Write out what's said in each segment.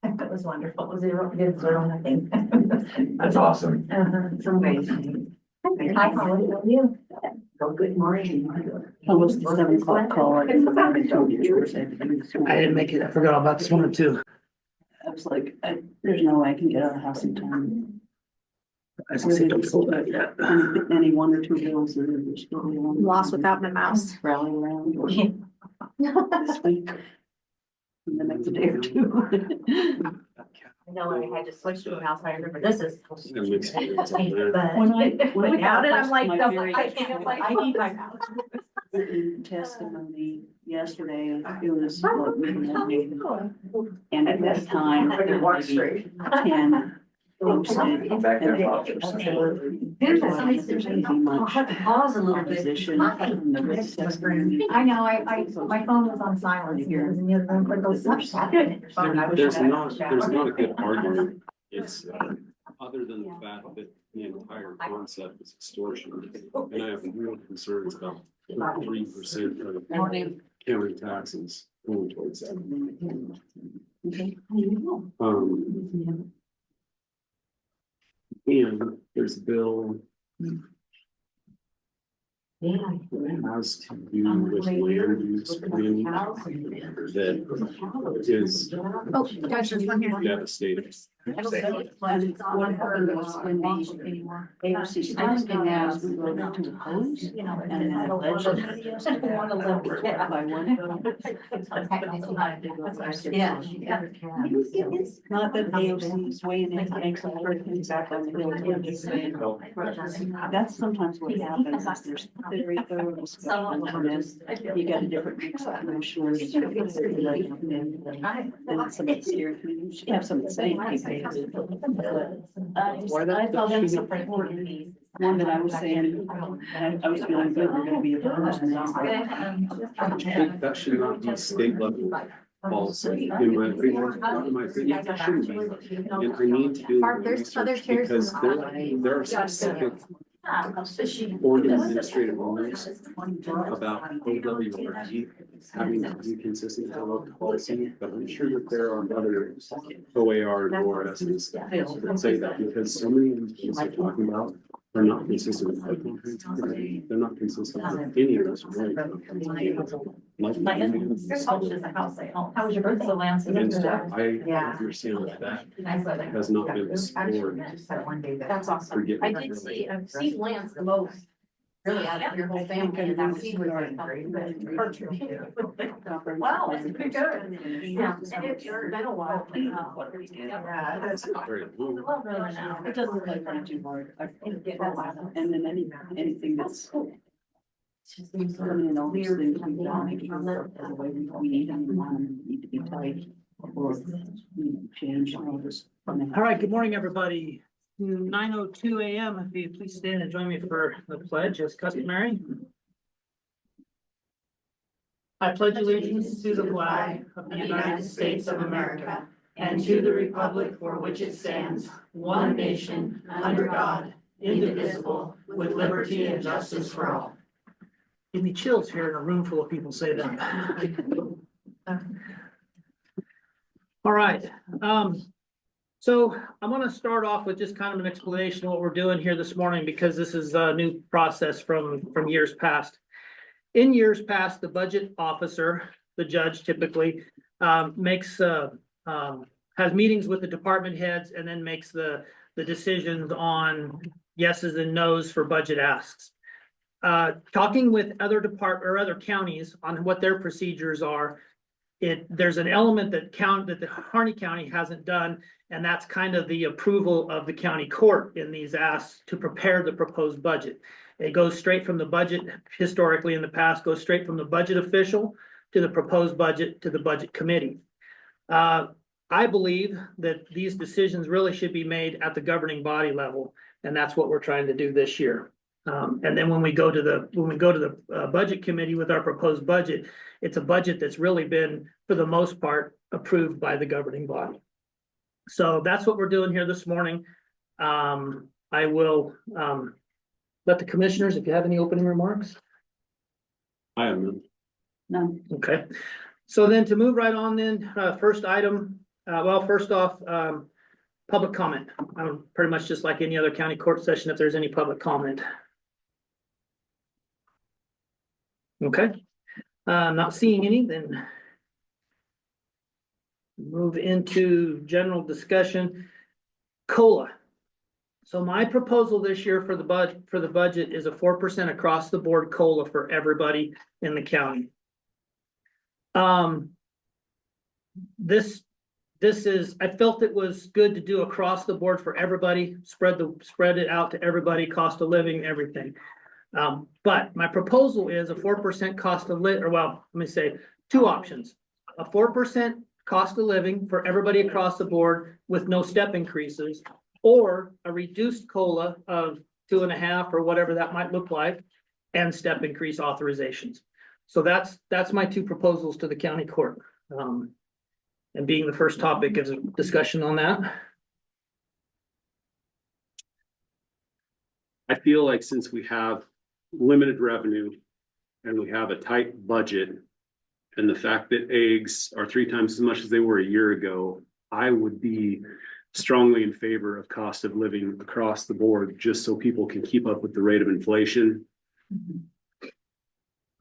That was wonderful. It was a good zero, I think. That's awesome. It's amazing. Hi, Holly, how are you? Oh, good morning. How was the 7 o'clock call? I didn't make it. I forgot about this one too. was like, there's no way I can get out of the house in time. I was gonna say, don't pull that yet. Any 1 or 2 bills that are still Lost without my mouse. rally around or this week. In the next day or 2. I know I had to switch to a house, I remember this is. But When I without it, I'm like, my no, very- I can't, like, I need my mouse. Testimony yesterday, it was what we were, and at that time, there were maybe 10 posted. Back there, and Bob. there's much Pause a little bit. opposition from the testimony. I know, my phone was on silent here, and the other room, but it goes, stop tapping your phone. I wish I There's had not a good argument. It's, other than the fact that the entire concept is extortion. And I have real concerns about 3% of county taxes going towards that. And there's a bill that has to do with land use planning that is Oh, gosh, there's one here. devastating. One part was when the AOC testing as we were to oppose, and then alleged by one. Yeah. It's not that AOC's weighing in, makes them hurt things back on the hill. I'm just saying. That's sometimes what happens, is there's very thorough discussion, and then you got a different mix of commissioners. Then some of the steering committees, you have some of the same people. I thought that was important. One that I was saying, I was feeling good, we're gonna be opposed. I think that should not be state level policy, in my opinion, it shouldn't be. And I need to do Barb, there's other research chairs in because the there are specific Oregon administrative rules about OWRD having inconsistent policy, but I'm sure that there are other OAR and ORSs that say that, because so many of these things they're talking about are not consistent with local transparency. They're not consistent with any of this. Really. My husband's house is a house they own. How was your birthday, Lance? And so I understand that has not been explored. That's awesome. I did see, I've seen Lance the most, really out of your whole family, and that seed was very wow, that's pretty good. Yeah, and it's been a while. Yeah, that's. Very It doesn't look like I'm too hard. And then anything that's. Coming in all these things we want to keep the way we need and we want them need to be tight or change all this. All right, good morning, everybody. 9:02 a.m. If you please stand and join me for the pledge as customary. I pledge allegiance to the flag of the United States of America and to the republic for which it stands, one nation, under God, indivisible, with liberty and justice for all. Give me chills here in a room full of people say that. All right, so I'm gonna start off with just kind of an explanation of what we're doing here this morning, because this is a new process from years past. In years past, the budget officer, the judge typically, has meetings with the department heads and then makes the decisions on yeses and nos for budget asks. Talking with other other counties on what their procedures are, there's an element that the Harney County hasn't done, and that's kind of the approval of the county court in these asks to prepare the proposed budget. It goes straight from the budget, historically in the past, goes straight from the budget official to the proposed budget to the budget committee. I believe that these decisions really should be made at the governing body level, and that's what we're trying to do this year. And then when we go to the budget committee with our proposed budget, it's a budget that's really been, for the most part, approved by the governing body. So that's what we're doing here this morning. I will let the commissioners, if you have any opening remarks. I am. None. Okay. So then to move right on then, first item, first off, public comment. Pretty much just like any other county court session, if there's any public comment. Okay, not seeing any, then move into general discussion. COLA. So my proposal this year for the budget is a 4% across the board COLA for everybody in the county. This is, I felt it was good to do across the board for everybody, spread it out to everybody, cost of living, everything. But my proposal is a 4% cost of let me say two options. A 4% cost of living for everybody across the board with no step increases, or a reduced COLA of 2.5 or whatever that might look like, and step increase authorizations. So that's my two proposals to the county court. And being the first topic is a discussion on that. I feel like since we have limited revenue and we have a tight budget, and the fact that eggs are 3 times as much as they were a year ago, I would be strongly in favor of cost of living across the board, just so people can keep up with the rate of inflation.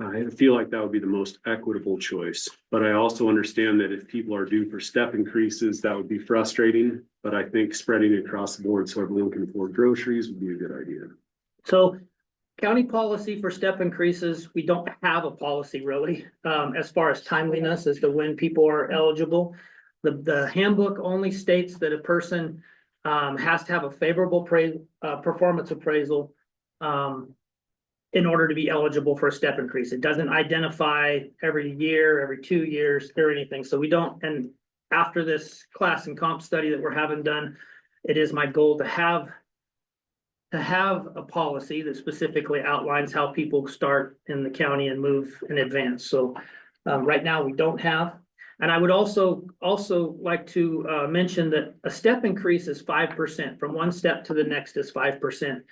I feel like that would be the most equitable choice, but I also understand that if people are due for step increases, that would be frustrating. But I think spreading it across the board so everyone can afford groceries would be a good idea. So county policy for step increases, we don't have a policy really, as far as timeliness as to when people are eligible. The handbook only states that a person has to have a favorable performance appraisal in order to be eligible for a step increase. It doesn't identify every year, every 2 years or anything. So we don't, and after this class and comp study that we're having done, it is my goal to have a policy that specifically outlines how people start in the county and move in advance. So right now we don't have. And I would also like to mention that a step increase is 5%. From one step to the next is 5%.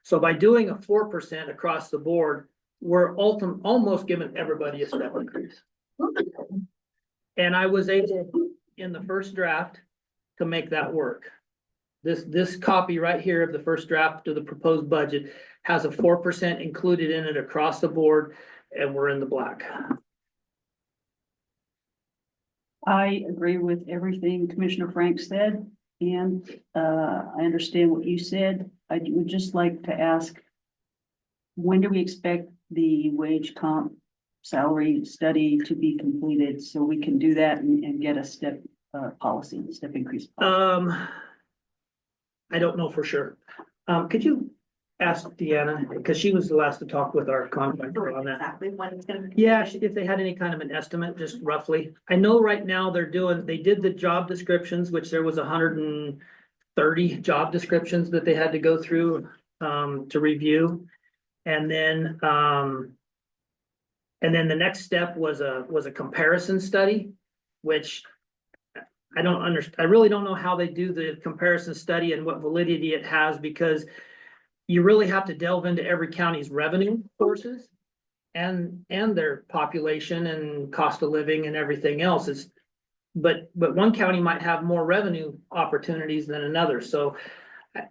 So by doing a 4% across the board, we're almost giving everybody a step increase. And I was able in the first draft to make that work. This copy right here of the first draft of the proposed budget has a 4% included in it across the board, and we're in the black. I agree with everything Commissioner Frank said, and I understand what you said. I would just like to ask, when do we expect the wage comp salary study to be completed so we can do that and get a step increase? I don't know for sure. Could you ask Deanna, because she was the last to talk with our contractor on that. Exactly when it's gonna be. Yeah, if they had any kind of an estimate, just roughly. I know right now they did the job descriptions, which there was 130 job descriptions that they had to go through to review. And then the next step was a comparison study, which I really don't know how they do the comparison study and what validity it has, because you really have to delve into every county's revenue sources and their population and cost of living and everything else. But one county might have more revenue opportunities than another. So,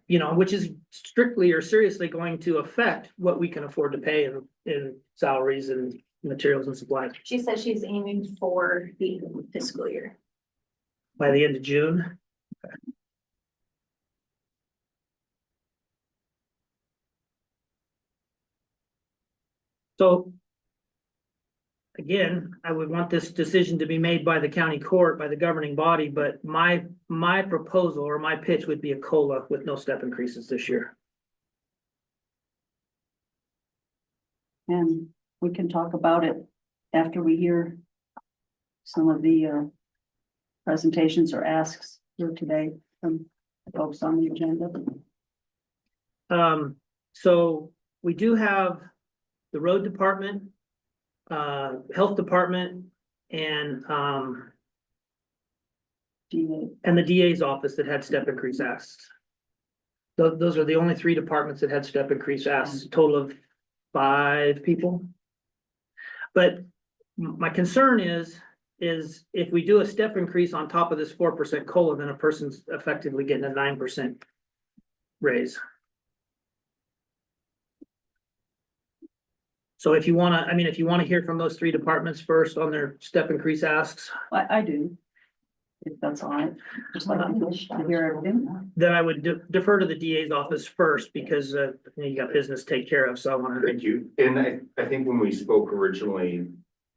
which is strictly or seriously going to affect what we can afford to pay in salaries and materials and supplies She says she's aiming for the fiscal year. by the end of June. Okay. So again, I would want this decision to be made by the county court, by the governing body, but my proposal or my pitch would be a COLA with no step increases this year. And we can talk about it after we hear some of the presentations or asks here today from the folks on the agenda. So we do have the road department, health department, and the DA's office that had step increase asks. Those are the only 3 departments that had step increase asks, a total of 5 people. But my concern is is if we do a step increase on top of this 4% COLA, then a person's effectively getting a 9% raise. So if you wanna, I mean, if you wanna hear from those three departments first on their step increase asks, I do. If that's all right, just like to hear everything. then I would defer to the DA's office first because you got business to take care of, so I wanna. Thank you. And I think when we spoke originally,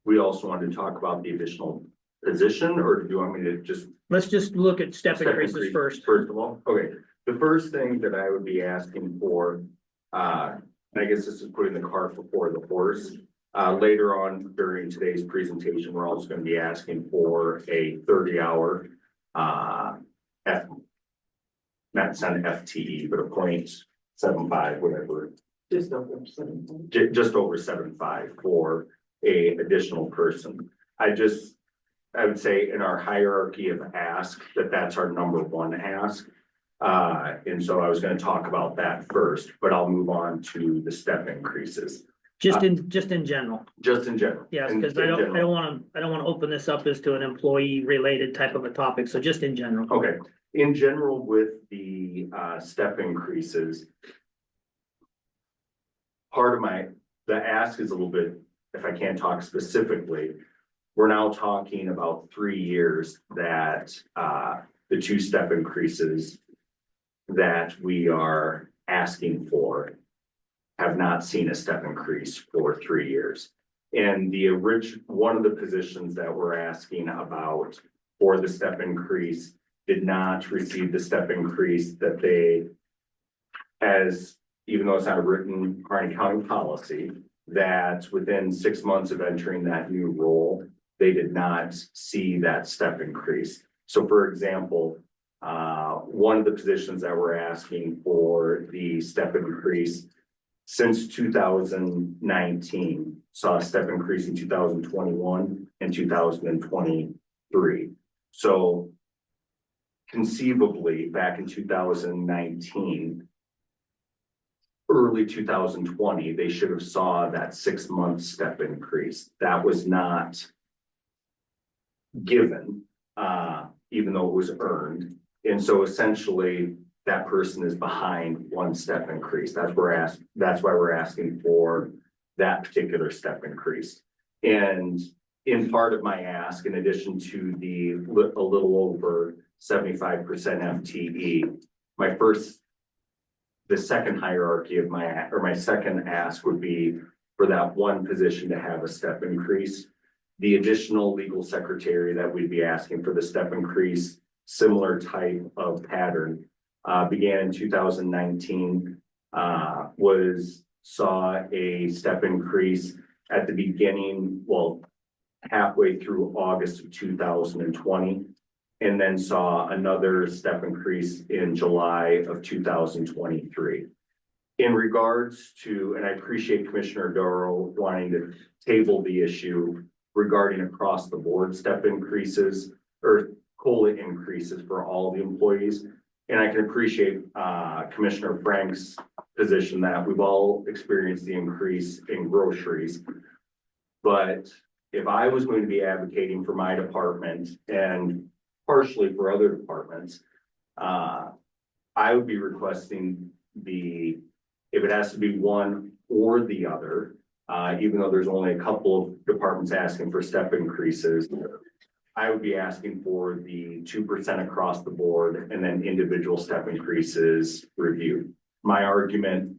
we also wanted to talk about the additional position, or do you want me to just? Let's just look at step step increases increase first. First of all, okay, the first thing that I would be asking for, I guess this is putting the cart before the horse. Later on during today's presentation, we're also gonna be asking for a 30-hour, not an FTE, but a 0.75, whatever. Just over 7.5 for a additional person. I would say in our hierarchy of ask, that's our number one ask. And so I was gonna talk about that first, but I'll move on to the step increases, Just in general. just in general. Yes, In- because in I don't general. wanna open this up as to an employee related type of a topic, so just in general. Okay, in general with the step increases. Part of the ask is a little bit, if I can't talk specifically, we're now talking about 3 years that the 2 step increases that we are asking for have not seen a step increase for 3 years. And one of the positions that we're asking about for the step increase did not receive the step increase that they, even though it's not a written Harney County policy, that within 6 months of entering that new role, they did not see that step increase. So for example, one of the positions that we're asking for the step increase since 2019 saw a step increase in 2021 and 2023. So conceivably back in 2019, early 2020, they should have saw that 6-month step increase. That was not given, even though it was earned. And so essentially that person is behind 1 step increase. That's why we're asking for that particular step increase. And in part of my ask, in addition to a little over 75% FTE, the second hierarchy of my second ask would be for that 1 position to have a step increase. The additional legal secretary that we'd be asking for the step increase, similar type of pattern, began in 2019, saw a step increase at the beginning, halfway through August of 2020, and then saw another step increase in July of 2023. In regards to, and I appreciate Commissioner Doro wanting to table the issue regarding across the board step increases or COLA increases for all the employees. And I can appreciate Commissioner Frank's position that we've all experienced the increase in groceries. But if I was going to be advocating for my department and partially for other departments, I would be requesting if it has to be one or the other, even though there's only a couple of departments asking for step increases, I would be asking for the 2% across the board and then individual step increases reviewed. My argument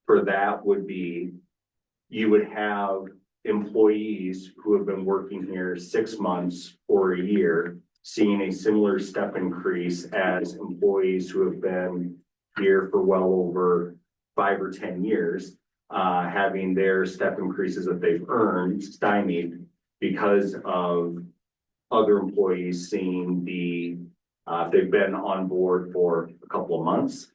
for that would be you would have employees who have been working here 6 months or a year, seeing a similar step increase as employees who have been here for well over 5 or 10 years, having their step increases that they've earned stymied because of other employees seeing if they've been on board for a couple of months,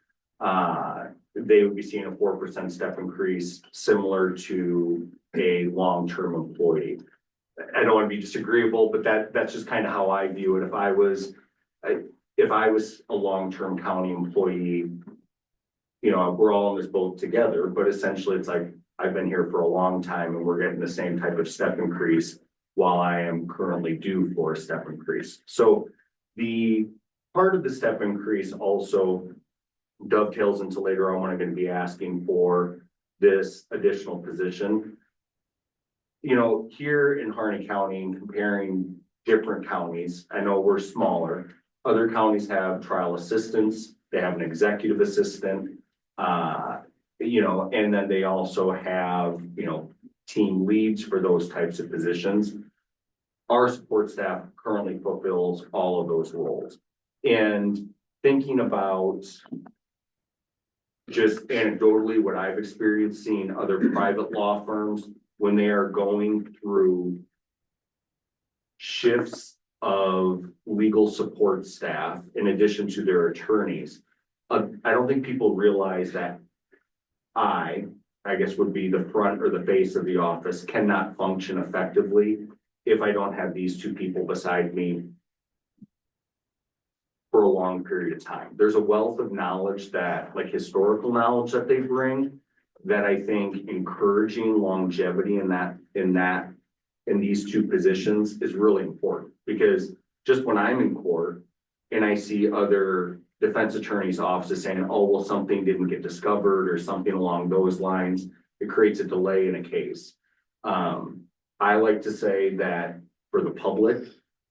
they would be seeing a 4% step increase similar to a long-term employee. I don't want to be disagreeable, but that's just kind of how I view it. If I was a long-term county employee, we're all in this boat together, but essentially it's like, I've been here for a long time and we're getting the same type of step increase while I am currently due for a step increase. So the part of the step increase also dovetails into later on when I'm going to be asking for this additional position. You know, here in Harney County, and comparing different counties, I know we're smaller. Other counties have trial assistants, they have an executive assistant, you know, and then they also have, you know, team leads for those types of positions. Our support staff currently fulfills all of those roles. And thinking about just anecdotally what I've experienced seeing other private law firms when they are going through shifts of legal support staff in addition to their attorneys. I don't think people realize that I guess would be the front or the face of the office, cannot function effectively if I don't have these two people beside me for a long period of time. There's a wealth of knowledge that, like historical knowledge that they bring, that I think encouraging longevity in these two positions is really important. Because just when I'm in court and I see other defense attorneys' offices saying, oh, well, something didn't get discovered or something along those lines, it creates a delay in a case. I like to say that for the public,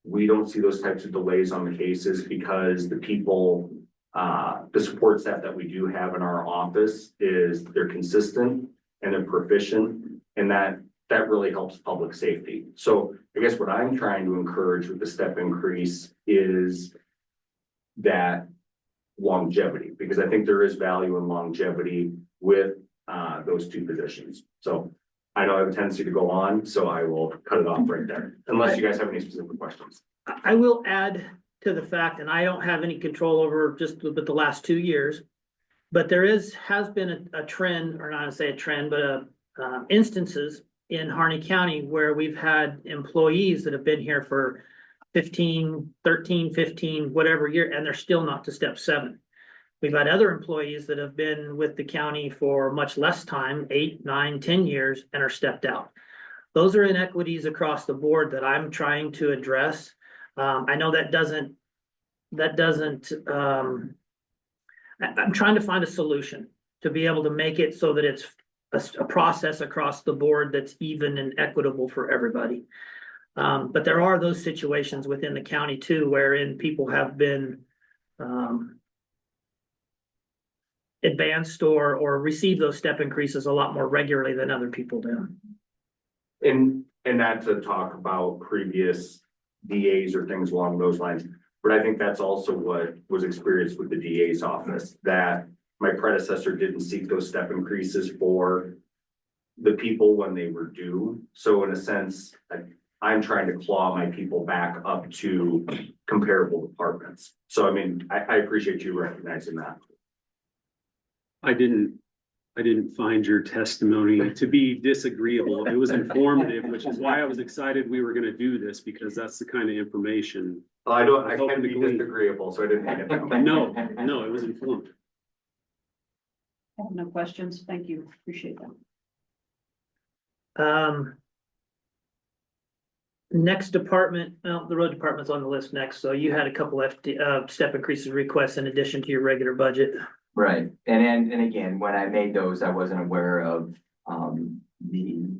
we don't see those types of delays on the cases because the people, the support staff that we do have in our office they're consistent and they're proficient, and that really helps public safety. So I guess what I'm trying to encourage with the step increase is that longevity, because I think there is value in longevity with those two positions. So I know I have a tendency to go on, so I will cut it off right there, unless you guys have any specific questions. I will add to the fact, and I don't have any control over just the last 2 years, but there has been a trend, or not to say a trend, but instances in Harney County where we've had employees that have been here for 15, 13, 15, whatever year, and they're still not to step 7. We've had other employees that have been with the county for much less time, 8, 9, 10 years, and are stepped out. Those are inequities across the board that I'm trying to address. I know I'm trying to find a solution to be able to make it so that it's a process across the board that's even and equitable for everybody. But there are those situations within the county too, wherein people have been advanced or receive those step increases a lot more regularly than other people do. And not to talk about previous DAs or things along those lines, but I think that's also what was experienced with the DA's office, that my predecessor didn't seek those step increases for the people when they were due. So in a sense, I'm trying to claw my people back up to comparable departments. So I mean, I appreciate you recognizing that. I didn't find your testimony to be disagreeable. It was informative, which is why I was excited we were gonna do this, because that's the kind of information. I can be disagreeable, so I didn't mean it. No, it was informative. I have no questions. Thank you. Appreciate that. Next department, the road department's on the list next, so you had a couple step increases requests in addition to your regular budget. Right, and again, when I made those, I wasn't aware of the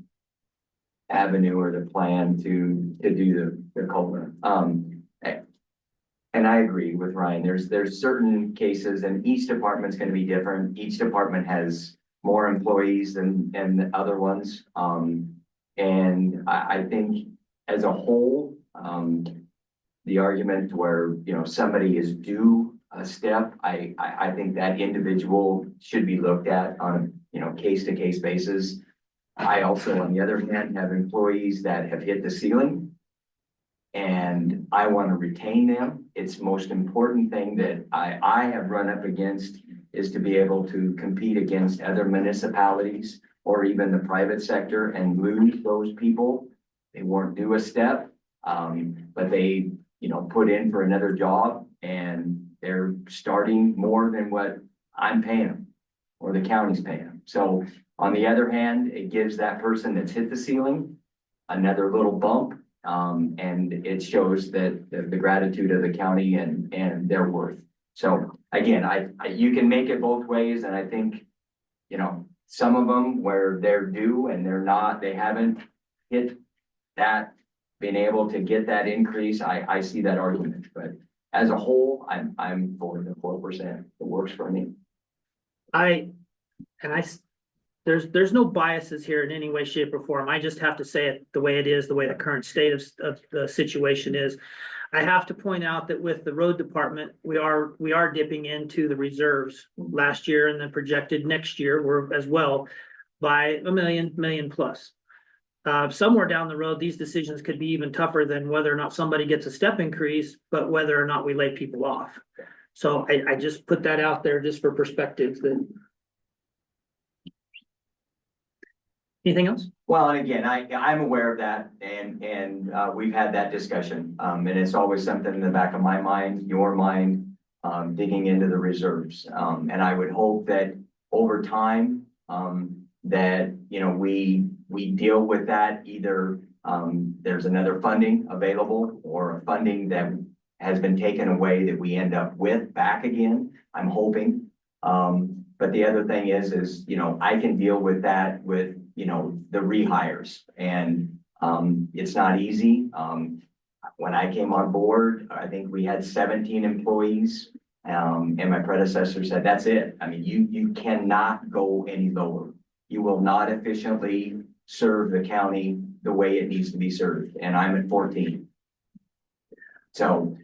avenue or the plan to do the culvert. And I agree with Ryan, there's certain cases, and each department's gonna be different. Each department has more employees than other ones. And I think as a whole, the argument where, you know, somebody is due a step, I think that individual should be looked at on a, you know, case-to-case basis. I also, on the other hand, have employees that have hit the ceiling, and I want to retain them. It's the most important thing that I have run up against is to be able to compete against other municipalities or even the private sector and lose those people. They weren't due a step, but they, you know, put in for another job and they're starting more than what I'm paying them or the county's paying them. So on the other hand, it gives that person that's hit the ceiling another little bump And it shows that the gratitude of the county and their worth. So again, you can make it both ways, and I think, you know, some of them where they're due and they haven't hit that, being able to get that increase, I see that argument, but as a whole, I'm for the 4%. It works for me. There's no biases here in any way, shape, or form. I just have to say it the way it is, the way the current state of the situation is. I have to point out that with the road department, we are dipping into the reserves last year, and then projected next year we're as well by $1 million plus. Somewhere down the road, these decisions could be even tougher than whether or not somebody gets a step increase, but whether or not we lay people off. So I just put that out there just for perspective. Anything else? Well, and again, I'm aware of that, and we've had that discussion. And it's always something in the back of my mind, your mind, digging into the reserves. And I would hope that over time, that, you know, we deal with that, either there's another funding available or a funding that has been taken away that we end up with back again. I'm hoping. But the other thing is, you know, I can deal with that with, you know, the rehires, and it's not easy. When I came on board, I think we had 17 employees. And my predecessor said, that's it. I mean, you cannot go any lower. You will not efficiently serve the county the way it needs to be served. And I'm at 14. So,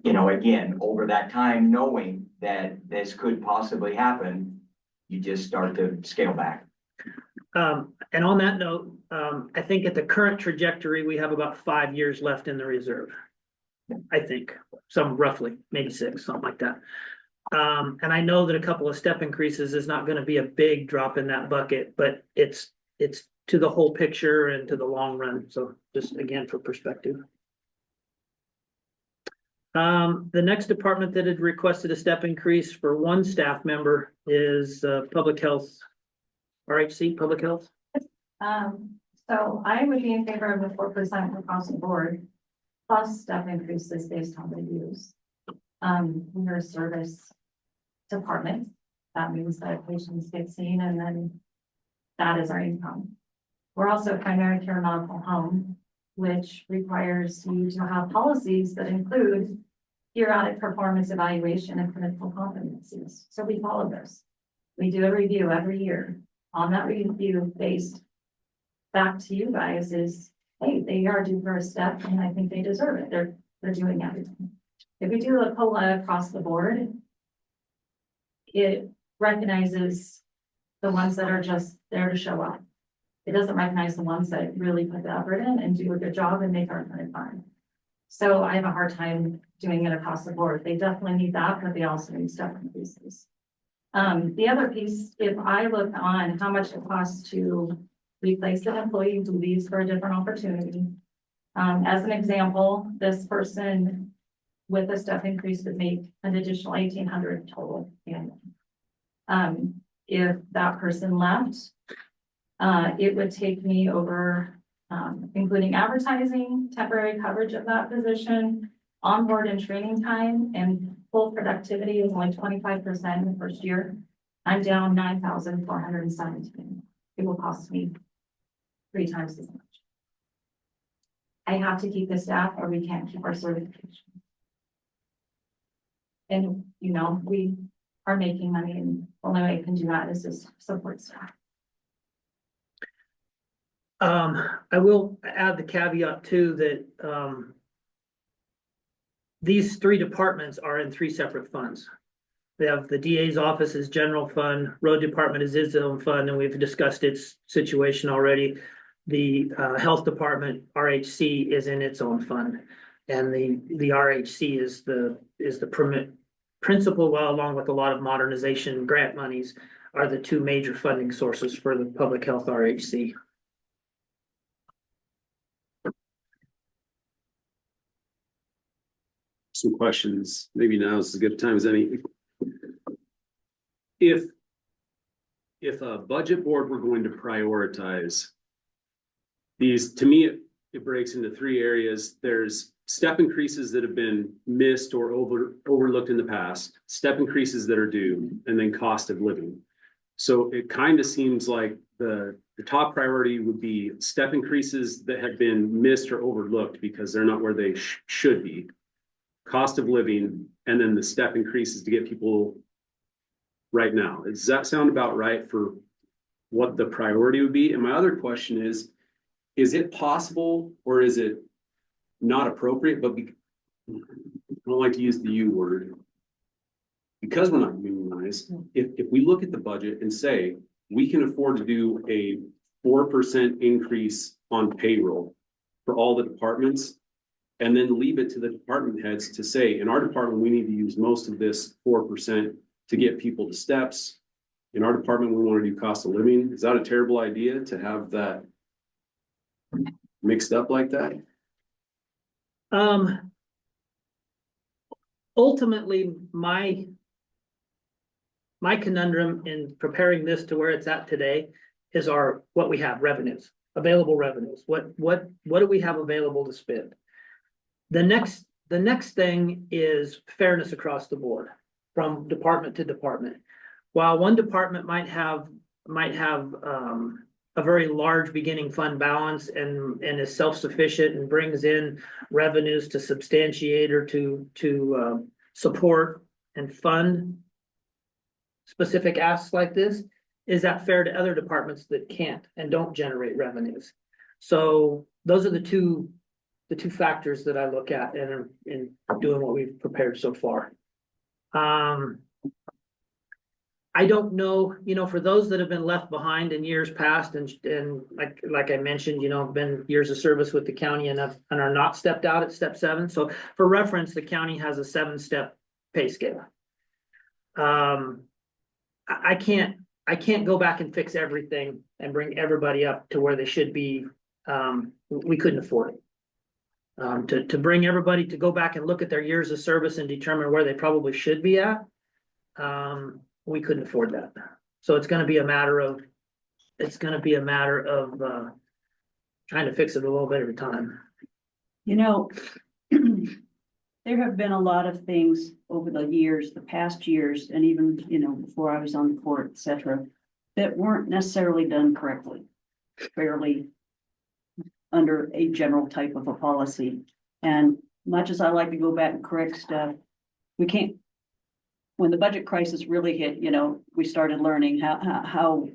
you know, again, over that time, knowing that this could possibly happen, you just start to scale back. And on that note, I think at the current trajectory, we have about 5 years left in the reserve. I think some roughly, maybe 6, something like that. And I know that a couple of step increases is not going to be a big drop in that bucket, but it's to the whole picture and to the long run. So just again, for perspective. The next department that had requested a step increase for one staff member is Public Health, RHC Public Health. So I would be in favor of the 4% across the board, plus step increases based on reviews. We're a service department. That means that patients get seen, and then that is our income. We're also a primary care medical home, which requires you to have policies that include periodic performance evaluation and clinical competencies. So we follow this. We do a review every year. On that review, based back to you guys is, hey, they are due for a step, and I think they deserve it. They're doing everything. If we do a COLA across the board, it recognizes the ones that are just there to show up. It doesn't recognize the ones that really put the effort in and do a good job and make our clinic fine. So I have a hard time doing it across the board. They definitely need that, but they also need step increases. The other piece, if I look on how much it costs to replace an employee who leaves for a different opportunity. As an example, this person with a step increase would make an additional 1,800 total annually. If that person left, it would take me over, including advertising, temporary coverage of that position, onboard and training time, and full productivity is only 25% in the first year. I'm down 9,417. It will cost me 3 times as much. I have to keep the staff or we can't keep our certification. And, you know, we are making money, and the only way I can do that is just support staff. I will add the caveat too that these 3 departments are in 3 separate funds. They have the DA's office is general fund, road department is its own fund, and we've discussed its situation already. The health department, RHC, is in its own fund, and the RHC is the principal, well, along with a lot of modernization grant monies, are the 2 major funding sources for the public health RHC. Some questions, maybe now is as good a time as any. If a budget board were going to prioritize these, to me, it breaks into three areas. There's step increases that have been missed or overlooked in the past, step increases that are due, and then cost of living. So it kind of seems like the top priority would be step increases that have been missed or overlooked because they're not where they should be. Cost of living, and then the step increases to get people right now. Does that sound about right for what the priority would be? And my other question is it possible or is it not appropriate, but I don't like to use the U word, because we're not unionized, if we look at the budget and say, we can afford to do a 4% increase on payroll for all the departments, and then leave it to the department heads to say, in our department, we need to use most of this 4% to get people to steps. In our department, we want to do cost of living. Is that a terrible idea to have that mixed up like that? Ultimately, my conundrum in preparing this to where it's at today is what we have, revenues, available revenues. What do we have available to spend? The next thing is fairness across the board, from department to department. While one department might have a very large beginning fund balance and is self-sufficient and brings in revenues to substantiate or to support and fund specific asks like this, is that fair to other departments that can't and don't generate revenues? So those are the two factors that I look at in doing what we've prepared so far. I don't know, for those that have been left behind in years past and like I mentioned, been years of service with the county and are not stepped out at step 7. So for reference, the county has a 7-step pay scale. I can't go back and fix everything and bring everybody up to where they should be. We couldn't afford it. To bring everybody to go back and look at their years of service and determine where they probably should be at. We couldn't afford that. So it's gonna be a matter of trying to fix it a little bit at a time. There have been a lot of things over the years, the past years, and even, before I was on the court, et cetera, that weren't necessarily done correctly, fairly under a general type of a policy. And much as I like to go back and correct stuff, we can't. When the budget crisis really hit, we started learning how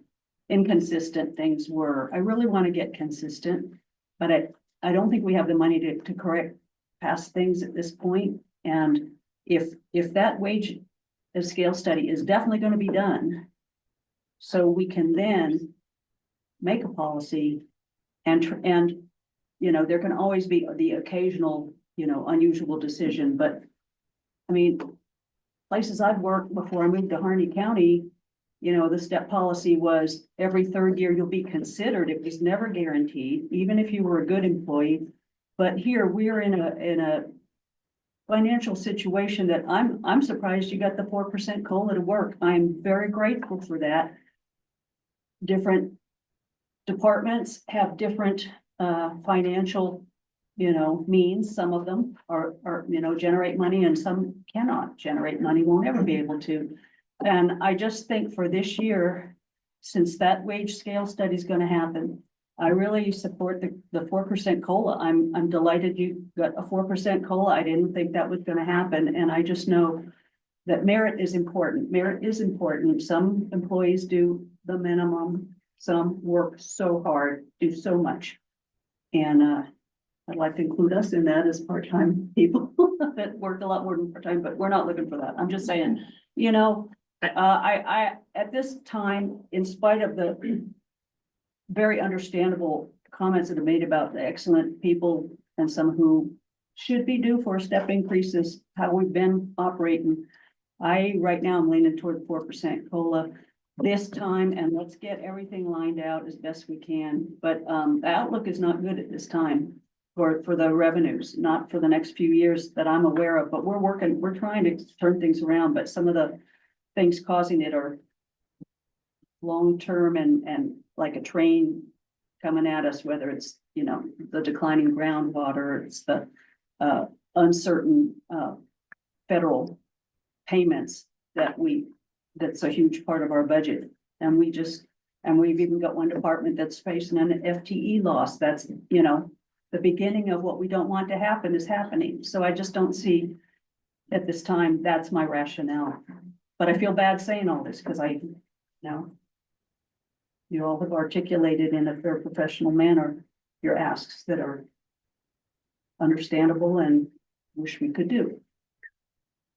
inconsistent things were. I really want to get consistent, but I don't think we have the money to correct past things at this point. And if that wage scale study is definitely going to be done, so we can then make a policy and there can always be the occasional, unusual decision, but I mean, places I've worked before I moved to Harney County, the step policy was every 3rd year you'll be considered. It was never guaranteed, even if you were a good employee. But here we are in a financial situation that I'm surprised you got the 4% COLA to work. I'm very grateful for that. Different departments have different financial means. Some of them are generate money and some cannot generate money, won't ever be able to. And I just think for this year, since that wage scale study is going to happen, I really support the 4% COLA. I'm delighted you got a 4% COLA. I didn't think that was going to happen. And I just know that merit is important. Merit is important. Some employees do the minimum. Some work so hard, do so much. And I'd like to include us in that as part-time people that work a lot more than part-time, but we're not looking for that. I'm just saying, I at this time, in spite of the very understandable comments that are made about the excellent people and some who should be due for step increases, how we've been operating, right now I'm leaning toward 4% COLA this time, and let's get everything lined out as best we can. But the outlook is not good at this time for the revenues, not for the next few years that I'm aware of, but we're trying to turn things around, but some of the things causing it are long-term and like a train coming at us, whether it's, you know, the declining groundwater, it's the uncertain federal payments that's a huge part of our budget. And we've even got one department that's facing an FTE loss. That's, you know, the beginning of what we don't want to happen is happening. So I just don't see at this time, that's my rationale. But I feel bad saying all this because you know, you all have articulated in a very professional manner your asks that are understandable and wish we could do.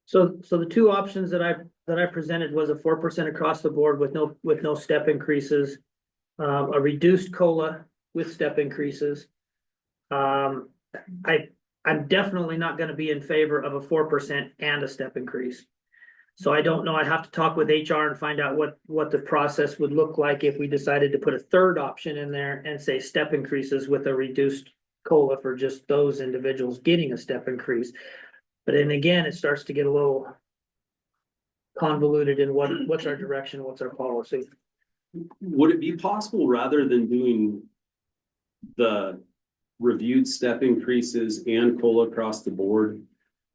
So the two options that I presented was a 4% across the board with no step increases. A reduced COLA with step increases. I'm definitely not gonna be in favor of a 4% and a step increase. So I don't know, I'd have to talk with HR and find out what the process would look like if we decided to put a third option in there and say step increases with a reduced COLA for just those individuals getting a step increase. But then again, it starts to get a little convoluted in what's our direction, what's our policy. Would it be possible, rather than doing the reviewed step increases and COLA across the board,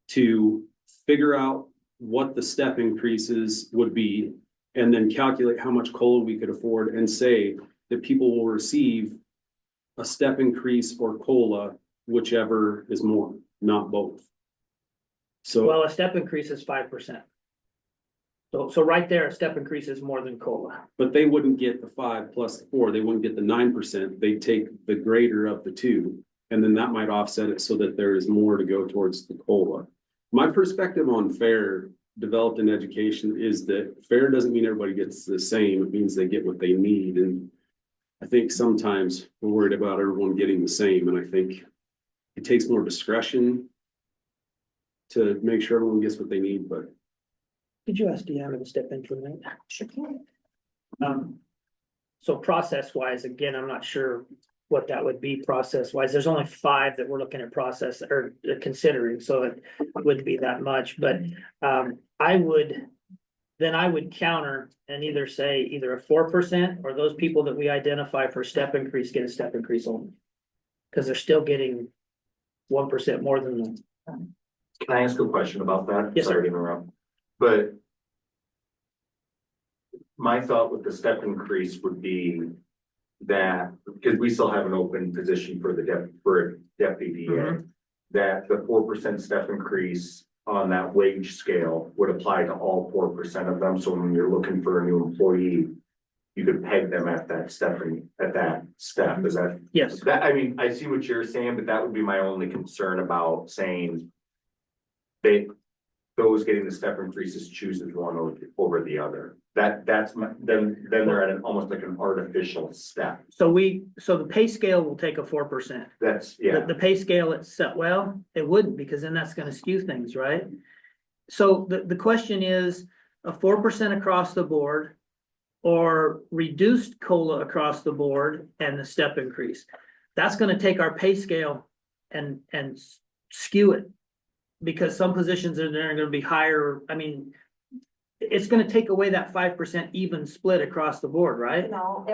to figure out what the step increases would be and then calculate how much COLA we could afford and say that people will receive a step increase or COLA, whichever is more, not both? So, Well, a step increase is 5%. So right there, a step increase is more than COLA. but they wouldn't get the 5 plus the 4, they wouldn't get the 9%, they'd take the greater of the two. And then that might offset it so that there is more to go towards the COLA. My perspective on fair developed in education is that fair doesn't mean everybody gets the same, it means they get what they need. And I think sometimes we're worried about everyone getting the same, and I think it takes more discretion to make sure everyone gets what they need, but Did you ask Deanna to step in for a minute? Sure can. So process wise, again, I'm not sure what that would be process wise. There's only 5 that we're looking at process or considering, so it wouldn't be that much, but I would counter and either say either a 4% or those people that we identify for step increase get a step increase only. Cause they're still getting 1% more than them. Can I ask a question about that? Yes, sir. Sorry to interrupt. But my thought with the step increase would be that, because we still have an open position for deputy DA, Mhm. that the 4% step increase on that wage scale would apply to all 4% of them. So when you're looking for a new employee, you could peg them at that step. Is that? Yes, That, I mean, I see what you're saying, but that would be my only concern about saying those getting the step increases chooses one over the other. That's then they're at almost like an artificial step. so the pay scale will take a 4%. That's, yeah. The pay scale itself, well, it wouldn't, because then that's gonna skew things, right? So the question is a 4% across the board or reduced COLA across the board and the step increase. That's gonna take our pay scale and skew it. Because some positions are gonna be higher, I mean, it's gonna take away that 5% even split across the board, right? No,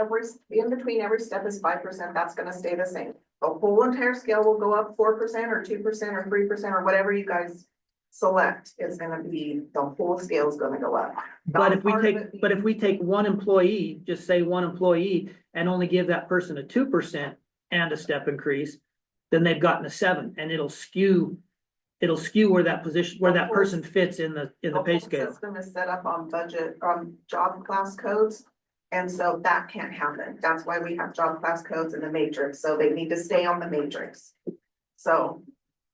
in between every step is 5%, that's gonna stay the same. The whole entire scale will go up 4% or 2% or 3% or whatever you guys select is gonna be, the whole scale is gonna go up. But if we Part of take, it but if we take one employee, just say one employee and only give that person a 2% and a step increase, then they've gotten a 7 and it'll skew where that position, where that person fits in the pay whole scale. System is set up on budget, on job class codes. And so that can't happen. That's why we have job class codes in the matrix. So they need to stay on the matrix. So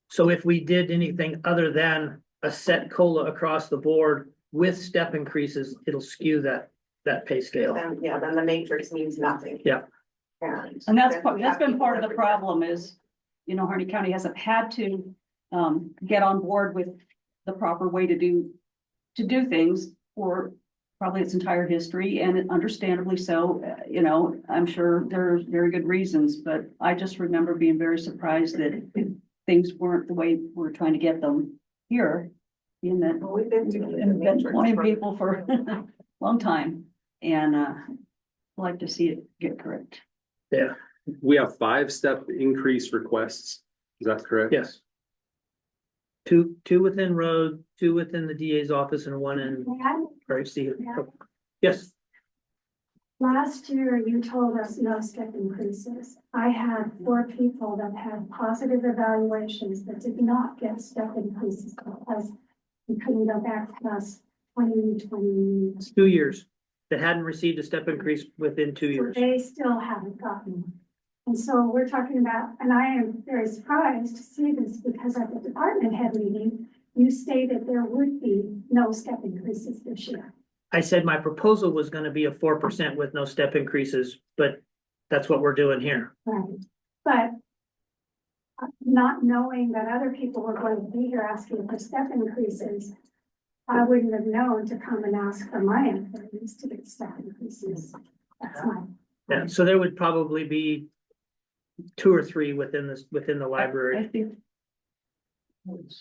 So if we did anything other than a set COLA across the board with step increases, it'll skew that pay scale. then, yeah, then the matrix means nothing. Yeah. And that's been part of the problem is, you know, Harney County hasn't had to get on board with the proper way to do things for probably its entire history, and understandably so. You know, I'm sure there's very good reasons, but I just remember being very surprised that things weren't the way we're trying to get them here. In that Well, we've been doing the and been matrix wanting for- people for a long time, and like to see it get correct. Yeah, we have 5-step increase requests. Is that correct? Yes. Two within road, 2 within the DA's office, and 1 in, or see, yes, Last year, you told us no step increases. I had 4 people that had positive evaluations that did not get step increases because we couldn't go back past 2020. 2 years that hadn't received a step increase within 2 years. So they still haven't gotten one. And so we're talking about, and I am very surprised to see this because at the department head meeting, you stated there would be no step increases this year. I said my proposal was gonna be a 4% with no step increases, but that's what we're doing here. Right. But not knowing that other people were going to be here asking for step increases, I wouldn't have known to come and ask for my employees to get step increases. That's my. Yeah, so there would probably be 2 or 3 within the I library. think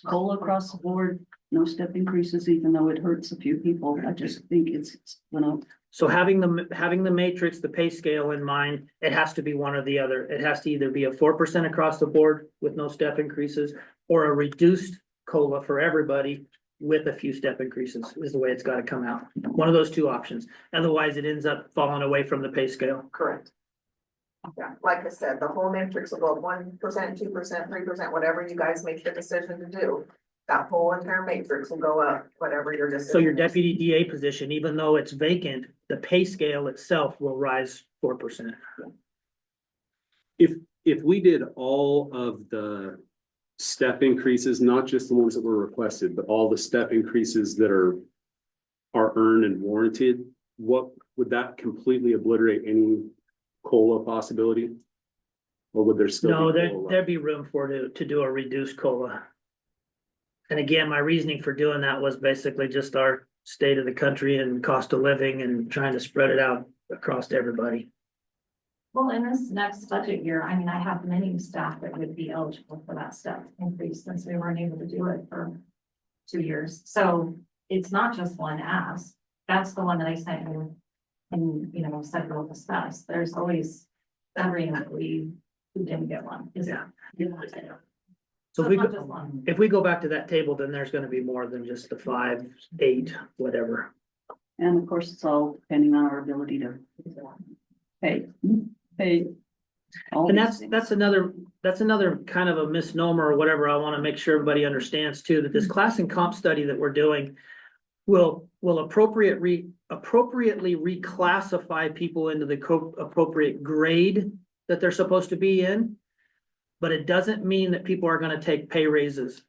COLA across the board, no step increases, even though it hurts a few people. I just think it's gonna, So having the matrix, the pay scale in mind, it has to be one or the other. It has to either be a 4% across the board with no step increases, or a reduced COLA for everybody with a few step increases is the way it's gotta come out. One of those 2 options. Otherwise, it ends up falling away from the pay scale. Correct. Yeah, like I said, the whole matrix will go 1%, 2%, 3%, whatever you guys make the decision to do. That whole entire matrix will go up, whatever your decision. So your is. deputy DA position, even though it's vacant, the pay scale itself will rise 4%. If we did all of the step increases, not just the ones that were requested, but all the step increases that are earned and warranted, what would that completely obliterate any COLA possibility? Or would there still No, be COLA? there'd be room to do a reduced COLA. And again, my reasoning for doing that was basically just our state of the country and cost of living and trying to spread it out across everybody. Well, in this next budget year, I mean, I have many staff that would be eligible for that step increase since we weren't able to do it for 2 years. So it's not just one ask. That's the one that I sent you and, said we'll discuss. There's always every employee who didn't get one. Yeah. So So it's not just one. if we go back to that table, then there's gonna be more than just the 5, 8, whatever. and of course, it's all depending on our ability to pay. all And these things. that's another kind of a misnomer or whatever. I want to make sure everybody understands too, that this class and comp study that we're doing will appropriately reclassify people into the appropriate grade that they're supposed to be in. But it doesn't mean that people are going to take pay raises.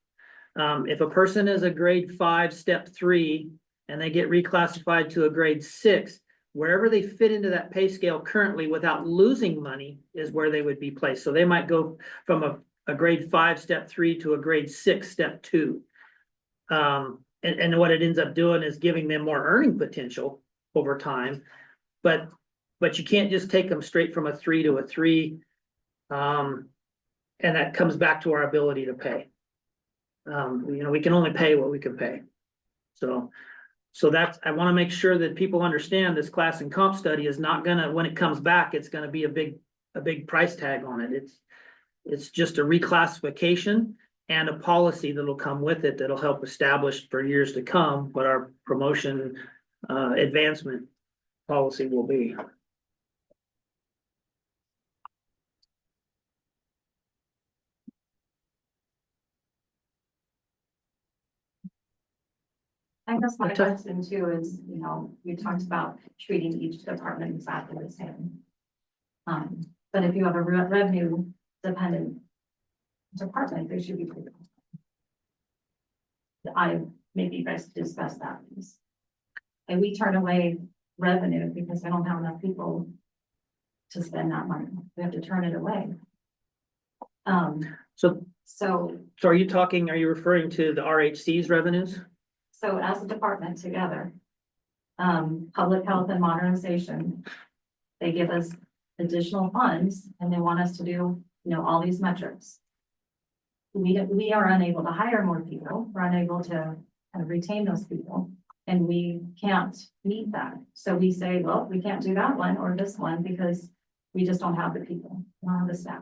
If a person is a grade 5, step 3, and they get reclassified to a grade 6, wherever they fit into that pay scale currently without losing money is where they would be placed. So they might go from a grade 5, step 3 to a grade 6, step 2. And what it ends up doing is giving them more earning potential over time. But you can't just take them straight from a 3 to a 3. And that comes back to our ability to pay. We can only pay what we can pay. So that's, I want to make sure that people understand this class and comp study is not gonna, when it comes back, it's gonna be a big price tag on it. It's just a reclassification and a policy that'll come with it that'll help establish for years to come what our promotion advancement policy will be. I guess my Okay. question too is, you talked about treating each department exactly the same. But if you have a revenue dependent department, they should be. Maybe you guys discuss that, please. And we turn away revenue because we don't have enough people to spend that money. We have to turn it away. So So are you referring to the RHC's revenues? So as a department together, public health and modernization, they give us additional funds and they want us to do, all these metrics. We are unable to hire more people. We're unable to kind of retain those people and we can't meet that. So we say, well, we can't do that one or this one because We just don't have the people, we don't have the staff.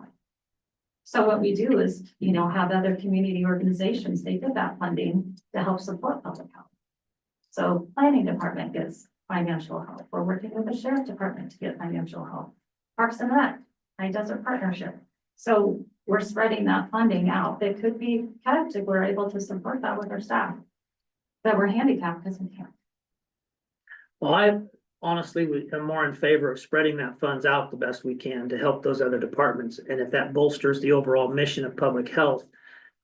So what we do is, have other community organizations, they get that funding to help support public health. So planning department gets financial help. We're working with the sheriff department to get financial help. Parks and Rec, High Desert Partnership. So we're spreading that funding out. It could be kept if we're able to support that with our staff. But we're handicapped because we can't. Well, I honestly am more in favor of spreading that funds out the best we can to help those other departments. And if that bolsters the overall mission of public health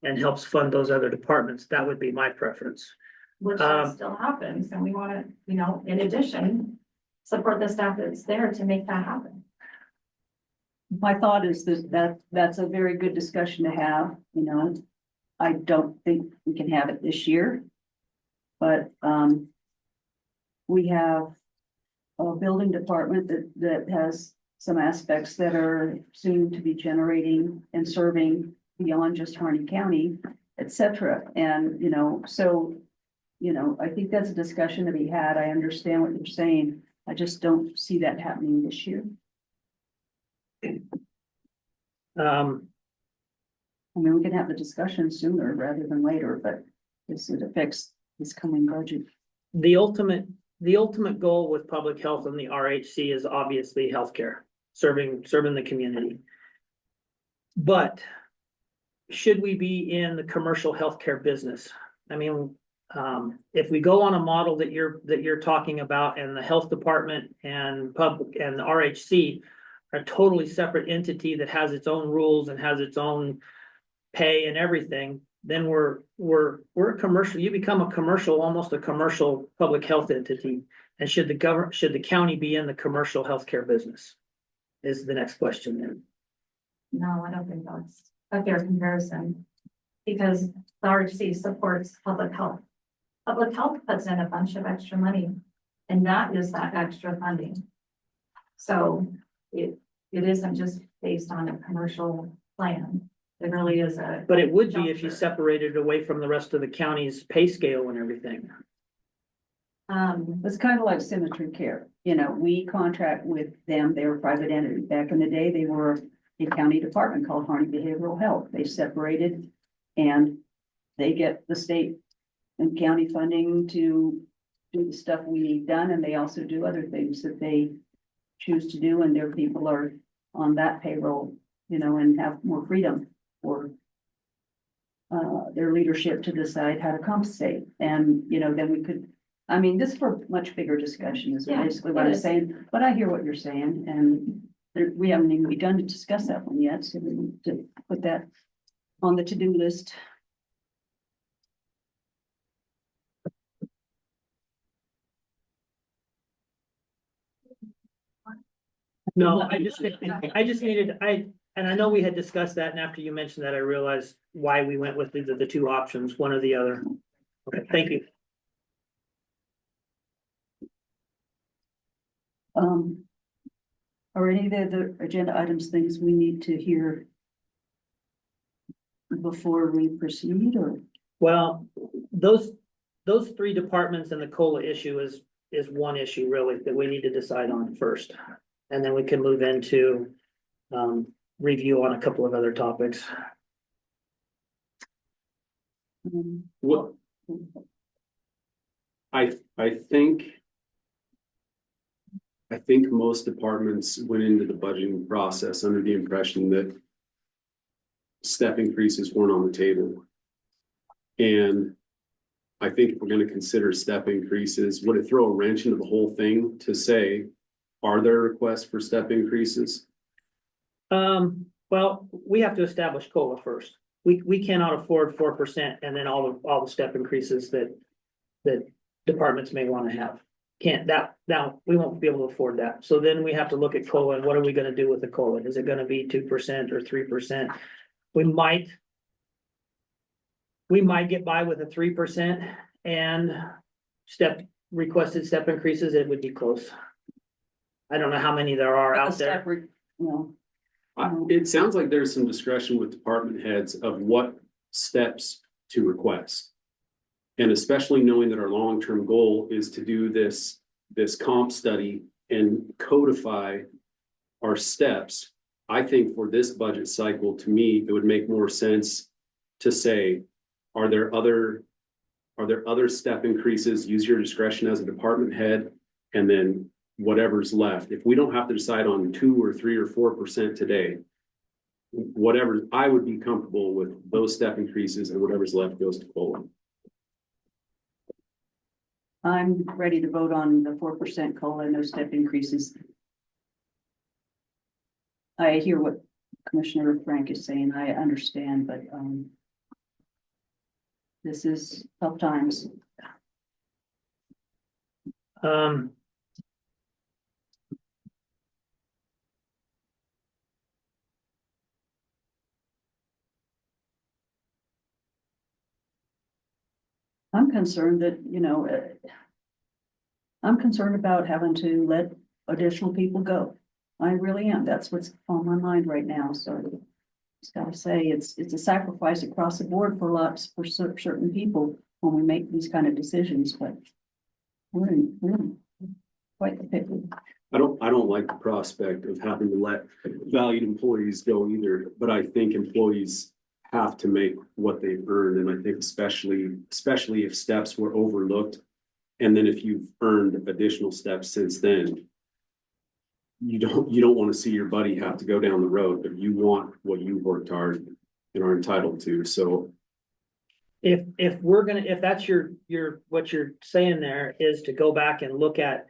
and helps fund those other departments, that would be my preference. Which still happens, and we want to, in addition, support the staff that's there to make that happen. My thought is that's a very good discussion to have, I don't think we can have it this year. But, we have a building department that has some aspects that are soon to be generating and serving beyond just Harney County, et cetera. And, so, I think that's a discussion to be had. I understand what you're saying. I just don't see that happening this year. I mean, we can have the discussion sooner rather than later, but it affects this coming budget. The ultimate goal with public health and the RHC is obviously healthcare, serving the community. But should we be in the commercial healthcare business? I mean, if we go on a model that you're talking about, and the health department and public and the RHC are a totally separate entity that has its own rules and has its own pay and everything, then we're a commercial, you become almost a commercial public health entity. And should the county be in the commercial healthcare business? Is the next question then. No, I don't think that's a fair comparison. Because the RHC supports public health. Public health puts in a bunch of extra money, and that is that extra funding. So it isn't just based on a commercial plan. It really is But it would be if you separated it away from the rest of the county's pay scale and everything. It's kind of like Symmetry Care. We contract with them. They were a private entity. Back in the day, they were a county department called Harney Behavioral Health. They separated and they get the state and county funding to do the stuff we need done. And they also do other things that they choose to do. And their people are on that payroll, and have more freedom for their leadership to decide how to compensate. And, then we could, this is for a much bigger discussion is basically what I'm saying, but I hear what you're saying, and we haven't even begun to discuss that one yet, so we need to put that on the to-do list. No, I know we had discussed that, and after you mentioned that, I realized why we went with either the two options, one or the other. Okay, thank you. Are any of the agenda items things we need to hear before we proceed, or? Well, those three departments and the COLA issue is one issue really that we need to decide on first. And then we can move into review on a couple of other topics. Well, I think most departments went into the budgeting process under the impression that step increases weren't on the table. And I think if we're going to consider step increases, would it throw a wrench into the whole thing to say, are there requests for step increases? Well, we have to establish COLA first. We cannot afford 4% and then all the step increases that departments may want to have. Now we won't be able to afford that. So then we have to look at COLA and what are we going to do with the COLA? Is it going to be 2% or 3%? We might get by with a 3% and requested step increases. It would be close. I don't know how many there are out there. It sounds like there's some discretion with department heads of what steps to request. And especially knowing that our long-term goal is to do this comp study and codify our steps, I think for this budget cycle, to me, it would make more sense to say, are there other step increases? Use your discretion as a department head, and then whatever's left. If we don't have to decide on 2 or 3 or 4% today, whatever, I would be comfortable with those step increases, and whatever's left goes to COLA. I'm ready to vote on the 4% COLA, no step increases. I hear what Commissioner Frank is saying. I understand, but this is tough times. I'm concerned that, I'm concerned about having to let additional people go. I really am. That's what's on my mind right now, so. Just gotta say, it's a sacrifice across the board for certain people when we make these kind of decisions, but. We're in quite the pickle. I don't like the prospect of having to let valued employees go either, but I think employees have to make what they've earned, and I think especially if steps were overlooked. And then if you've earned additional steps since then, you don't want to see your buddy have to go down the road, but you want what you worked hard and are entitled to. So if that's what you're saying there is to go back and look at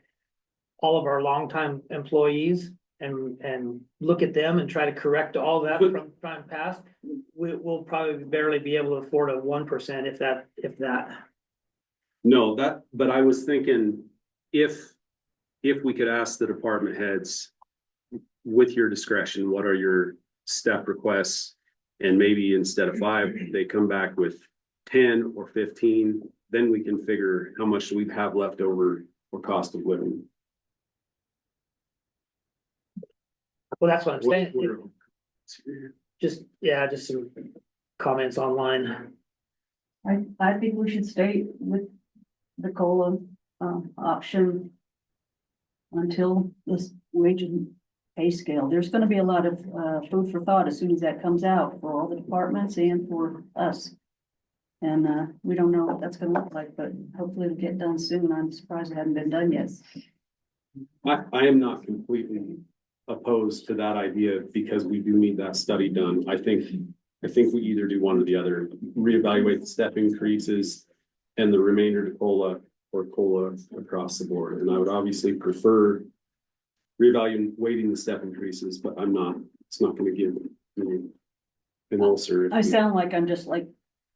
all of our longtime employees and look at them and try to correct all that from time past, we'll probably barely be able to afford a 1% if that. No, but I was thinking if we could ask the department heads, with your discretion, what are your step requests? And maybe instead of 5, they come back with 10 or 15, then we can figure how much we have left over for cost of living. Well, that's what I'm saying. Just some comments online. I think we should stay with the COLA option until this wage and pay scale. There's gonna be a lot of food for thought as soon as that comes out for all the departments and for us. And we don't know what that's gonna look like, but hopefully it'll get done soon. I'm surprised it hasn't been done yet. I am not completely opposed to that idea because we do need that study done. I think we either do one or the other, reevaluate the step increases and the remainder to COLA or COLA across the board. And I would obviously prefer reevaluating the step increases, but it's not gonna give me an ulcer. I sound like I'm just like,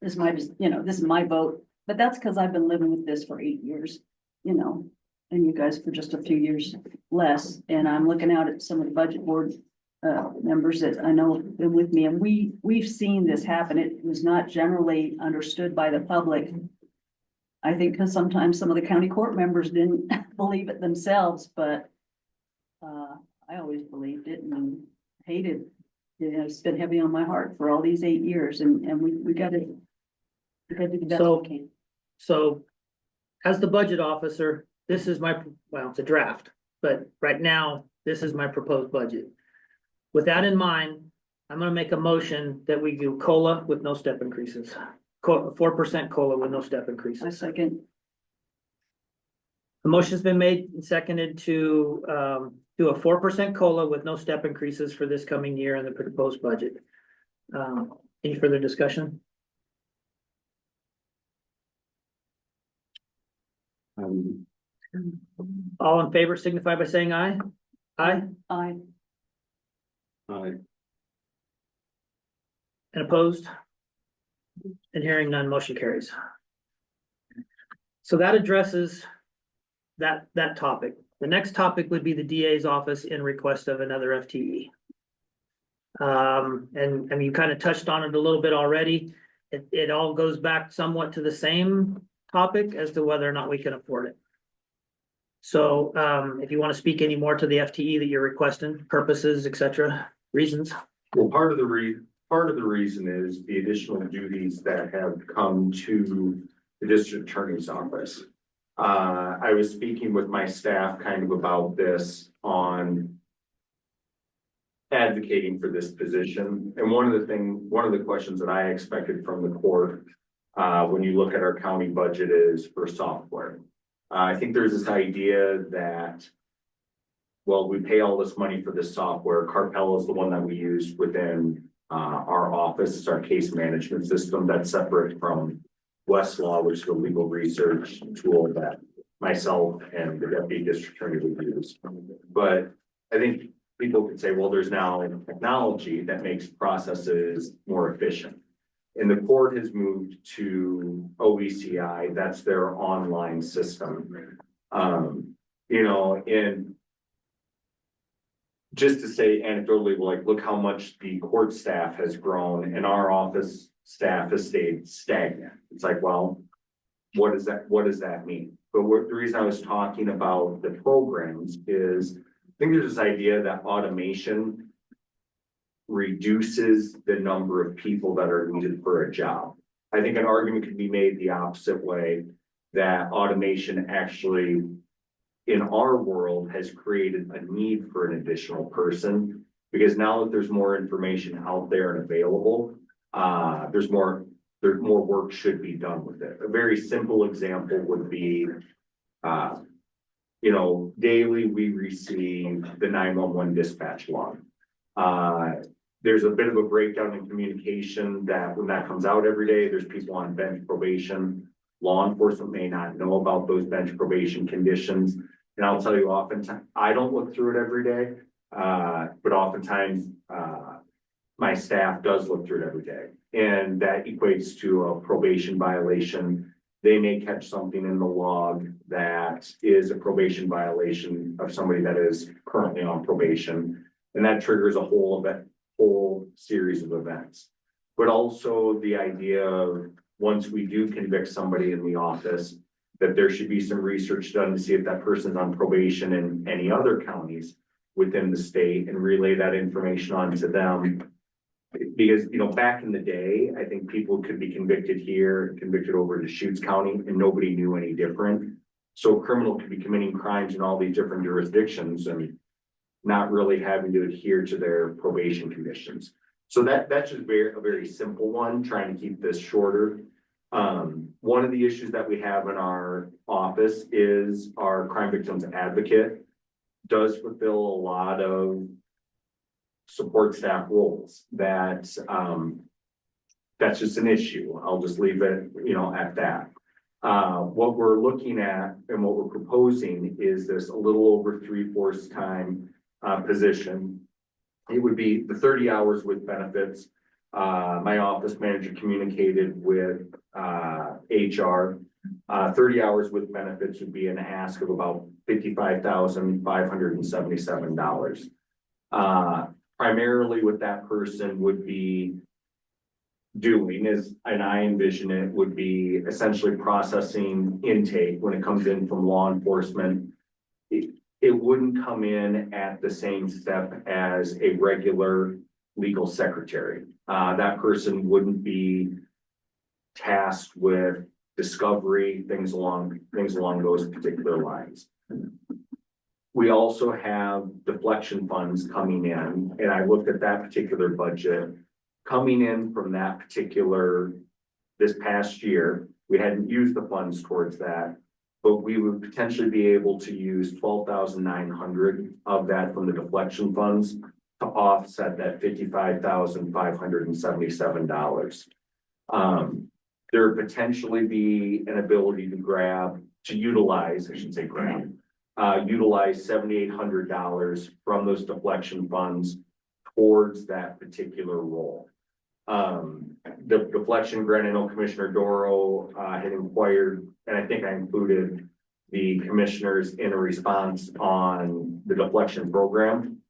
this is my vote, but that's because I've been living with this for 8 years, and you guys for just a few years less. And I'm looking out at some of the budget board members that I know have been with me, and we've seen this happen. It was not generally understood by the public. I think because sometimes some of the county court members didn't believe it themselves, but I always believed it and hated. It's been heavy on my heart for all these 8 years, and we got to do the best we can. So, as the budget officer, this is it's a draft, but right now, this is my proposed budget. With that in mind, I'm gonna make a motion that we do COLA with no step increases. 4% COLA with no step I increases. second. The motion's been made and seconded to do a 4% COLA with no step increases for this coming year in the proposed budget. Any further discussion? All in favor signify by saying aye. Aye. Aye. I And opposed? And hearing none, motion carries. So that addresses that topic. The next topic would be the DA's office in request of another FTE. And I mean, you kind of touched on it a little bit already. It all goes back somewhat to the same topic as to whether or not we can afford it. So if you want to speak any more to the FTE that you're requesting, purposes, et cetera, reasons. Well, part of the reason is the additional duties that have come to the district attorney's office. I was speaking with my staff kind of about this on advocating for this position. And one of the questions that I expected from the court, when you look at our county budget is for software. I think there's this idea that, well, we pay all this money for this software. Carpel is the one that we use within our office. It's our case management system that's separate from Westlaw, which is a legal research tool that myself and the deputy district attorney would use. But I think people could say, well, there's now technology that makes processes more efficient. And the court has moved to OECI, that's their online system. You know, and just to say anecdotally, like, look how much the court staff has grown and our office staff has stayed stagnant. It's like, well, what does that mean? But the reason I was talking about the programs is, I think there's this idea that automation reduces the number of people that are needed for a job. I think an argument could be made the opposite way, that automation actually, in our world, has created a need for an additional person, because now that there's more information out there and available, there's more work should be done with it. A very simple example would be, you know, daily we receive the 911 dispatch log. There's a bit of a breakdown in communication that when that comes out every day, there's people on bench probation. Law enforcement may not know about those bench probation conditions. And I'll tell you, oftentimes, I don't look through it every day, but oftentimes my staff does look through it every day. And that equates to a probation violation. They may catch something in the log that is a probation violation of somebody that is currently on probation. And that triggers a whole series of events. But also the idea of, once we do convict somebody in the office, that there should be some research done to see if that person's on probation in any other counties within the state, and relay that information on to them. Because, you know, back in the day, I think people could be convicted here, convicted over to Deschutes County, and nobody knew any different. So a criminal could be committing crimes in all these different jurisdictions and not really having to adhere to their probation conditions. So that's just a very simple one, trying to keep this shorter. One of the issues that we have in our office is our crime victims advocate does fulfill a lot of support staff roles. That's just an issue. I'll just leave it, you know, at that. What we're looking at and what we're proposing is this a little over 3/4 time position. It would be the 30 hours with benefits. My office manager communicated with HR. 30 hours with benefits would be an ask of about $55,577. Primarily what that person would be doing is, and I envision it, would be essentially processing intake when it comes in from law enforcement. It wouldn't come in at the same step as a regular legal secretary. That person wouldn't be tasked with discovery, things along those particular lines. We also have deflection funds coming in, and I looked at that particular budget coming in from that particular, this past year. We hadn't used the funds towards that, but we would potentially be able to use 12,900 of that from the deflection funds to offset that $55,577. There would potentially be an ability to utilize $7,800 from those deflection funds towards that particular role. The deflection grant, I know Commissioner Doro had inquired, and I think I included the commissioners in a response on the deflection program.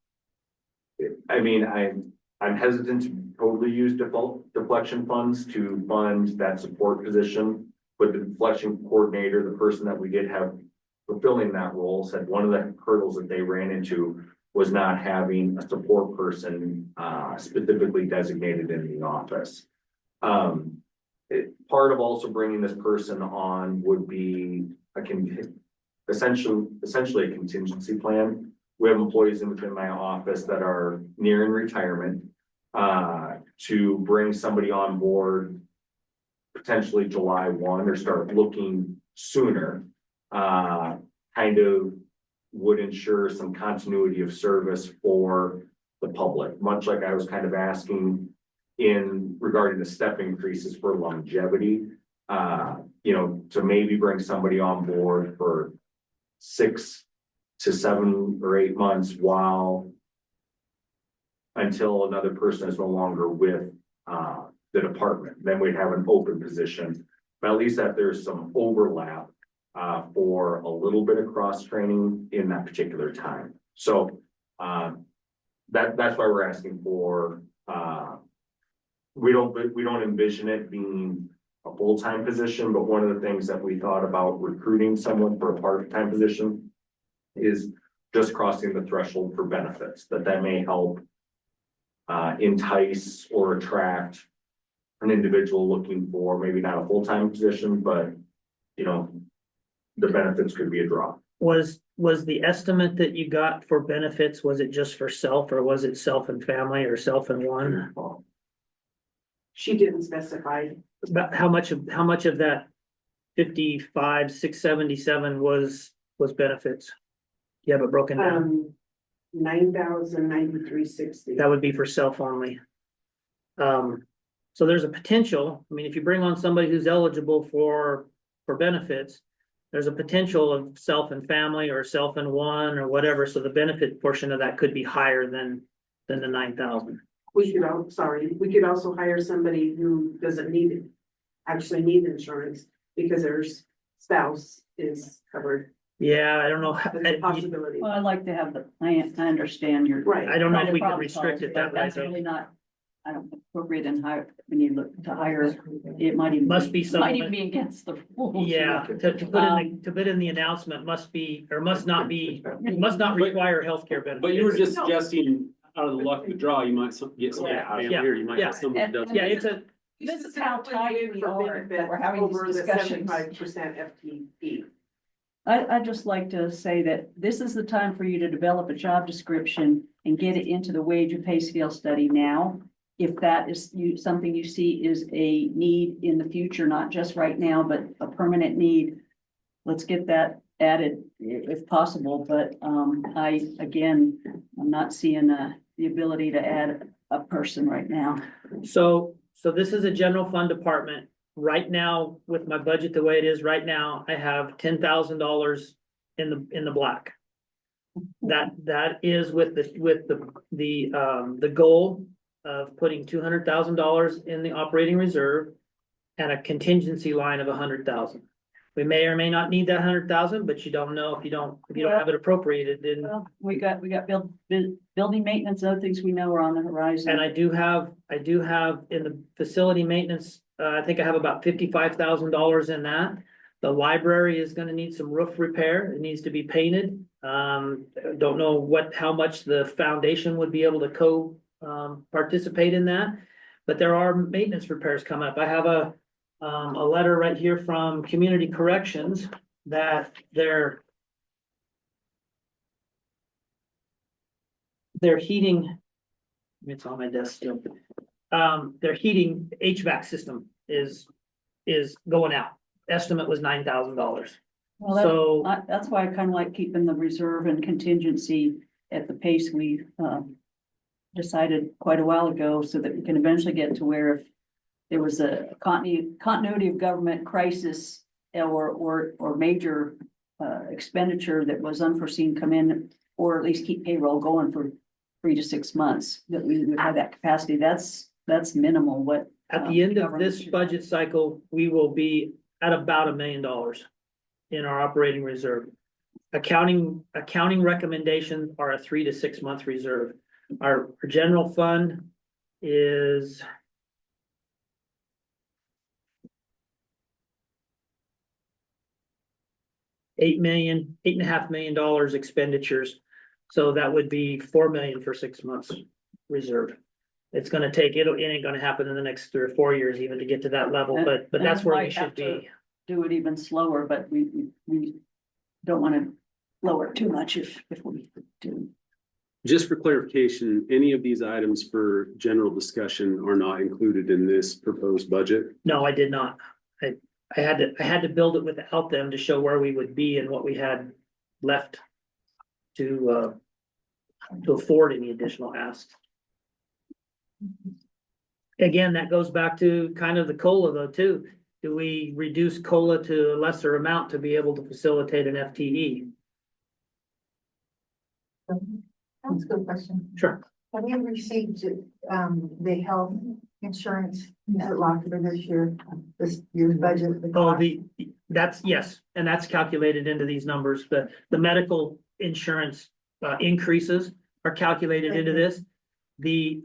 I mean, I'm hesitant to totally use deflection funds to fund that support position, but the deflection coordinator, the person that we did have fulfilling that role, said one of the hurdles that they ran into was not having a support person specifically designated in the office. Part of also bringing this person on would be essentially a contingency plan. we have employees within my office that are nearing retirement. To bring somebody on board potentially July 1 or start looking sooner. Kind of would ensure some continuity of service for the public, much like I was kind of asking in regarding the step increases for longevity. To maybe bring somebody on board for 6 to 7 or 8 months until another person is no longer with the department, then we'd have an open position. But at least that there's some overlap for a little bit of cross training in that particular time. So that's why we're asking for we don't envision it being a full-time position, but one of the things that we thought about recruiting someone for a part-time position is just crossing the threshold for benefits, that may help entice or attract an individual looking for maybe not a full-time position, but the benefits could be a draw. Was the estimate that you got for benefits, was it just for self, or was it self and family, or self and one? She didn't specify. But how much of that 55,677 was benefits? You have it broken down? 9,093.60. That would be for self only. So there's a potential, I mean, if you bring on somebody who's eligible for benefits, there's a potential of self and family or self and one or whatever, so the benefit portion of that could be higher than the 9,000. We could also hire somebody who doesn't actually need insurance because their spouse is covered. Yeah, I don't know. That's a possibility. Well, I'd like to have the plan, I understand your. Right. I don't know if we can problem restrict it solved, that way. That's really not, I don't think appropriate in hire, when you look to hire, it might even. Must be some- Might even be against the rules. Yeah, to put in the announcement must be, or must not require healthcare benefits. But you were just suggesting out of the luck of the draw, you might get somebody out of Yeah. here, you might Yeah. have someone that does. Yeah, it's a, This is how tight we are, that we're having these discussions. 75% FTE. I'd just like to say that this is the time for you to develop a job description and get it into the wage and pay scale study now. If that is something you see is a need in the future, not just right now, but a permanent need. Let's get that added if possible, but I'm not seeing the ability to add a person right now. so this is a general fund department. Right now, with my budget the way it is right now, I have $10,000 in the black. That is with the goal of putting $200,000 in the operating reserve and a contingency line of 100,000. We may or may not need that 100,000, but you don't know if you don't have it appropriated, then. Well, we got building maintenance, other things we know are on the horizon. And I do have in the facility maintenance, I think I have about $55,000 in that. The library is gonna need some roof repair. It needs to be painted. Don't know how much the foundation would be able to participate in that. But there are maintenance repairs coming up. I have a letter right here from Community Corrections that their heating, it's on my desk still. Their heating HVAC system is going out. Estimate was $9,000. Well, So that's why I kind of like keeping the reserve and contingency at the pace we decided quite a while ago, so that we can eventually get to where if there was a continuity of government crisis or major expenditure that was unforeseen come in, or at least keep payroll going for 3 to 6 months, that we would have that capacity. That's minimal. What at the end of government this should- budget cycle, we will be at about $1 million in our operating reserve. Accounting recommendations are a 3 to 6 month reserve. Our general fund is $8.5 million expenditures. So that would be 4 million for 6 months reserve. It's gonna take, it ain't gonna happen in the next 3 or 4 years even to get to that level, but that's where we might have should to be. Do it even slower, but we don't want to lower too much if we do. Just for clarification, any of these items for general discussion are not included in this proposed budget? No, I did not. I had to build it without them to show where we would be and what we had left to afford any additional asks. Again, that goes back to kind of the COLA though, too. Do we reduce COLA to a lesser amount to be able to facilitate an FTE? That's a good question. Sure. Have you received, the health insurance, is it locked for this year, this year's budget? the Oh, cost? that's, yes, and that's calculated into these numbers. The medical insurance increases are calculated into this. The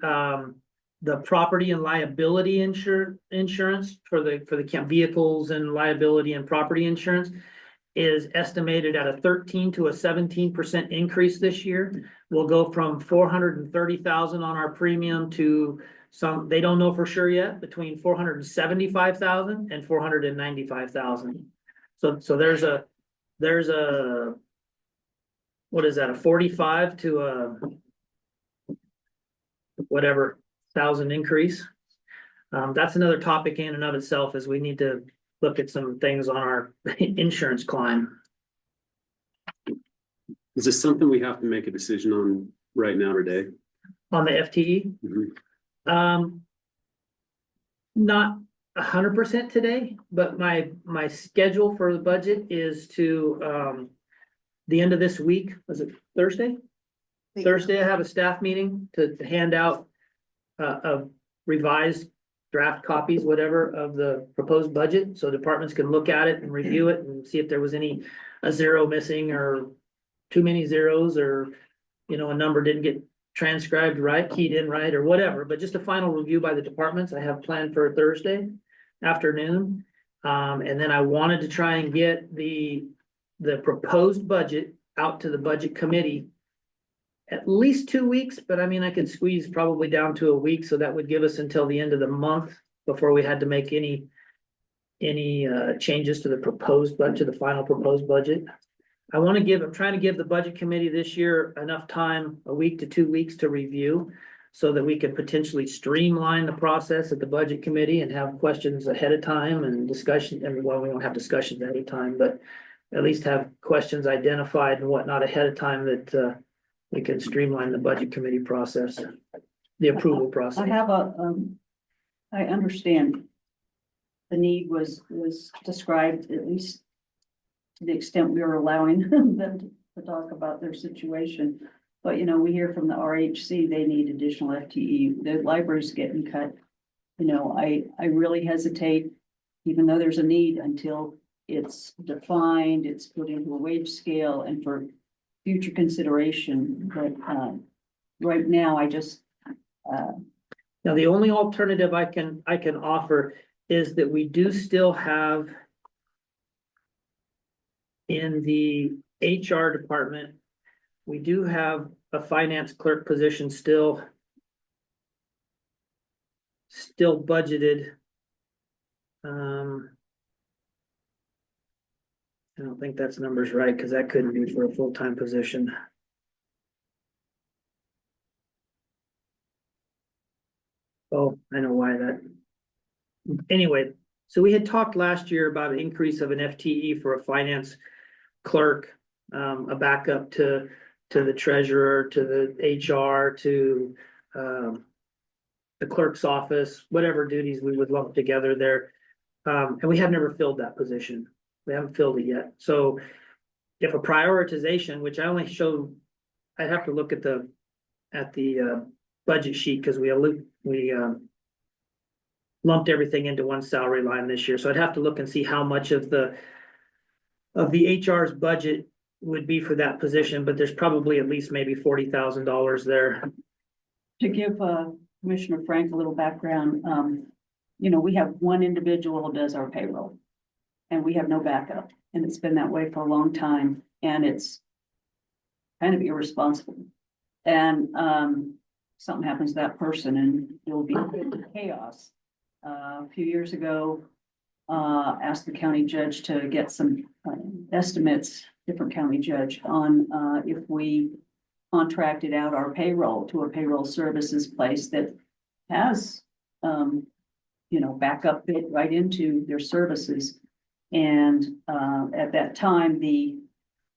property and liability insurance for the camp vehicles and liability and property insurance is estimated at a 13 to a 17% increase this year. We'll go from 430,000 on our premium to some, they don't know for sure yet, between 475,000 and 495,000. So there's a, what is that, a 45 to a whatever thousand increase. That's another topic in and of itself, is we need to look at some things on our insurance climb. Is this something we have to make a decision on right now today? On the FTE? Mhm. Not 100% today, but my schedule for the budget is to, the end of this week, was it Thursday? Thursday, I have a staff meeting to hand out a revised draft copies, whatever, of the proposed budget, so departments can look at it and review it and see if there was a zero missing or too many zeros, or, you know, a number didn't get transcribed right, keyed in right, or whatever, but just a final review by the departments I have planned for Thursday afternoon. And then I wanted to try and get the proposed budget out to the budget committee at least 2 weeks, but I mean, I could squeeze probably down to a week, so that would give us until the end of the month before we had to make any changes to the proposed budget, to the final proposed budget. I'm trying to give the budget committee this year enough time, a week to 2 weeks, to review, so that we could potentially streamline the process at the budget committee and have questions ahead of time and discussion. And well, we don't have discussions ahead of time, but at least have questions identified and whatnot ahead of time, that we can streamline the budget committee process, the approval process. I understand the need was described, at least to the extent we were allowing them to talk about their situation. But, you know, we hear from the RHC, they need additional FTE, the library's getting cut. You know, I really hesitate, even though there's a need, until it's defined, it's put into a wage scale and for future consideration. But right now, I just Now, the only alternative I can offer is that we do still have in the HR department, we do have a finance clerk position still budgeted. I don't think that's numbers right, because that couldn't be for a full-time position. Oh, I know why that. Anyway, so we had talked last year about an increase of an FTE for a finance clerk, a backup to the treasurer, to the HR, to the clerk's office, whatever duties we would lump together there. And we have never filled that position. We haven't filled it yet. So if a prioritization, which I only showed, I'd have to look at the budget sheet, because we lumped everything into one salary line this year. So I'd have to look and see how much of the HR's budget would be for that position, but there's probably at least maybe $40,000 there. to give Commissioner Frank a little background, you know, we have one individual who does our payroll. And we have no backup, and it's been that way for a long time, and it's kind of irresponsible. And something happens to that person and it'll be chaos. A few years ago, asked the county judge to get some estimates, different county judge, on if we contracted out our payroll to a payroll services place that has, backup bid right into their services. And at that time, we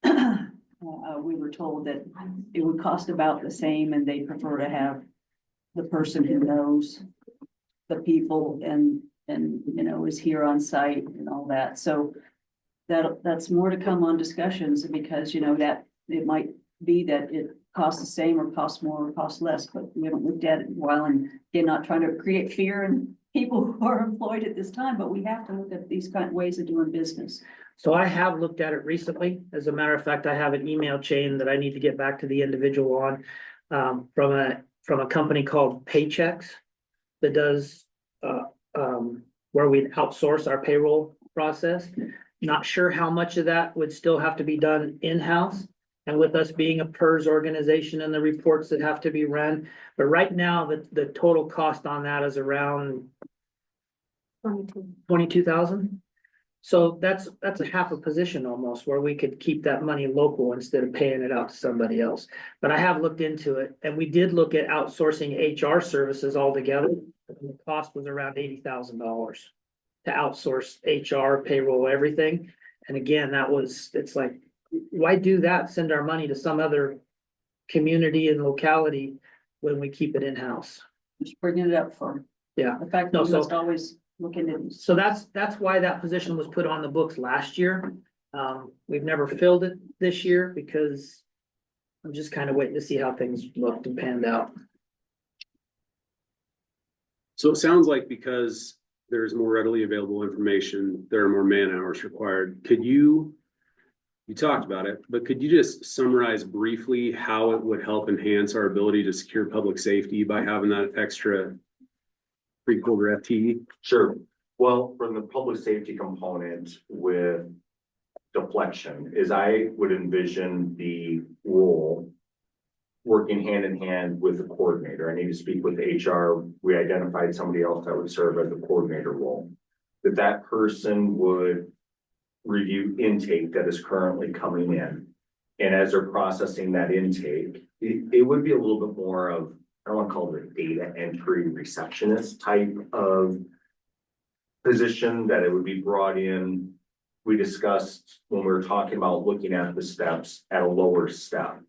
were told that it would cost about the same, and they prefer to have the person who knows the people and is here on site and all that. So that's more to come on discussions, because that it might be that it costs the same or costs more or costs less, but we haven't looked at it in a while. And again, not trying to create fear in people who are employed at this time, but we have to look at these kind of ways of doing business. So I have looked at it recently. As a matter of fact, I have an email chain that I need to get back to the individual on, from a company called Paychex that does, where we outsource our payroll process. Not sure how much of that would still have to be done in-house. And with us being a PERS organization and the reports that have to be run, but right now, the total cost on that is around 22,000. So that's a half a position almost, where we could keep that money local instead of paying it out to somebody else. But I have looked into it, and we did look at outsourcing HR services altogether. And the cost was around $80,000 to outsource HR, payroll, everything. And again, it's like, why do that? Send our money to some other community and locality when we keep it in-house. Just bringing it up for. Yeah. The fact No, that we so- must always look into. So that's why that position was put on the books last year. We've never filled it this year because I'm just kind of waiting to see how things looked and panned out. So it sounds like because there's more readily available information, there are more man hours required. You talked about it, but could you just summarize briefly how it would help enhance our ability to secure public safety by having that extra 3/4 FTE? Sure. Well, from the public safety component with deflection, is I would envision the role working hand in hand with the coordinator. I need to speak with HR. We identified somebody else that would serve as the coordinator role. That person would review intake that is currently coming in. And as they're processing that intake, it would be a little bit more of, I don't want to call it a data entry receptionist type of position, that it would be brought in. We discussed when we were talking about looking at the steps at a lower step.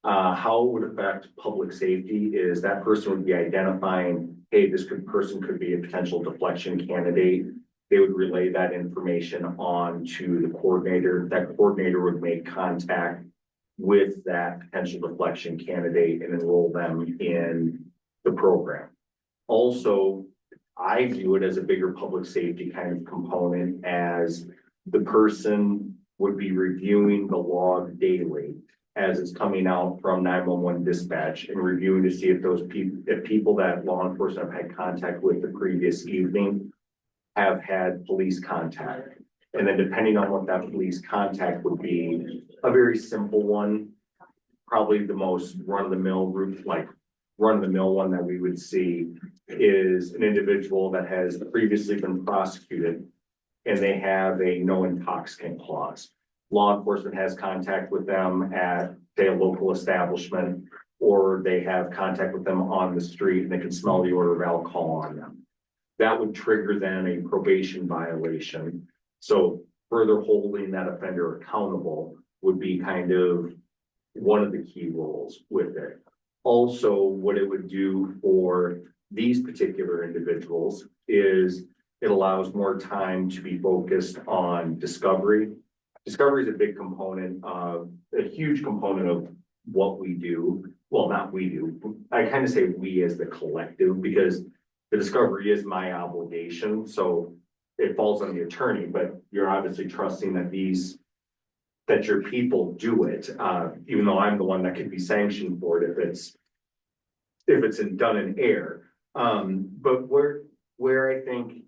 How it would affect public safety is that person would be identifying, hey, person could be a potential deflection candidate. They would relay that information on to the coordinator. That coordinator would make contact with that potential deflection candidate and enroll them in the program. Also, I view it as a bigger public safety kind of component, as the person would be reviewing the log daily as it's coming out from 911 dispatch, and reviewing to see if people that law enforcement have had contact with the previous evening have had police contact. And then depending on what that police contact would be, a very simple one, probably the most run-of-the-mill one that we would see is an individual that has previously been prosecuted and they have a no intoxicant clause. Law enforcement has contact with them at, say, a local establishment, or they have contact with them on the street and they can smell the odor of alcohol on them. That would trigger then a probation violation. So further holding that offender accountable would be kind of one of the key roles with it. Also, what it would do for these particular individuals is it allows more time to be focused on discovery. Discovery is a big component of, a huge component of what we do. Well, not we do. I kind of say we as the collective, because the discovery is my obligation. So it falls on the attorney, but you're obviously trusting that your people do it, even though I'm the one that could be sanctioned for it if it's done in error. But where I think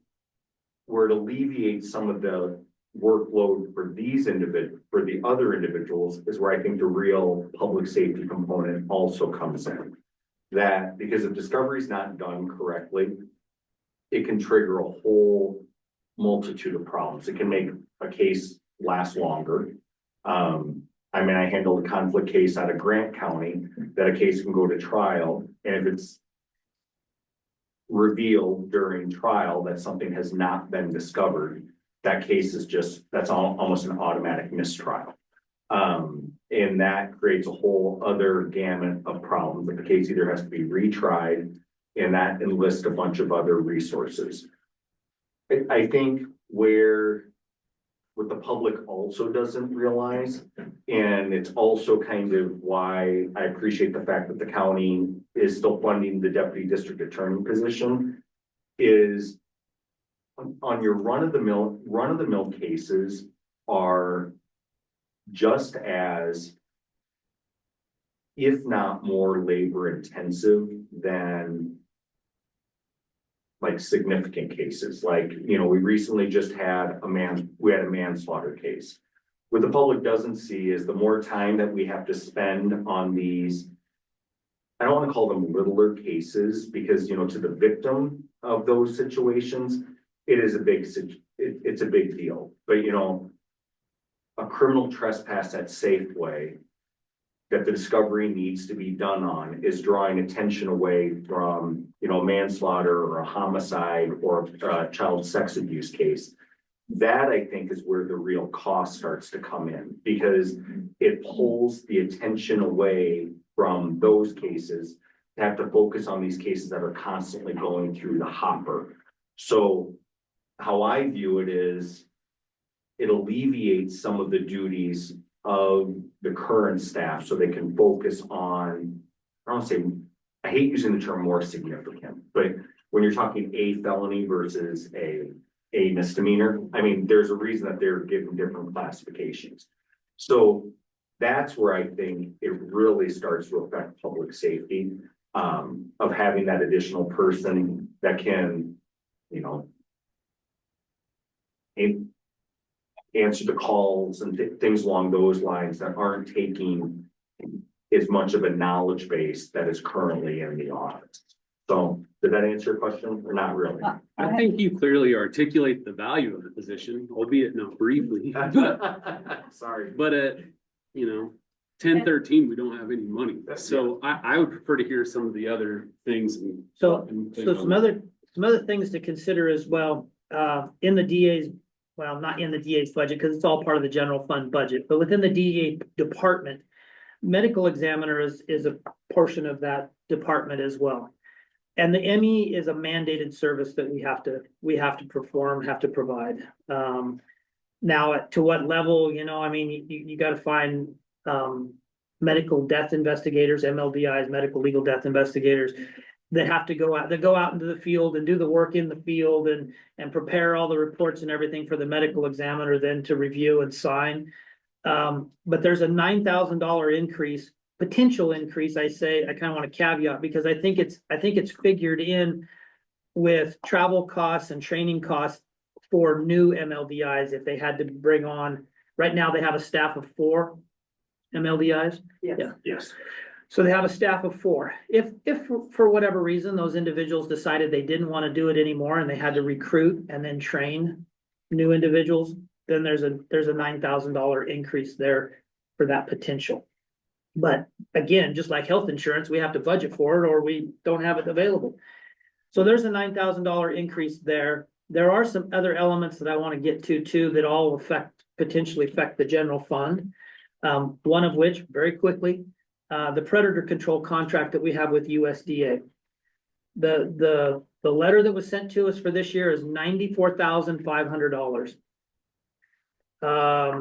where it alleviates some of the workload for for the other individuals is where I think the real public safety component also comes in. That because if discovery is not done correctly, it can trigger a whole multitude of problems. It can make a case last longer. I mean, I handled a conflict case out of Grant County, that a case can go to trial, and if it's revealed during trial that something has not been discovered, that case is just, that's almost an automatic mistrial. And that creates a whole other gamut of problems. Like the case either has to be retried, and that enlists a bunch of other resources. I think what the public also doesn't realize, and it's also kind of why I appreciate the fact that the county is still funding the deputy district attorney position, is on your run-of-the-mill cases are just as, if not more labor intensive than like significant cases. Like, you know, we recently just had a manslaughter case. What the public doesn't see is the more time that we have to spend on these, I don't want to call them littler cases, because, you know, to the victim of those situations, it's a big deal. But, you know, a criminal trespass at Safeway that the discovery needs to be done on is drawing attention away from, you know, manslaughter or a homicide or a child sex abuse case. That, I think, is where the real cost starts to come in, because it pulls the attention away from those cases to have to focus on these cases that are constantly going through the hopper. So how I view it is, it alleviates some of the duties of the current staff so they can focus on, I hate using the term more significant, but when you're talking a felony versus a misdemeanor, I mean, there's a reason that they're given different classifications. So that's where I think it really starts to affect public safety, of having that additional person that can, you know, answer the calls and things along those lines that aren't taking as much of a knowledge base that is currently in the office. So did that answer your question or not really? I think you clearly articulate the value of the position, albeit not briefly. Sorry. But you know, 10-13, we don't have any money. So I would prefer to hear some of the other things. So some other things to consider as well, in the DA's, well, not in the DA's budget, because it's all part of the general fund budget, but within the DA department, medical examiner is a portion of that department as well. And the ME is a mandated service that we have to perform, have to provide. Now, to what level, you know, I mean, you got to find medical death investigators, MLDIs, medical legal death investigators, that have to go out into the field and do the work in the field and prepare all the reports and everything for the medical examiner then to review and sign. But there's a $9,000 increase, potential increase, I kind of want to caveat, because I think it's figured in with travel costs and training costs for new MLDIs if they had to bring on. Right now, they have a staff of 4 MLDIs. Yeah. Yes. So they have a staff of 4. If for whatever reason, those individuals decided they didn't want to do it anymore and they had to recruit and then train new individuals, then there's a $9,000 increase there for that potential. But again, just like health insurance, we have to budget for it or we don't have it available. So there's a $9,000 increase there. There are some other elements that I want to get to too that all potentially affect the general fund. One of which, very quickly, the predator control contract that we have with USDA. The letter that was sent to us for this year is $94,500. A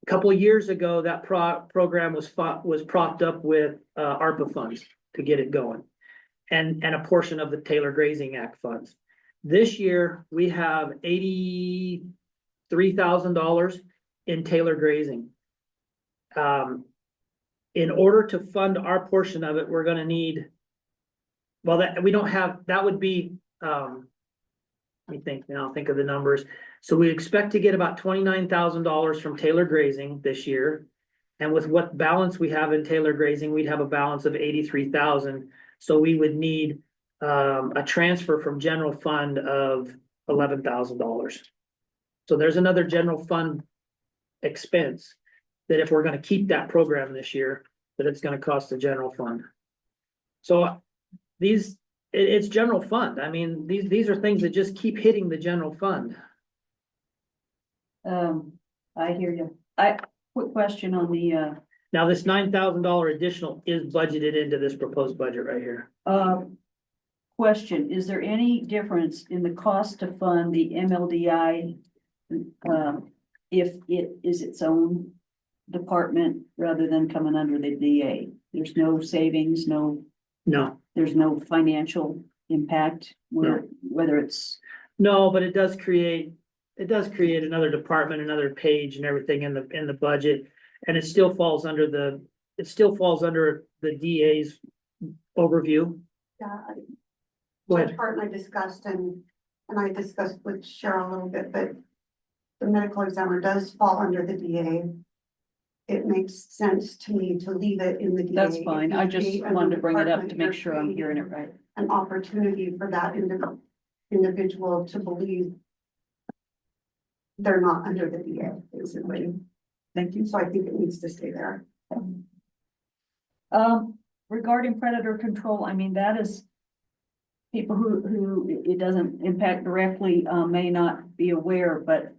couple of years ago, that program was propped up with ARPA funds to get it going, and a portion of the Taylor Grazing Act funds. This year, we have $83,000 in Taylor Grazing. In order to fund our portion of it, we're gonna need, well, that would be, let me think now, think of the numbers. So we expect to get about $29,000 from Taylor Grazing this year. And with what balance we have in Taylor Grazing, we'd have a balance of 83,000. So we would need a transfer from general fund of $11,000. So there's another general fund expense that if we're gonna keep that program this year, that it's gonna cost the general fund. So it's general fund. I mean, these are things that just keep hitting the general fund. I hear you. Quick question on the, Now, this $9,000 additional is budgeted into this proposed budget right here. question, is there any difference in the cost to fund the MLDI? If it is its own department rather than coming under the DA? There's no savings, No, there's no financial impact, whether it's, no, but it does create another department, another page and everything in the budget. And it still falls under the DA's overview. Go ahead. Part I discussed and I discussed with Cheryl a little bit, but the medical examiner does fall under the DA. It makes sense to me to leave it in the DA. that's fine. I just If you create wanted to bring it up to department, make you're sure I'm hearing it right. An opportunity for that individual to believe they're not under the DA, basically. Thank you. So I think it needs to stay there. Regarding predator control, I mean, that is people who it doesn't impact directly, may not be aware, but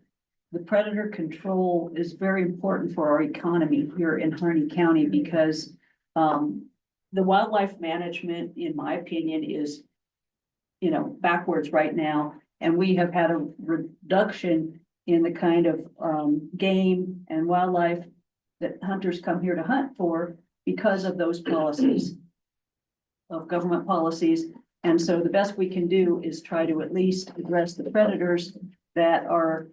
the predator control is very important for our economy here in Harney County because, the wildlife management, in my opinion, is, backwards right now. And we have had a reduction in the kind of, game and wildlife that hunters come here to hunt for because of those policies, of government policies. And so the best we can do is try to at least address the predators that are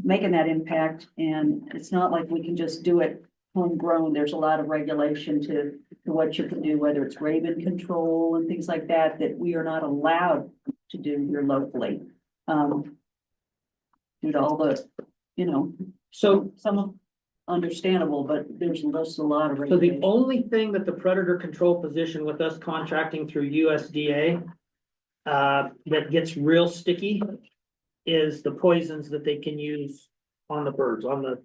making that impact. And it's not like we can just do it homegrown. There's a lot of regulation to what you can do, whether it's raven control and things like that, that we are not allowed to do here locally. Due to all the, So, some of understandable, but there's just a lot of so the regulation. only thing that the predator control position with us contracting through USDA that gets real sticky is the poisons that they can use on the birds, on the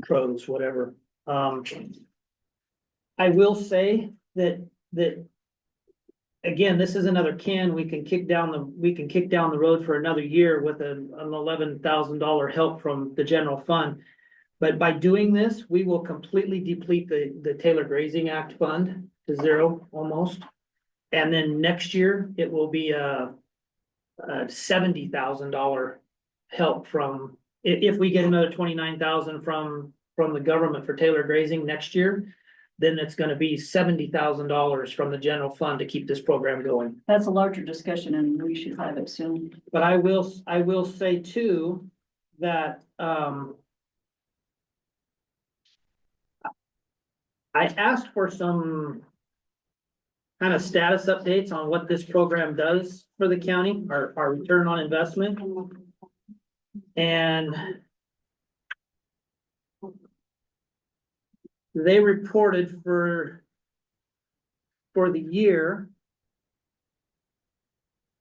crows, whatever. I will say that again, this is another can we can kick down the road for another year with an $11,000 help from the general fund. But by doing this, we will completely deplete the Taylor Grazing Act fund to zero almost. And then next year, it will be a $70,000 help from, if we get another 29,000 from the government for Taylor Grazing next year, then it's gonna be $70,000 from the general fund to keep this program going. That's a larger discussion and we should have it soon. But I will say too, that, I asked for some kind of status updates on what this program does for the county, our return on investment. And they reported for the year.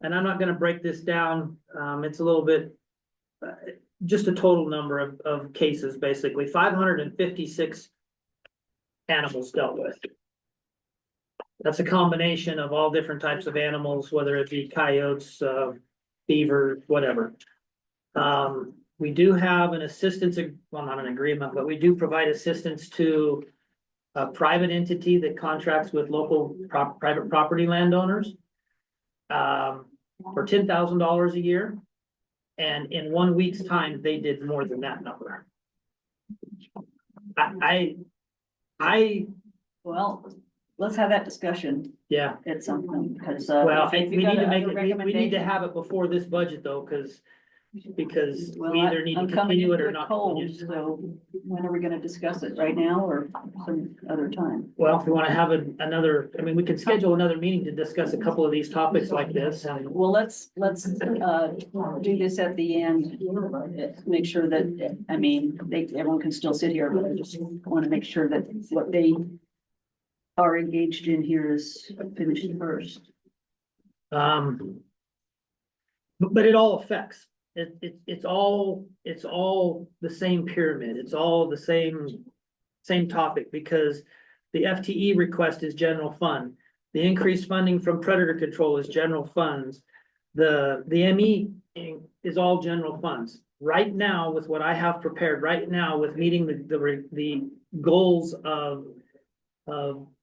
And I'm not gonna break this down, it's a little bit, just a total number of cases, basically, 556 animals dealt with. That's a combination of all different types of animals, whether it be coyotes, beaver, whatever. We do have an assistance, well, not an agreement, but we do provide assistance to a private entity that contracts with local private property landowners for $10,000 a year. And in 1 week's time, they did more than that number. Well, let's have that discussion Yeah, at some point, because. well, if we you got need to make other it, we need to recommendations- have it before this budget though, because Well, we either need to I'm coming continue it into or not. cold, continue it. so when are we gonna discuss it? Right now or some other time? Well, if we want to have another, I mean, we can schedule another meeting to discuss a couple of these topics like this. Well, let's do this at the end. Make sure that, I mean, everyone can still sit here, but I just want to make sure that what they are engaged in here is finished first. But it all affects, it's all the same pyramid, it's all the same topic, because the FTE request is general fund. The increased funding from predator control is general funds. The ME is all general funds. Right now, with what I have prepared right now, with meeting the goals of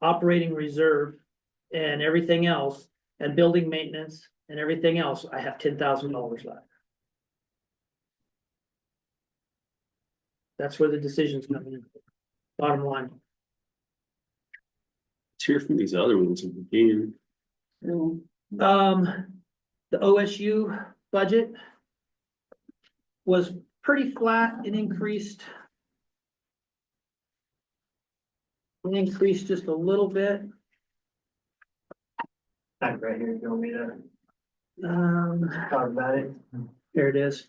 operating reserve and everything else, and building maintenance and everything else, I have $10,000 left. That's where the decision's coming in. Bottom line. Let's hear from these other ones if we can. The OSU budget was pretty flat. It increased just a little bit. Right here, you want me to Talk about it? There it is.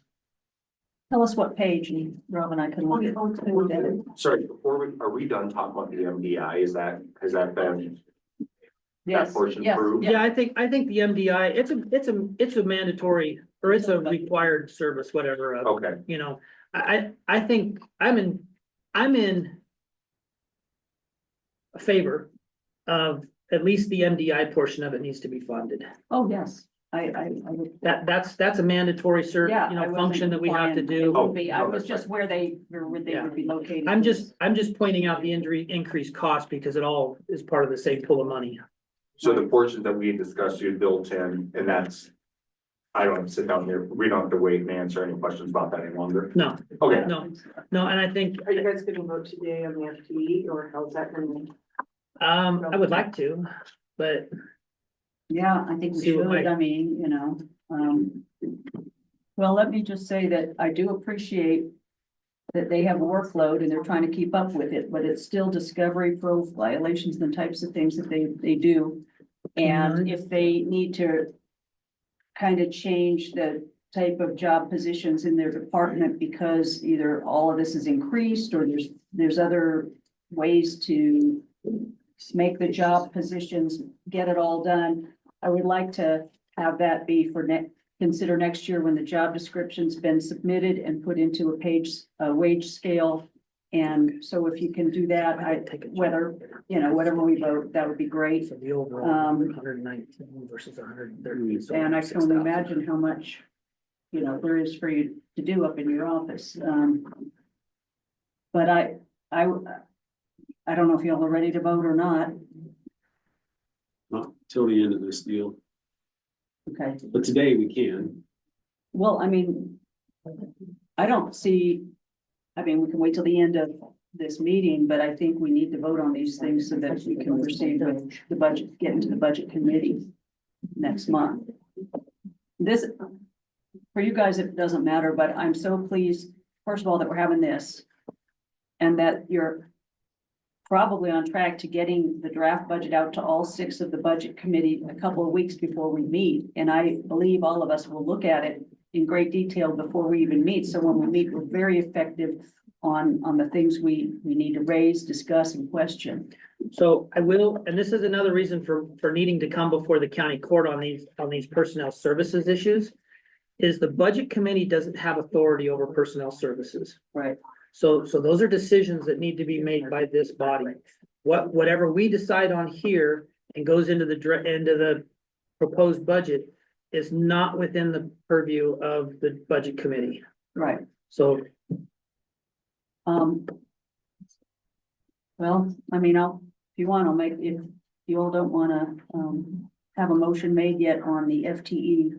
Tell us what page, and Rob and I can look at it. Sorry, are we done talking about the MDI? Has that been? Yes, portion yes, approved? Yeah, I think the MDI, it's a mandatory, or it's a required service, whatever. Okay, You know, I think I'm in favor of at least the MDI portion of it needs to be funded. Oh, yes, I would. That's a mandatory Yeah, I wasn't function that we have to implying it do. would be. I was just where they would be located. I'm just pointing out the increased cost because it all is part of the same pool of money. so the portions that we discussed, you built in, and that's, I don't have to sit down here, we don't have to wait and answer any questions about that any longer. No, Okay, no, and I think, Are you guys gonna vote today on the FTE or how's that gonna? I would like to, but Yeah, I think we See what should, might- I mean, you know, well, let me just say that I do appreciate that they have a workload and they're trying to keep up with it, but it's still discovery, probe violations, and the types of things that they do. And if they need to kind of change the type of job positions in their department because either all of this is increased or there's other ways to make the job positions, get it all done. I would like to have that be for consider next year when the job description's been submitted and put into a wage scale. And so if you can do that, whatever we vote, that would be great. so the overall 119 versus 130. so And I can only 6,000. imagine how much, there is for you to do up in your office. But I don't know if y'all are ready to vote or not. Not till the end of this deal, Okay, but today we can. well, I mean, I don't see, we can wait till the end of this meeting, but I think we need to vote on these things so that we can proceed with the budget, get into the budget committee next month. This, for you guys, it doesn't matter, but I'm so pleased, first of all, that we're having this. And that you're probably on track to getting the draft budget out to all 6 of the budget committee a couple of weeks before we meet. And I believe all of us will look at it in great detail before we even meet. So when we meet, we're very effective on the things we need to raise, discuss, and question. So I will, and this is another reason for needing to come before the county court on these personnel services issues. Is the budget committee doesn't have authority over personnel services. Right. So those are decisions that need to be made by this body. Whatever we decide on here and goes into the proposed budget is not within the purview of the budget committee. Right. So Well, if you want, if you all don't wanna, have a motion made yet on the FTE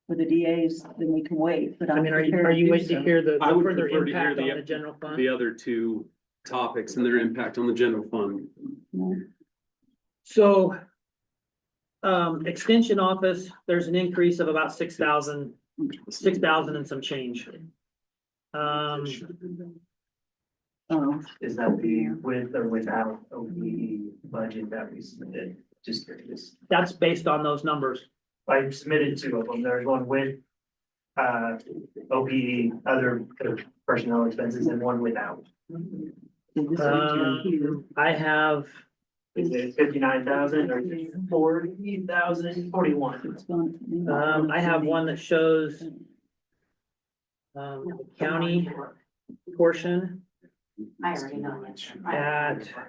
for the DAs, then we can wait, but I I'm mean, are prepared to you do waiting to so. hear the I would further prefer to hear impact on the general fund? The other two topics and their impact on the general fund. So, extension office, there's an increase of about 6,000 and some change. Oh, Is that the with or without OPE budget that we submitted? Just curious. That's based on those numbers. I submitted 2 of them. There's one with OPE, other personnel expenses, and one without. I have Is it 59,000 or 40,000, 41? It's gone. I have one that shows, the county portion I already know that. at, Sorry.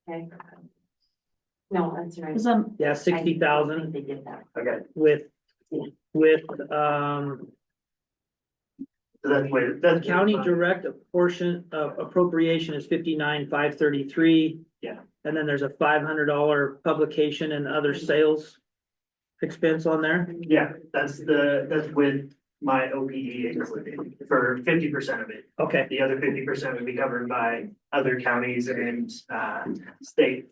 Okay. No, that's right. Cause I'm, yeah, 60,000 They did that. Okay, with, so that's where, the that's. county direct portion of appropriation is 59,533. Yeah. And then there's a $500 publication and other sales expense on there. Yeah, that's with my OPE included for 50% of it. Okay, The other 50% would be covered by other counties and state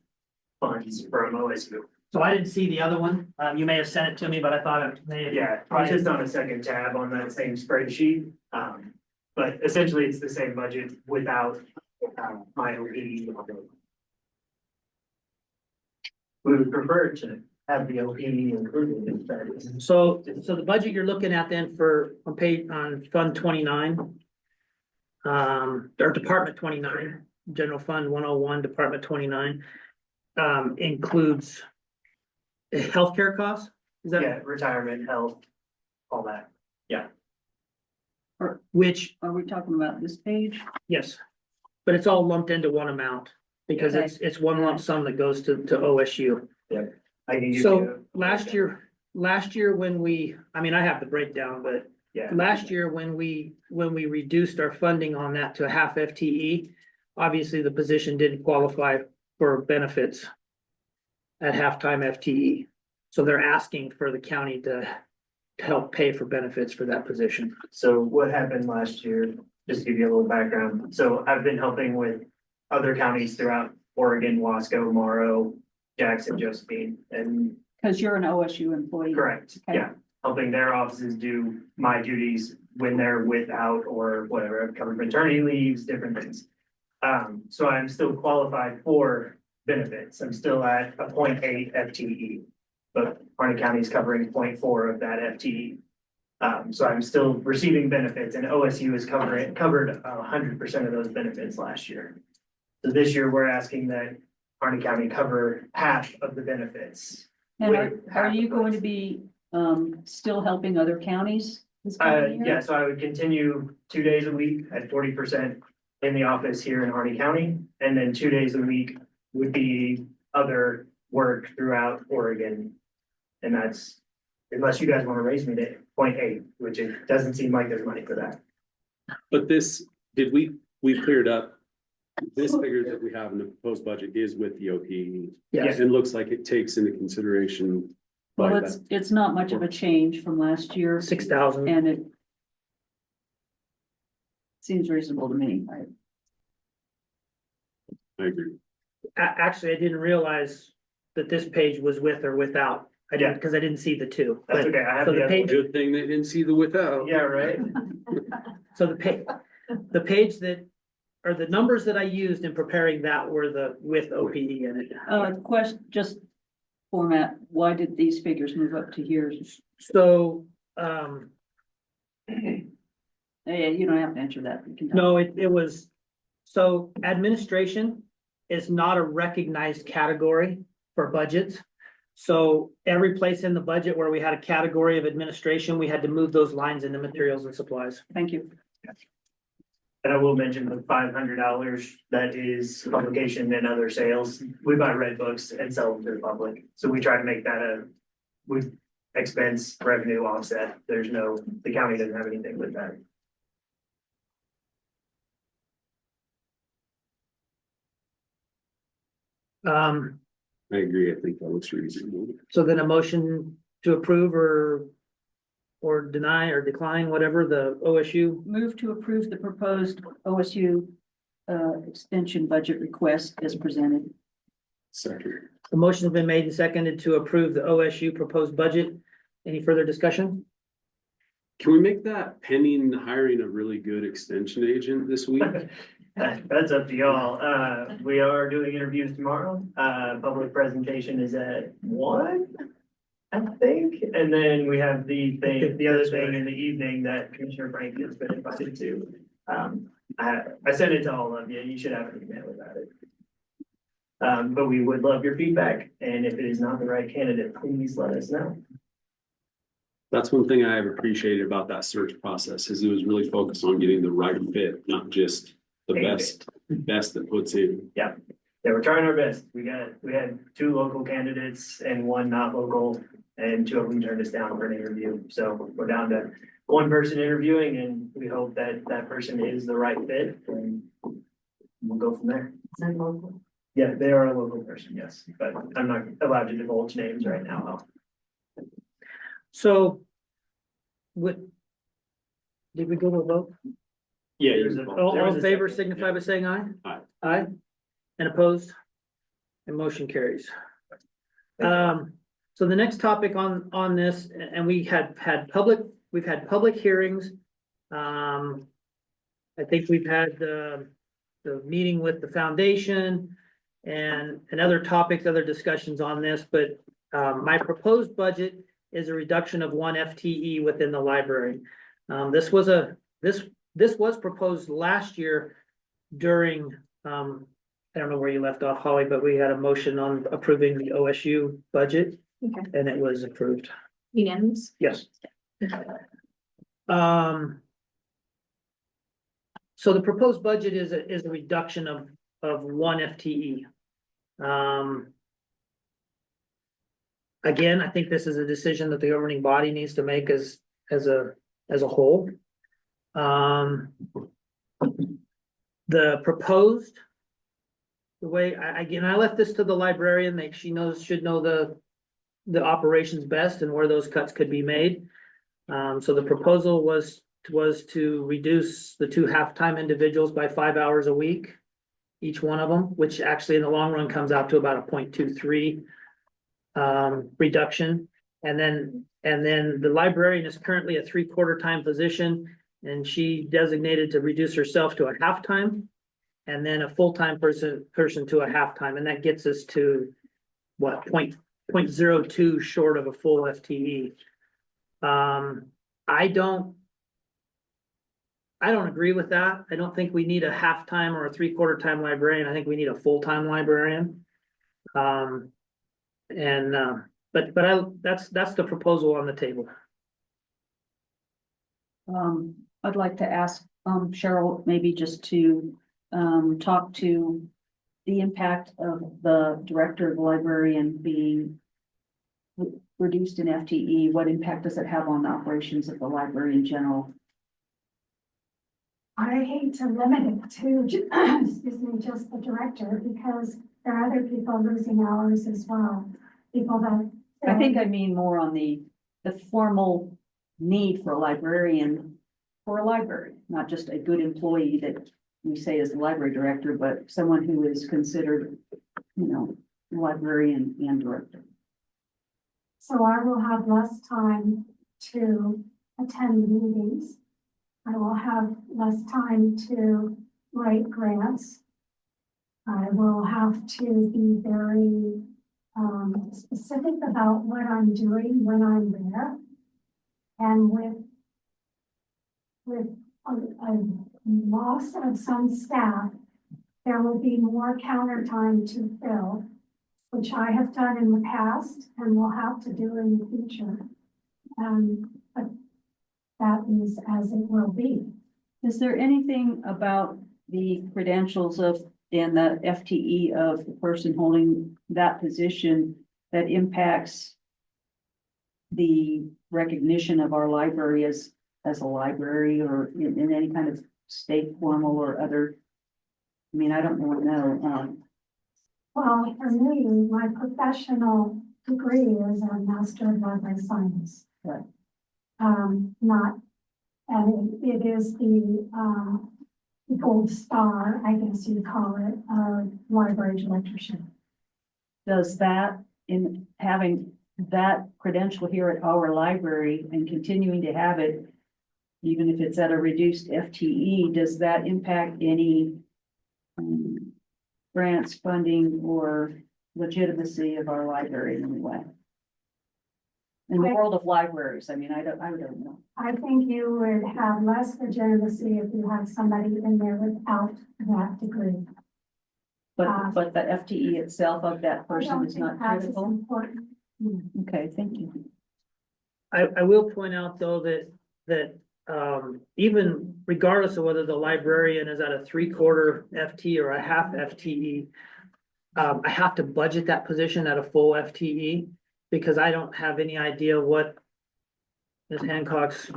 funds from OSU. so I didn't see the other one. You may have sent it to me, but I thought it may have. Yeah, it's just on a second tab on that same spreadsheet. But essentially it's the same budget without my OPE. We would prefer to have the OPE included in that. So the budget you're looking at then on Fund 29. Or Department 29, General Fund 101, Department 29. Includes healthcare costs, is that? Yeah, retirement, health, all that. Which, are we talking about this page? yes, but it's all lumped into one amount, because Okay. it's one lump sum that goes to OSU. I can give So you. last year when I have the breakdown, but Yeah. last year when we reduced our funding on that to a half FTE, obviously the position didn't qualify for benefits at halftime FTE. So they're asking for the county to help pay for benefits for that position. So what happened last year, just to give you a little background, so I've been helping with other counties throughout Oregon, Wasco, Morrow, Jackson, Josephine, and Cause you're an OSU employee. correct, Okay. yeah. Helping their offices do my duties when they're without or whatever, covering maternity leaves, different things. So I'm still qualified for benefits, I'm still at a 0.8 FTE. But Harney County is covering 0.4 of that FTE. So I'm still receiving benefits and OSU is covered 100% of those benefits last year. So this year, we're asking that Harney County cover half of the benefits. And with are half you of going those. to be, still helping other counties? this coming year? Yeah, so I would continue 2 days a week at 40% in the office here in Harney County. And then 2 days a week would be other work throughout Oregon. And that's, unless you guys want to raise me to 0.8, which it doesn't seem like there's money for that. But we cleared up. This figure that we have in the proposed budget is with the OPE. Yes. It looks like it takes into consideration. Well, like it's not much of a change from last year 6,000. and it seems reasonable to me. I agree. Actually, I didn't realize that this page was with or without. I didn't, because I didn't see the two. That's But- okay, I have so the the other page- one. Good thing they didn't see the without. Yeah, right? So the page that, or the numbers that I used in preparing that were the with OPE in it. Question, just format, why did these figures move up to here? So, Yeah, you don't have to answer that. You can tell. no, it was, so administration is not a recognized category for budgets. So every place in the budget where we had a category of administration, we had to move those lines into materials and supplies. Thank you. And I will mention the $500 that is publication and other sales. We buy red books and sell them to the public. So we try to make that with expense revenue offset. The county doesn't have anything with that. I agree. I think that looks reasonable. So then a motion to approve or deny or decline, whatever the OSU. Move to approve the proposed OSU extension budget request as presented. Second. The motion has been made and seconded to approve the OSU proposed budget. Any further discussion? Can we make that pending hiring a really good extension agent this week? That's up to y'all. We are doing interviews tomorrow. Public presentation is at 1, I think. And then we have the other thing in the evening that Commissioner Frank has been invited to. I sent it to all of you, you should have an email about it. But we would love your feedback, and if it is not the right candidate, please let us know. That's one thing I have appreciated about that search process, is it was really focused on getting the right fit, not just the A best that puts in. Yeah, we're trying our best. We had 2 local candidates and 1 not local, and 2 of them turned us down for an interview. So we're down to 1 person interviewing, and we hope that that person is the right fit, and we'll go from there. Yeah, they are a local person, yes, but I'm not allowed to divulge names right now. So. Did we go to a vote? Yeah. There's a- All in favor second, signify by saying aye. Aye. Aye. And opposed? And motion carries. Thank you. So the next topic on this, and we've had public hearings. I think we've had the meeting with the foundation and other topics, other discussions on this, but my proposed budget is a reduction of 1 FTE within the library. This was proposed last year during, I don't know where you left off, Holly, but we had a motion on approving the OSU budget. Okay. And it was approved. Unanimous? Yes. So the proposed budget is a reduction of 1 FTE. Again, I think this is a decision that the governing body needs to make as a whole. The proposed, the way, I left this to the librarian, she should know the operations best and where those cuts could be made. So the proposal was to reduce the 2 half-time individuals by 5 hours a week, each one of them, which actually in the long run comes out to about a 0.23 reduction. And then the librarian is currently a 3/4 time position, and she designated to reduce herself to a half-time, and then a full-time person to a half-time, and that gets us to what, 0.02 short of a full FTE. I don't agree with that. I don't think we need a half-time or a 3/4 time librarian. I think we need a full-time librarian. That's the proposal on the table. I'd like to ask, Cheryl, maybe just to, talk to the impact of the director of the librarian being reduced in FTE. What impact does it have on the operations of the library in general? I hate to limit it to, excuse me, just the director, because there are other people losing hours as well. People that. I think I mean more on the formal need for a librarian for a library, not just a good employee that we say is the library director, but someone who is considered, librarian and director. So I will have less time to attend meetings. I will have less time to write grants. I will have to be very specific about what I'm doing when I'm there. And with a loss of some staff, there will be more counter time to fill, which I have done in the past and will have to do in the future. But that is as it will be. Is there anything about the credentials and the FTE of the person holding that position that impacts the recognition of our library as a library, or in any kind of state formal or other? I mean, I don't really know. Well, for me, my professional degree is a Master of Library Science. Right. And it is the gold star, I guess you'd call it, of library directorship. Does that, in having that credential here at our library and continuing to have it, even if it's at a reduced FTE, does that impact any grants, funding, or legitimacy of our library in any way? In the world of libraries, I mean, I don't know. I think you would have less legitimacy if you had somebody in there without that degree. But the FTE itself of that I person don't is think not that's as critical. important. Okay, thank you. I will point out though that even regardless of whether the librarian is at a 3/4 FT or a half FTE. I have to budget that position at a full FTE because I don't have any idea what Ms. Hancock's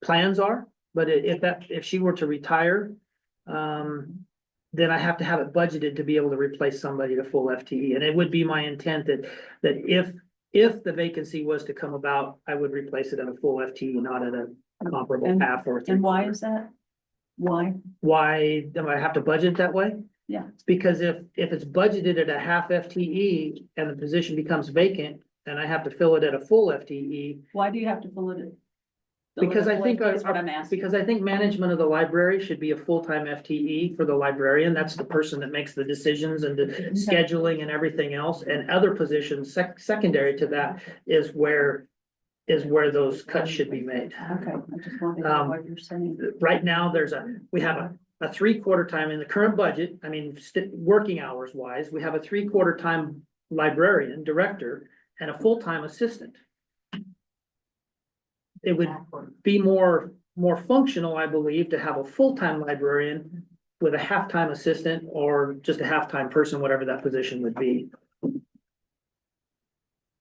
plans are, but if she were to retire, then I have to have it budgeted to be able to replace somebody to full FTE. And it would be my intent that if the vacancy was to come about, I would replace it at a full FTE, not at a comparable And- half or And why 3/4. is that? Why? Why do I have to budget that way? Yeah. It's because if it's budgeted at a half FTE and the position becomes vacant and I have to fill it at a full FTE, Why do you have to fill it? because I think That's what I'm asking. because I think management of the library should be a full-time FTE for the librarian. That's the person that makes the decisions and the scheduling and everything else. And other positions secondary to that is where those cuts should be made. Okay, I just wanted to know what you're saying. Right now, we have a 3/4 time in the current budget, I mean, working hours wise, we have a 3/4 time librarian, director, and a full-time assistant. It would be more functional, I believe, to have a full-time librarian with a half-time assistant or just a half-time person, whatever that position would be.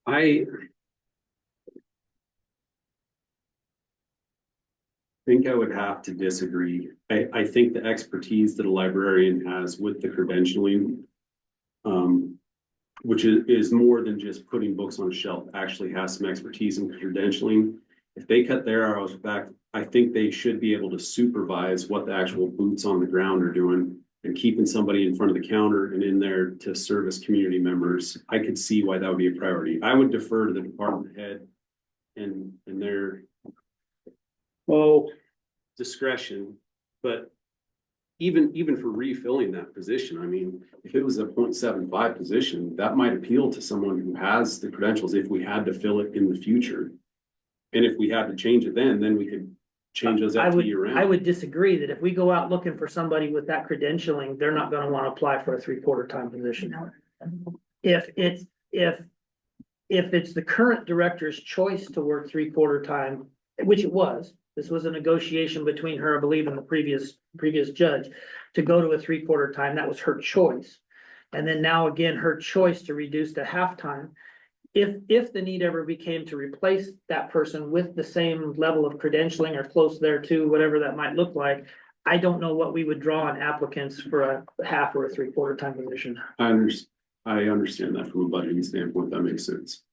I think I would have to disagree. I think the expertise that a librarian has with the credentialing, which is more than just putting books on a shelf, actually has some expertise in credentialing. If they cut their hours back, I think they should be able to supervise what the actual boots on the ground are doing and keeping somebody in front of the counter and in there to service community members. I could see why that would be a priority. I would defer to the department head and their discretion, but even for refilling that position, I mean, if it was a 0.75 position, that might appeal to someone who has the credentials if we had to fill it in the future. And if we had to change it then we could change those FTE around. I would disagree that if we go out looking for somebody with that credentialing, they're not gonna wanna apply for a 3/4 time position. If it's the current director's choice to work 3/4 time, which it was, this was a negotiation between her, I believe, and the previous judge, to go to a 3/4 time, that was her choice. And then now again, her choice to reduce to halftime. If the need ever became to replace that person with the same level of credentialing or close thereto, whatever that might look like, I don't know what we would draw on applicants for a half or a 3/4 time position. I understand that from a budgeting standpoint, that makes sense.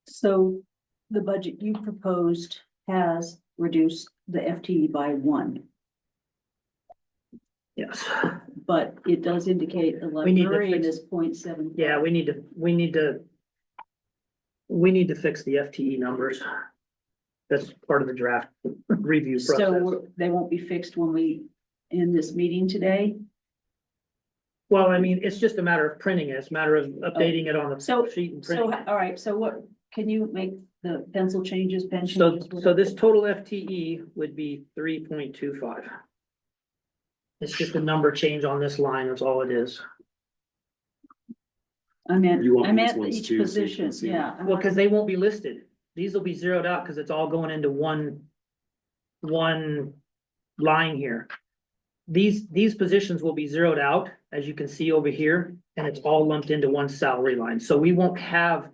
So the budget you proposed has reduced the FTE by 1, Yes, but it does indicate the We need to librarian fix- is 0.7. yeah, we need to fix the FTE numbers. That's part of the draft review process. So they won't be fixed when we end this meeting today? Well, I mean, it's just a matter of printing it. It's a matter of updating it on the So- sheet and So, printing. all right, so what, can you make the pencil changes, pen So, changes? so this total FTE would be 3.25. It's just a number change on this line, that's all it is. I meant You want these each ones too, so you position, can see. yeah. Well, because they won't be listed. These will be zeroed out because it's all going into one line here. These positions will be zeroed out, as you can see over here, and it's all lumped into one salary line. So we won't have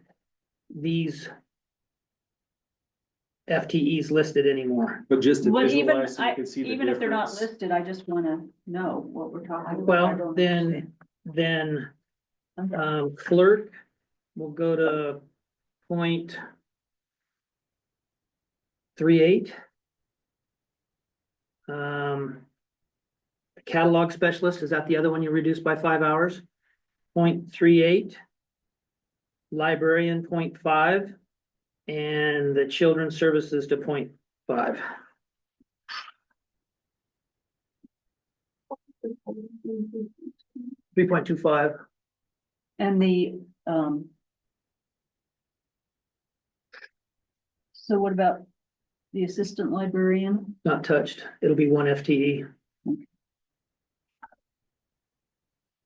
these FTEs listed anymore. But just to Well, even, visualize, so you can see the even if they're not difference. listed, I just wanna know what we're talking about. I Well, don't then understand. clerk will go to 0.38. Catalog specialist, is that the other one you reduced by 5 hours? 0.38. Librarian 0.5. And the children's services to 0.5. $3.25. And the, So what about the assistant librarian? Not touched. It'll be one FTE.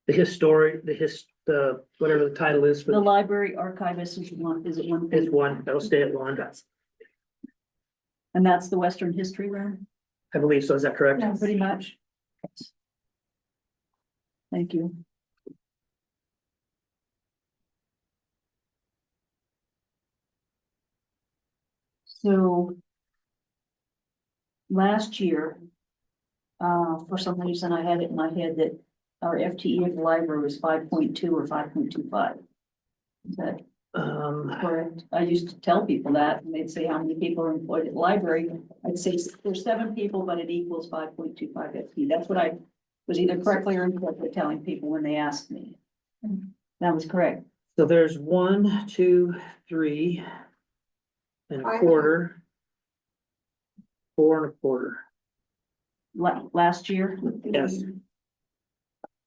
The whatever the title is The for, library archivist is one, is it one? is one, that'll stay at one. And that's the Western History Room, I believe so. Is that correct? Yes. pretty much? Thank you. So last year, for some reason I had it in my head that our FTE at the library was 5.2 or 5.25. Is that correct? I used to tell people that, and they'd say, how many people are employed at the library? I'd say there's 7 people, but it equals 5.25 FTE. That's what I was either correctly or incorrectly telling people when they asked me. That was correct. So there's 1, 2, 3 and a quarter. 4 and a quarter. Last year? Yes,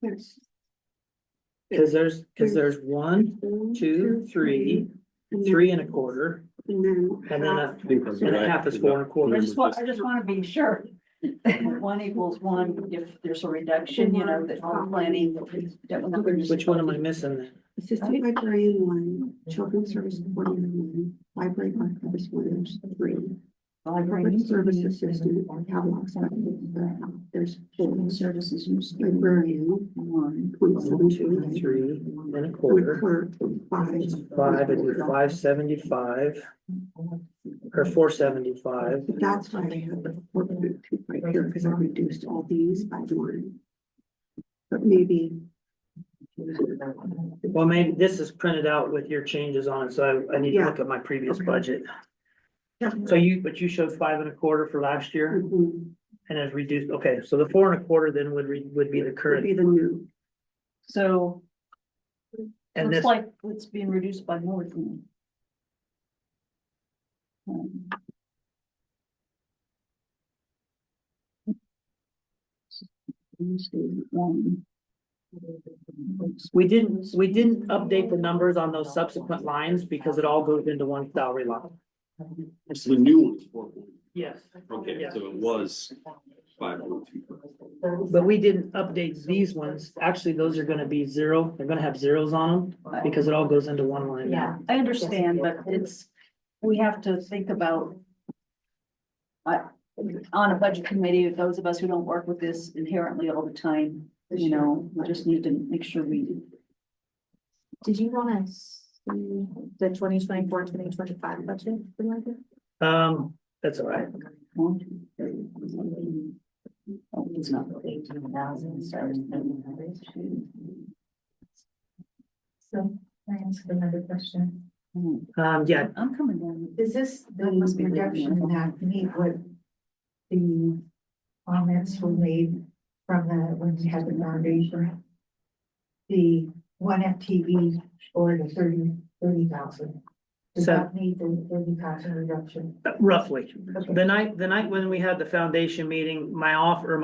Yes. because there's 1, 2, 3, 3 and a quarter, And then. and then a, I think that's and a right. half is 4 and a quarter. I just want to be sure. 1 equals 1, if there's a reduction, you know, that all planning. Which one am I missing then? Assistant librarian 1, children's service coordinator 1, library archivist 1, there's 3. Library service assistant, catalog specialist, there's 4 services, librarian 1, 1, 2, 3 and a quarter. clerk 5. 5 is 575 or 475. That's why I have the 4.2 right here, because I reduced all these by 1. But maybe. Well, maybe this is printed out with your changes on it, so I need to look at my previous budget. So but you showed 5 and a quarter for last year Mhm. and has reduced, okay, so the 4 and a quarter then would be the Would be current, the new. So and looks this, like it's being reduced by more than. we didn't update the numbers on those subsequent lines because it all goes into one salary line. So the new one is 4. Yes. Okay, so it was 5.2. But we didn't update these ones. Actually, those are gonna be 0. They're gonna have zeros on them because it all goes into one line. Yeah, I understand, but we have to think about. On a budget committee, those of us who don't work with this inherently all the time, you know, we just need to make sure we. Did you want to see the 2024-2025 budget? That's all right. Oh, it's not 18,000, So, can I ask another question? Yeah, I'm coming down. Is this the That must be reduction written. in that meet what the comments were made from when we had the foundation? The 1 FTE or the 30,000? Does that meet the 30,000 reduction? roughly. Okay. The night when we had the foundation meeting, my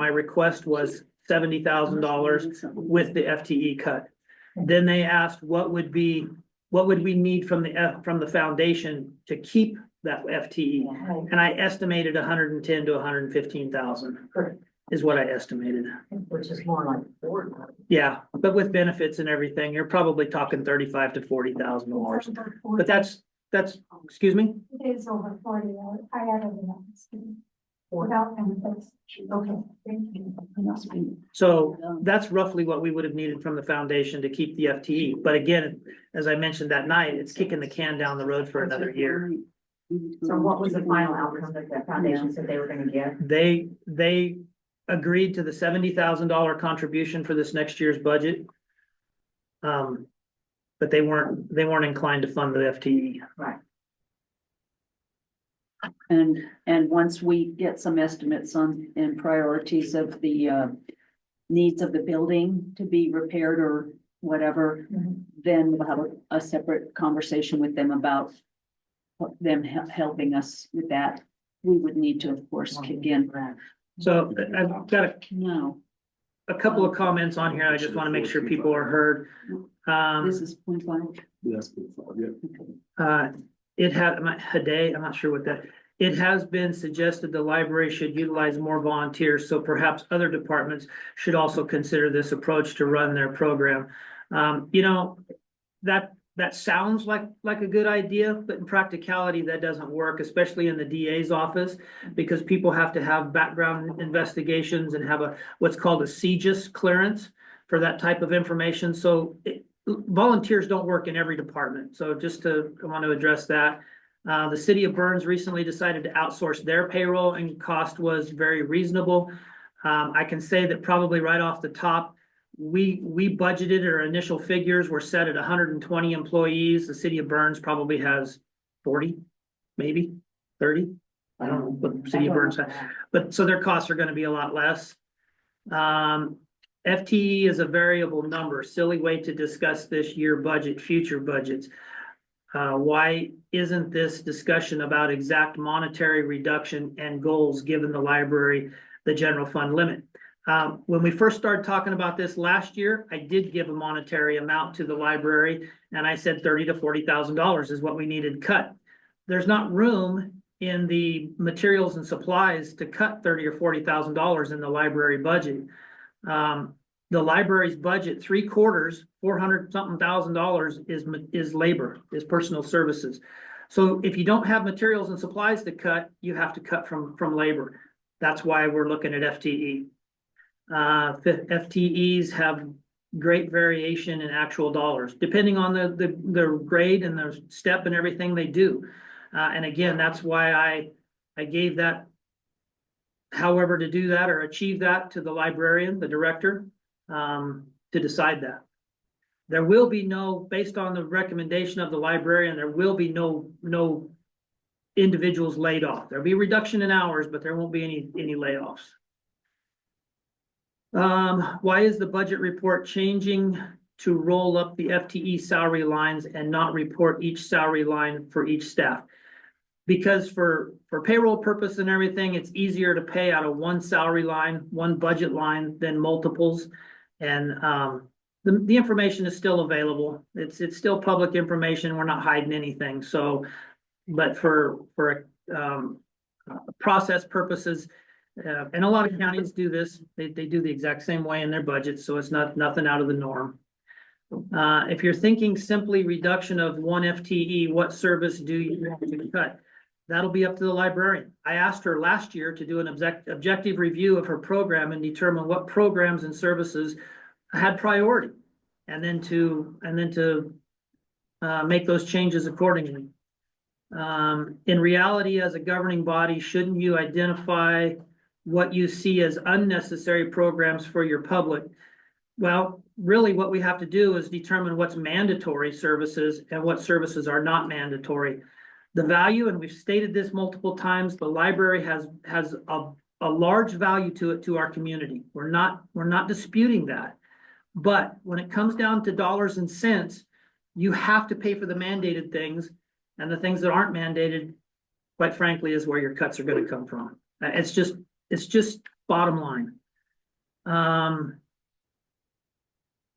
request was $70,000 with the FTE cut. Then they asked what would we need from the foundation to keep that FTE? And I estimated 110 to 115,000 Correct. is what I estimated. Which is more like 4. Yeah, but with benefits and everything, you're probably talking 35 to 40,000 dollars. But that's, excuse me? It's over 40, I added it up. Without benefits. Okay, thank you. So that's roughly what we would have needed from the foundation to keep the FTE. But again, as I mentioned that night, it's kicking the can down the road for another year. So what was the final outcome that the foundation said they were gonna give? They agreed to the $70,000 contribution for this next year's budget. But they weren't inclined to fund the FTE. Right. And once we get some estimates on and priorities of the needs of the building to be repaired or whatever, then we'll have a separate conversation with them about them helping us with that. We would need to, of course, kick in. So I've got No, a couple of comments on here. I just want to make sure people are heard. this is 0.5. That's 0.5, yeah. it had, Hade, I'm not sure what that, it has been suggested the library should utilize more volunteers, so perhaps other departments should also consider this approach to run their program. You know, that sounds like a good idea, but in practicality, that doesn't work, especially in the DA's office, because people have to have background investigations and have what's called a CJIS clearance for that type of information. So volunteers don't work in every department. So I want to address that. The city of Burns recently decided to outsource their payroll, and cost was very reasonable. I can say that probably right off the top, we budgeted, our initial figures were set at 120 employees. The city of Burns probably has 40, maybe 30. I don't know what the city of Burns has, but so their costs are going to be a lot less. FTE is a variable number, silly way to discuss this year budget, future budgets. Why isn't this discussion about exact monetary reduction and goals given the library, the general fund limit? When we first started talking about this last year, I did give a monetary amount to the library, and I said $30,000 to $40,000 is what we needed cut. There's not room in the materials and supplies to cut $30,000 or $40,000 in the library budget. The library's budget, 3/4, $400 something thousand is labor, is personal services. So if you don't have materials and supplies to cut, you have to cut from labor. That's why we're looking at FTE. FTEs have great variation in actual dollars, depending on the grade and the step and everything they do. And again, that's why I gave that, however to do that or achieve that, to the librarian, the director, to decide that. There will be no, based on the recommendation of the librarian, there will be no individuals laid off. There'll be a reduction in hours, but there won't be any layoffs. Why is the budget report changing to roll up the FTE salary lines and not report each salary line for each staff? Because for payroll purpose and everything, it's easier to pay out of one salary line, one budget line, than multiples. And the information is still available. It's still public information. We're not hiding anything. So, but for process purposes, and a lot of counties do this, they do the exact same way in their budgets, so it's nothing out of the norm. If you're thinking simply reduction of one FTE, what service do you have to cut? That'll be up to the librarian. I asked her last year to do an objective review of her program and determine what programs and services had priority, and then to make those changes accordingly. In reality, as a governing body, shouldn't you identify what you see as unnecessary programs for your public? Well, really what we have to do is determine what's mandatory services and what services are not mandatory. The value, and we've stated this multiple times, the library has a large value to it, to our community. We're not disputing that. But when it comes down to dollars and cents, you have to pay for the mandated things, and the things that aren't mandated, quite frankly, is where your cuts are going to come from. It's just bottom line.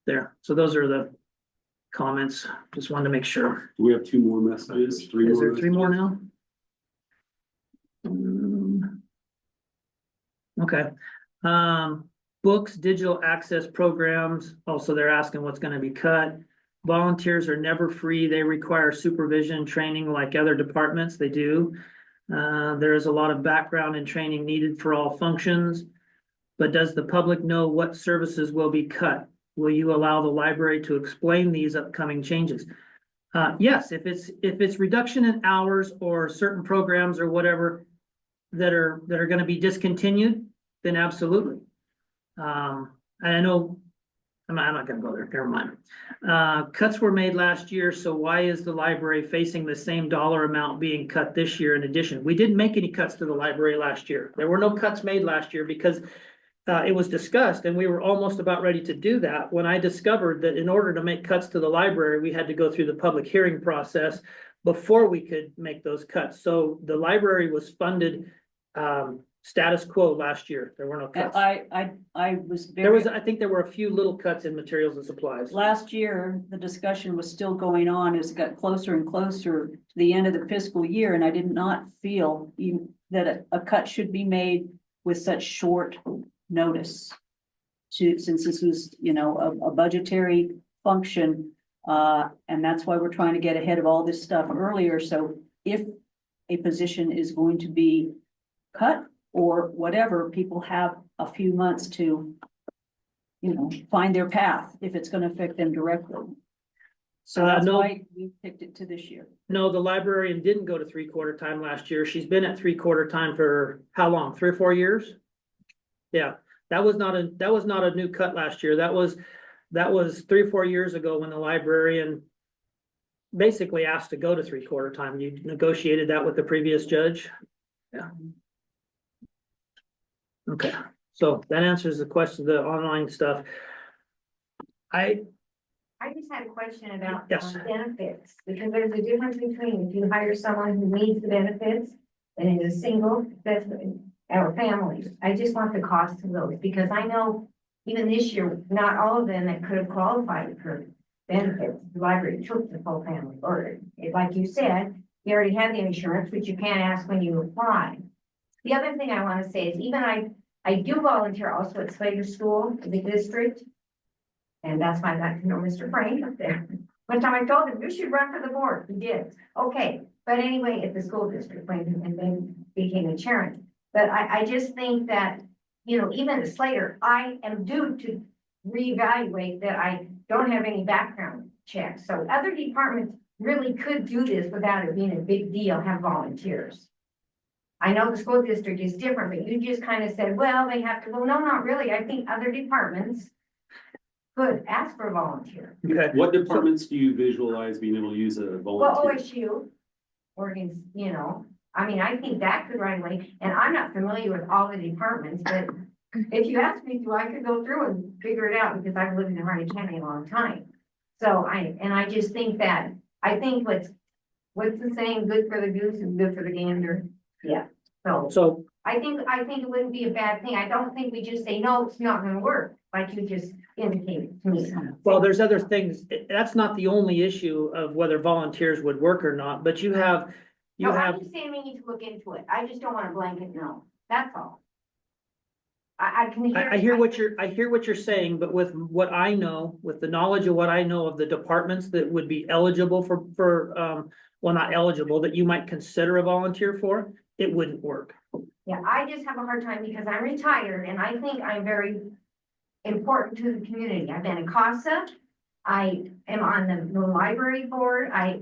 There. So those are the comments. Just wanted to make sure. Do we have 2 more messages? 3 more? Is there 3 more now? Okay. Books, digital access programs. Also, they're asking what's going to be cut. Volunteers are never free. They require supervision, training like other departments. They do. There is a lot of background and training needed for all functions. But does the public know what services will be cut? Will you allow the library to explain these upcoming changes? Yes, if it's reduction in hours or certain programs or whatever that are going to be discontinued, then absolutely. And I know I'm not going to go there. Never mind. Cuts were made last year, so why is the library facing the same dollar amount being cut this year in addition? We didn't make any cuts to the library last year. There were no cuts made last year because it was discussed, and we were almost about ready to do that when I discovered that in order to make cuts to the library, we had to go through the public hearing process before we could make those cuts. So the library was funded status quo last year. There were no cuts. I was There was, very, I think there were a few little cuts in materials and supplies. last year, the discussion was still going on as it got closer and closer to the end of the fiscal year, and I did not feel that a cut should be made with such short notice. Since this was, a budgetary function, and that's why we're trying to get ahead of all this stuff earlier, so if a position is going to be cut or whatever, people have a few months to, find their path if it's gonna affect them directly. So that's no. why we picked it to this year. No, the librarian didn't go to 3/4 time last year. She's been at 3/4 time for how long? 3 or 4 years? Yeah, that was not a new cut last year. That was 3 or 4 years ago when the librarian basically asked to go to 3/4 time. You negotiated that with the previous judge? Yeah. Okay, so that answers the question, the online stuff. I just had a question about Yes. benefits, because there's a difference between if you hire someone who needs the benefits and is a single, that's, or families. I just want the cost of those, because I know even this year, not all of them that could have qualified for benefits, the library took the full family, or like you said, you already had the insurance, which you can't ask when you apply. The other thing I want to say is even I do volunteer also at Slater School, the district. And that's why I got to know Mr. Frank up there. One time I told him, you should run for the board. He did. Okay, but anyway, at the school district, when and then became a chairman. But I just think that, even at Slater, I am due to reevaluate that I don't have any background checks. So other departments really could do this without it being a big deal, have volunteers. I know the school district is different, but you just kind of said, well, they have to, well, no, not really. I think other departments could ask for a volunteer. Okay. What departments do you visualize being able to use a Well, volunteer? OSU, Oregon's, I think that could right away, and I'm not familiar with all the departments, but if you asked me to, I could go through and figure it out because I've lived in Harney County a long time. So I just think that, I think what's the saying, good for the goose is good for the gander. Yeah, So I think it wouldn't be a bad thing. I don't think we just say, no, it's not gonna work, like you just indicated to me. well, there's other things. That's not the only issue of whether volunteers would work or not, but you have. No, I'm just saying we need to look into it. I just don't want a blanket no, that's all. I can hear. I hear what you're saying, but with what I know, with the knowledge of what I know of the departments that would be eligible well, not eligible, that you might consider a volunteer for, it wouldn't work. Yeah, I just have a hard time because I'm retired and I think I'm very important to the community. I've been in CASA. I am on the library board. I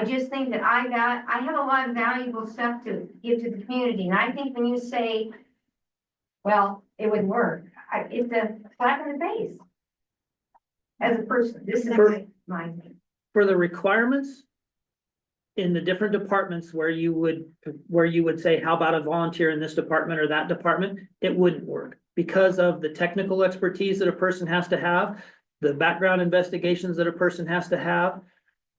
just think that I have a lot of valuable stuff to give to the community. And I think when you say, well, it wouldn't work, it's a slap in the face. As a person, this is my thing. For the requirements in the different departments where you would say, how about a volunteer in this department or that department? It wouldn't work because of the technical expertise that a person has to have, the background investigations that a person has to have,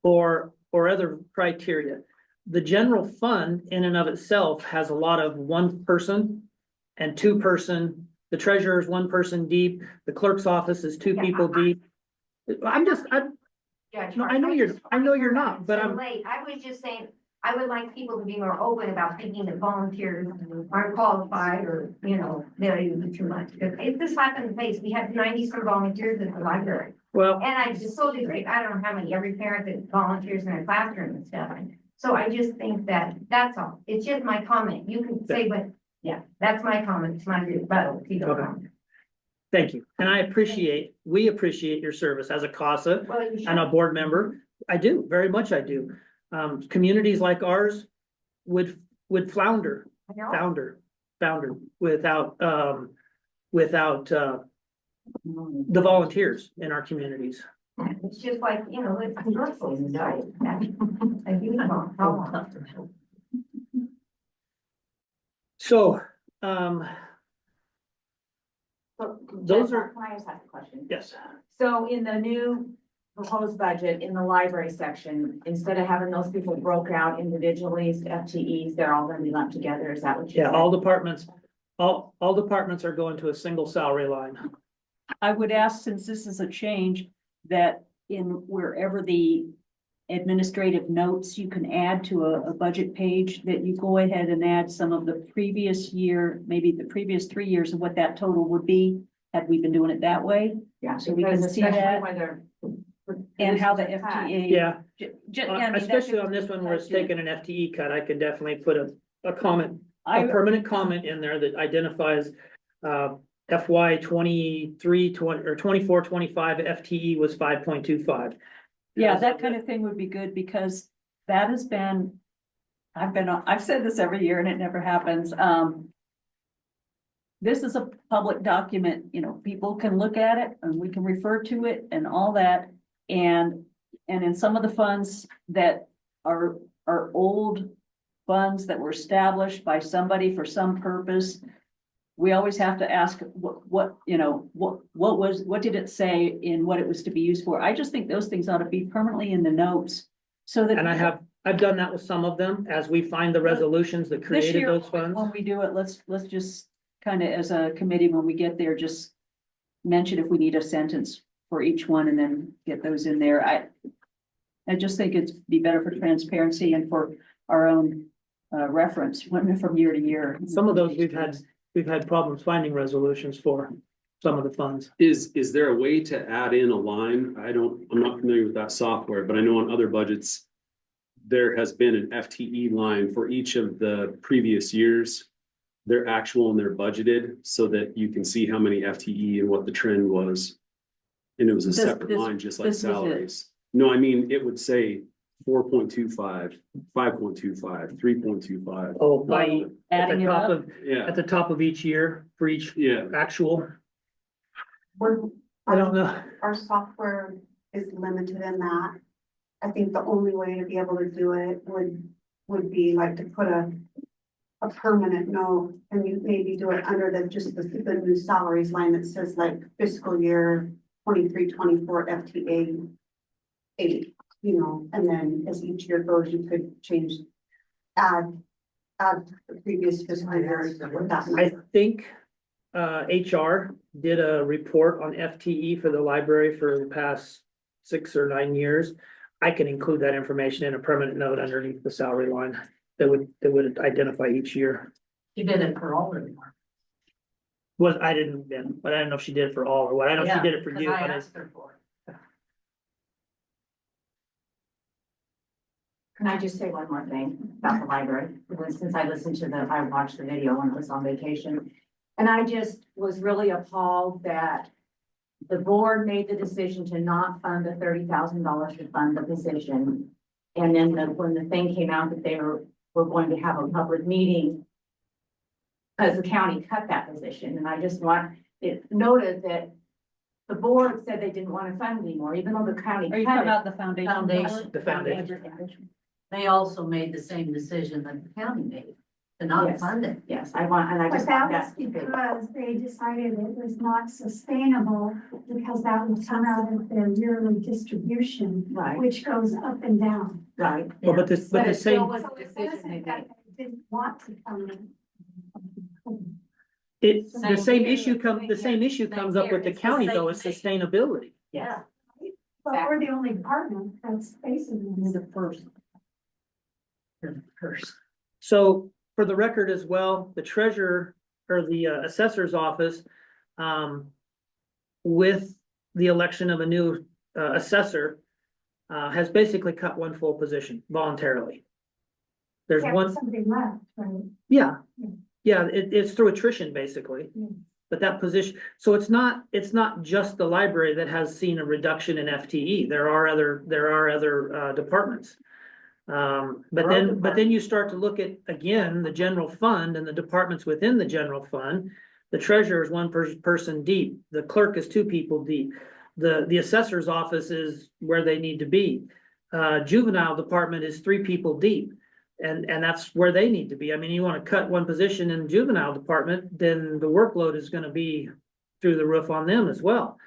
or other criteria. The general fund in and of itself has a lot of 1 person and 2 person. The treasurer is 1 person deep. The clerk's office is 2 people deep. Judge, No, I know you're not, but I'm. Late. I was just saying, I would like people to be more open about thinking that volunteers aren't qualified or, they'll even do too much. Because it's a slap in the face. We have 90 some volunteers at the library. Well, And I just totally agree. I don't know how many, every parent that volunteers in their classroom and stuff. So I just think that, that's all. It's just my comment. You can say, but yeah, that's my comment. It's my rebuttal. You don't comment. thank you. And we appreciate your service as a CASA Well, you should. and a board member. I do, very much I do. Communities like ours would flounder I know. without the volunteers in our communities. It's just like, it's commercials and diet. I do know how long. So, those Jeff, are, Can I just ask a question? yes, So in the new proposed budget, in the library section, instead of having those people broke out individually as FTEs, they're all gonna be lumped together, is that what you yeah, said? all departments, all departments are going to a single salary line. I would ask, since this is a change, that in wherever the administrative notes you can add to a budget page, that you go ahead and add some of the previous year, maybe the previous 3 years of what that total would be, had we been doing it that way. Yeah, So we can because see especially that. when they're. And how the reducing the tax. FTA. Yeah, I mean, that especially could- on this one where it's taken an FTE cut, I could definitely put a comment, a I, permanent comment in there that identifies FY 24-25 FTE was 5.25. yeah, that kind of thing would be good, because that has been, I've said this every year and it never happens. This is a public document, you know, people can look at it and we can refer to it and all that. And in some of the funds that are old funds that were established by somebody for some purpose, we always have to ask what did it say in what it was to be used for? I just think those things ought to be permanently in the notes so that. And I've done that with some of them as we find the resolutions that This created year, those funds. when we do it, let's just kind of as a committee, when we get there, just mention if we need a sentence for each one and then get those in there. I just think it'd be better for transparency and for our own reference from year to year. Some of those we've had problems finding resolutions for some of the funds. Is there a way to add in a line? I'm not familiar with that software, but I know on other budgets, there has been an FTE line for each of the previous years. They're actual and they're budgeted so that you can see how many FTE and what the trend was. And it was a separate line, just like this was it. salaries. No, I mean, it would say 4.25, 5.25, 3.25. Oh, by at Adding the it top up? of, Yeah, at the top of each year for each yeah. actual, We're, I don't know. our software is limited in that. I think the only way to be able to do it would be like to put a permanent note, and you maybe do it under the new salaries line that says like fiscal year 23-24 FTA 8, you know, and then as each year goes, you could add the previous fiscal year with that. I think HR did a report on FTE for the library for the past 6 or 9 years. I can include that information in a permanent note underneath the salary line that would identify each year. You did it for all of them. But I didn't know if she did it for all or what. I know she did it for you. I But it's- asked her for it. Can I just say one more thing about the library? Since I watched the video when I was on vacation. And I just was really appalled that the board made the decision to not fund the $30,000 to fund the position. And then when the thing came out that they were going to have a public meeting, because the county cut that position, and I just want it noted that the board said they didn't want to fund anymore, even though the county Are you cut talking it. about the foundation? Foundation. The foundation. They also made the same decision that the county made, to not Yes. fund it. Yes, I But just that want was that. to be- because they decided it was not sustainable, because that would come out of their yearly distribution, Right, which goes up and down. right. Well, but the But it still same, was So a it decision wasn't they that made. they didn't want to fund it. the same issue Same comes here. up with the It's the county same though, is thing. sustainability. Yeah. But we're the only department that's facing this. The first. So for the record as well, the treasurer or the assessor's office, with the election of a new assessor, has basically cut one full position voluntarily. There's Kept one, somebody left, right? yeah, it's through attrition basically. Yeah. But that position, so it's not just the library that has seen a reduction in FTE. There are other departments. But then you start to look at, again, the general fund and the departments within the general fund. The treasurer is one person deep, the clerk is 2 people deep. The assessor's office is where they need to be. Juvenile department is 3 people deep. And that's where they need to be. I mean, you want to cut one position in the juvenile department, then the workload is going to be through the roof on them as well.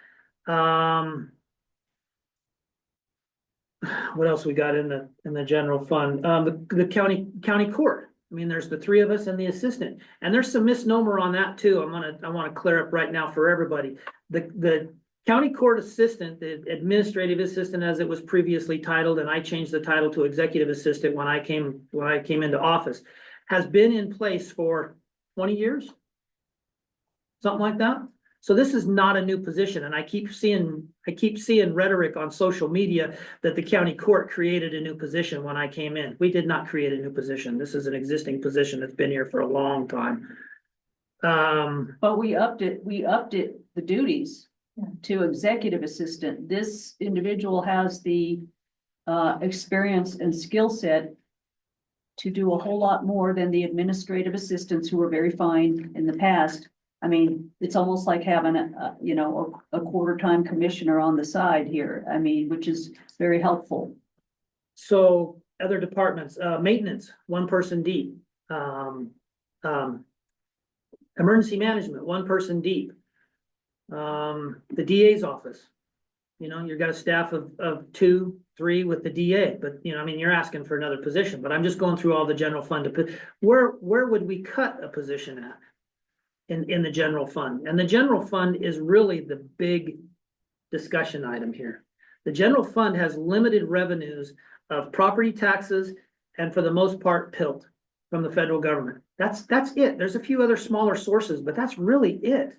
What else we got in the general fund? The county court. I mean, there's the three of us and the assistant, and there's some misnomer on that too. I wanna clear up right now for everybody. The county court assistant, the administrative assistant as it was previously titled, and I changed the title to executive assistant when I came into office, has been in place for 20 years? Something like that? So this is not a new position, and I keep seeing rhetoric on social media that the county court created a new position when I came in. We did not create a new position. This is an existing position that's been here for a long time. But we upped it, the duties to executive assistant. This individual has the experience and skill set to do a whole lot more than the administrative assistants who were very fine in the past. I mean, it's almost like having a quarter-time commissioner on the side here. I mean, which is very helpful. So other departments, maintenance, one person deep. Emergency management, one person deep. The DA's office. You've got a staff of 2, 3 with the DA, but I mean, you're asking for another position, but I'm just going through all the general fund to put, where would we cut a position at? In the general fund, and the general fund is really the big discussion item here. The general fund has limited revenues of property taxes and for the most part PILT from the federal government. That's it. There's a few other smaller sources, but that's really it.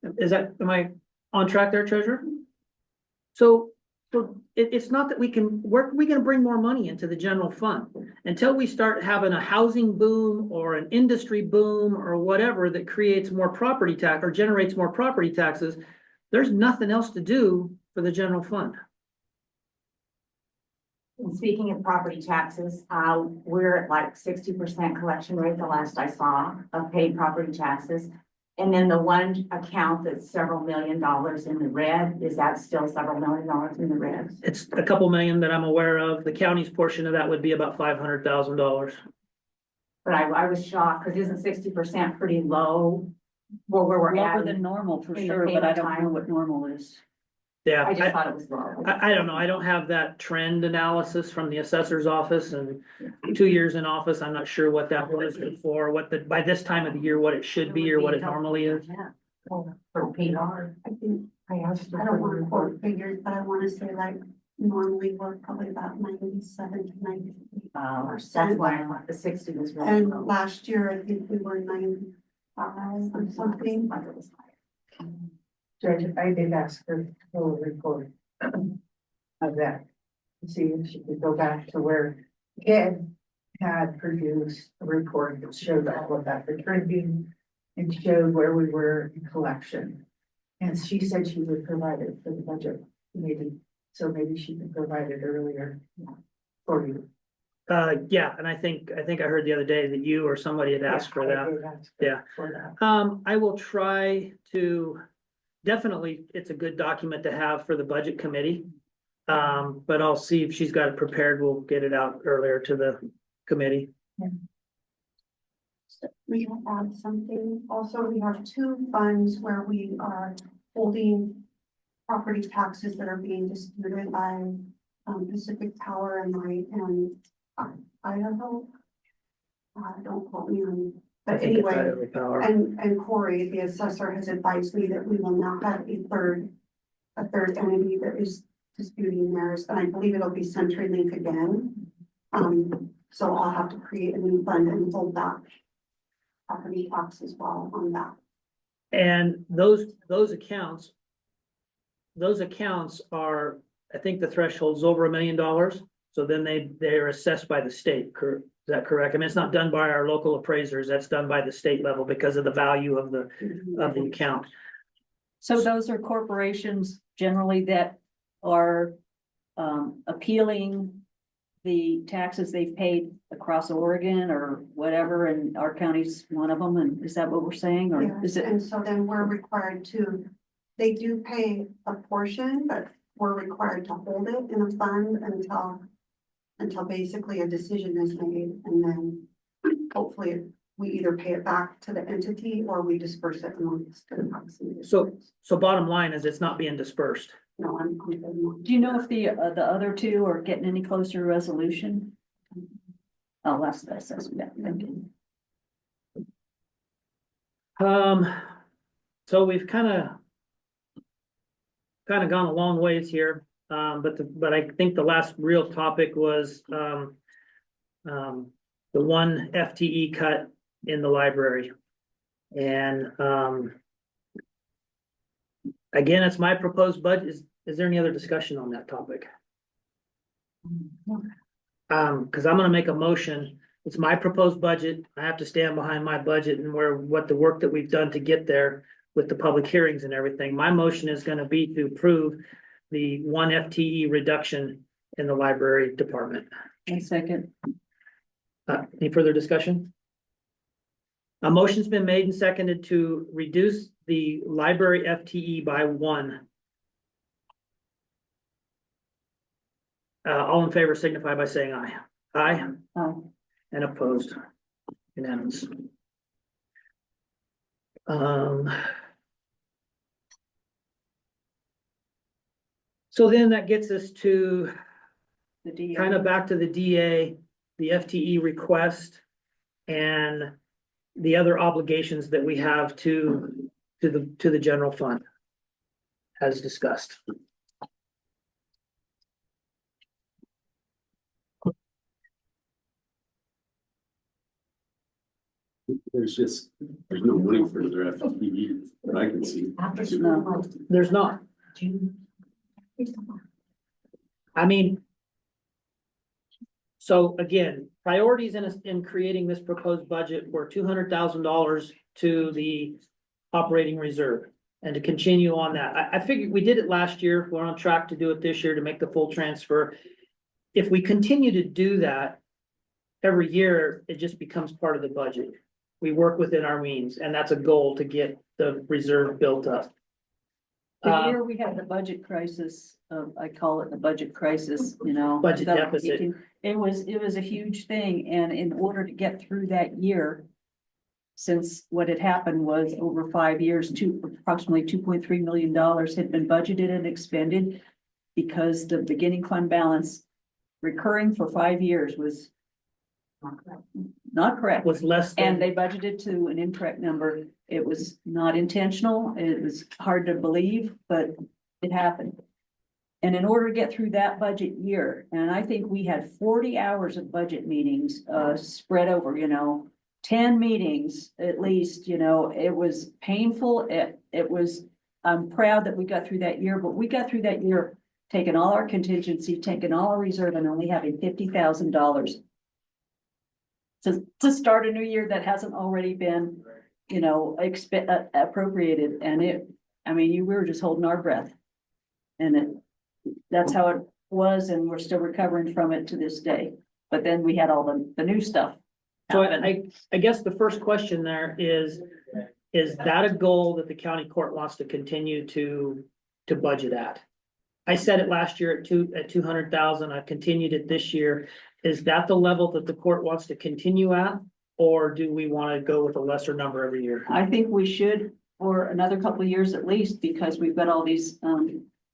Am I on track there, Treasurer? So it's not that where are we gonna bring more money into the general fund? Until we start having a housing boom or an industry boom or whatever that creates more property tax or generates more property taxes, there's nothing else to do for the general fund. And speaking of property taxes, we're at like 60% collection rate, the last I saw, of paid property taxes. And then the one account that's several $1 million in the red, is that still several $1 million in the red? It's a couple million that I'm aware of. The county's portion of that would be about $500,000. But I was shocked, because isn't 60% pretty low? Well, where we're at. Lower than normal for in the sure, but I don't payment know time. what normal is. Yeah, I just thought it was low. I don't know. I don't have that trend analysis from the assessor's office, and 2 years in office, I'm not sure what that was before, by this time of the year, what it should be or what it normally is. For PR. I think, I don't want to quote figures, but I want to say like normally we're probably about 97 to 98. That's why I thought the 60 was really And low. last year, I think we were 95 or something. Judge, I did ask her for a report of that, to see if she could go back to where Ed had produced a report that showed all of that, the trending, and showed where we were in collection. And she said she would provide it for the budget committee, so maybe she can provide it earlier for you. Yeah, and I think I heard the other day that you or somebody had asked for that. I did ask her Yeah. for that. I will try to, definitely, it's a good document to have for the budget committee. But I'll see if she's got it prepared. We'll get it out earlier to the committee. We have add something. Also, we have 2 funds where we are holding property taxes that are being disputed by Pacific Power and Light and Idaho. Don't quote me on, but anyway, and Corey, the assessor, has advised me that we will now have a third entity that is disputing theirs, and I believe it'll be CenturyLink again. So I'll have to create a new fund and hold that property tax as well on that. And those accounts are, I think the threshold's over $1 million. So then they're assessed by the state, is that correct? I mean, it's not done by our local appraisers, that's done by the state level because of the value of the account. So those are corporations generally that are appealing the taxes they've paid across Oregon or whatever, and our county's one of them, and is that what we're saying, or is Yes, it? and so then we're required to, they do pay a portion, but we're required to hold it in a fund until basically a decision is made, and then hopefully we either pay it back to the entity or we disperse it amongst the approximately. So bottom line is it's not being dispersed. No, I'm Do you know if the other 2 are getting any closer to resolution? Oh, that's the assessment, yeah, thank you. So we've kind of gone a long ways here, but I think the last real topic was, the one FTE cut in the library. And, again, it's my proposed budget. Is there any other discussion on that topic? Cause I'm gonna make a motion. It's my proposed budget. I have to stand behind my budget and what the work that we've done to get there with the public hearings and everything. My motion is gonna be to approve the one FTE reduction in the library department. And second, Any further discussion? A motion's been made and seconded to reduce the library FTE by 1. All in favor signify by saying aye. Aye. And opposed. Unanimous. So then that gets us to the DA. kind of back to the DA, the FTE request, and the other obligations that we have to the general fund, as discussed. There's no money for their FTE that I can see. No. There's not. I mean, so again, priorities in creating this proposed budget were $200,000 to the operating reserve. And to continue on that, I figured we did it last year. We're on track to do it this year to make the full transfer. If we continue to do that every year, it just becomes part of the budget. We work within our means, and that's a goal to get the reserve built up. The year we had the budget crisis, I call it the budget crisis, you know. Budget deficit. It was a huge thing, and in order to get through that year, since what had happened was over 5 years, approximately $2.3 million had been budgeted and expended because the beginning fund balance recurring for 5 years was not correct. Was less than. And they budgeted to an incorrect number. It was not intentional. It was hard to believe, but it happened. And in order to get through that budget year, and I think we had 40 hours of budget meetings, spread over, 10 meetings at least, it was painful. It was, I'm proud that we got through that year, but we got through that year taking all our contingency, taking all our reserve and only having $50,000 to start a new year that hasn't already been, appropriated. And we were just holding our breath. And that's how it was, and we're still recovering from it to this day. But then we had all the new stuff. So I guess the first question there is that a goal that the county court wants to continue to budget at? I said it last year at 200,000. I continued it this year. Is that the level that the court wants to continue at? Or do we want to go with a lesser number every year? I think we should for another couple of years at least, because we've got all these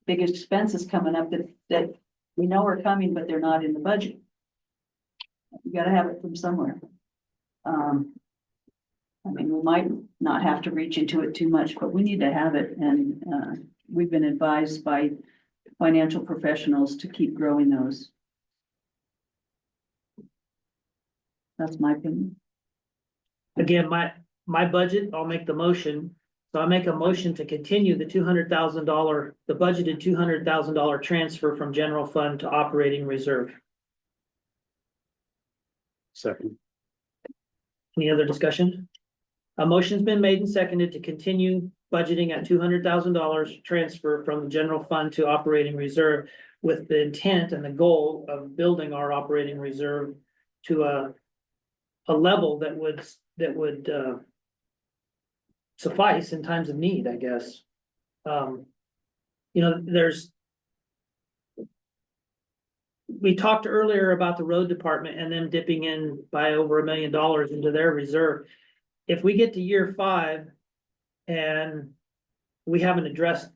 big expenses coming up that we know are coming, but they're not in the budget. You gotta have it from somewhere. We might not have to reach into it too much, but we need to have it, and we've been advised by financial professionals to keep growing those. That's my opinion. Again, my budget, I'll make the motion. So I make a motion to continue the $200,000, the budgeted $200,000 transfer from general fund to operating reserve. Second. Any other discussion? A motion's been made and seconded to continue budgeting at $200,000 transfer from the general fund to operating reserve, with the intent and the goal of building our operating reserve to a level that would suffice in times of need, I guess. We talked earlier about the road department and them dipping in by over $1 million into their reserve. If we get to year 5 and we haven't addressed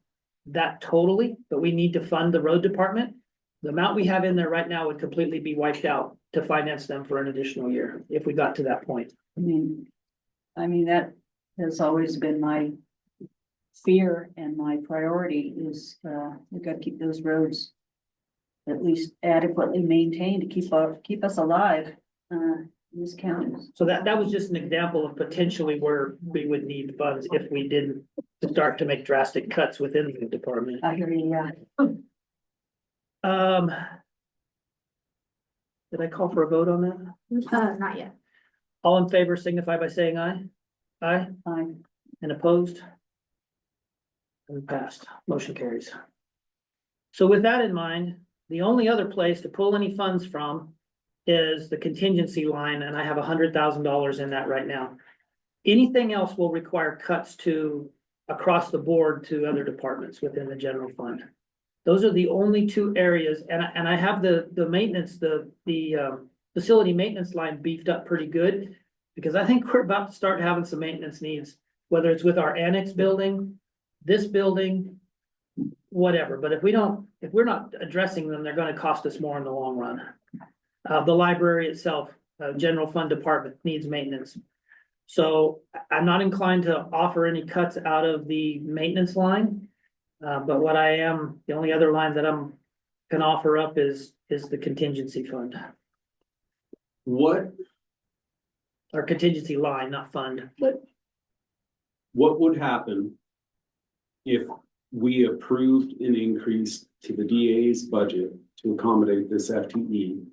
that totally, but we need to fund the road department, the amount we have in there right now would completely be wiped out to finance them for an additional year, if we got to that point. That has always been my fear and my priority is, we've got to keep those roads at least adequately maintained to keep us alive, in this county. So that was just an example of potentially where we would need funds if we didn't start to make drastic cuts within the department. I hear you, yeah. Did I call for a vote on that? Not yet. All in favor signify by saying aye. Aye, Fine. and opposed? And passed, motion carries. So with that in mind, the only other place to pull any funds from is the contingency line, and I have $100,000 in that right now. Anything else will require cuts to across the board to other departments within the general fund. Those are the only two areas, and I have the maintenance, the facility maintenance line beefed up pretty good. Because I think we're about to start having some maintenance needs, whether it's with our annex building, this building, whatever. But if we're not addressing them, they're gonna cost us more in the long run. The library itself, general fund department needs maintenance. So I'm not inclined to offer any cuts out of the maintenance line. But the only other line that I'm can offer up is the contingency fund. What Or contingency line, not fund. What would happen if we approved an increase to the DA's budget to accommodate this FTE?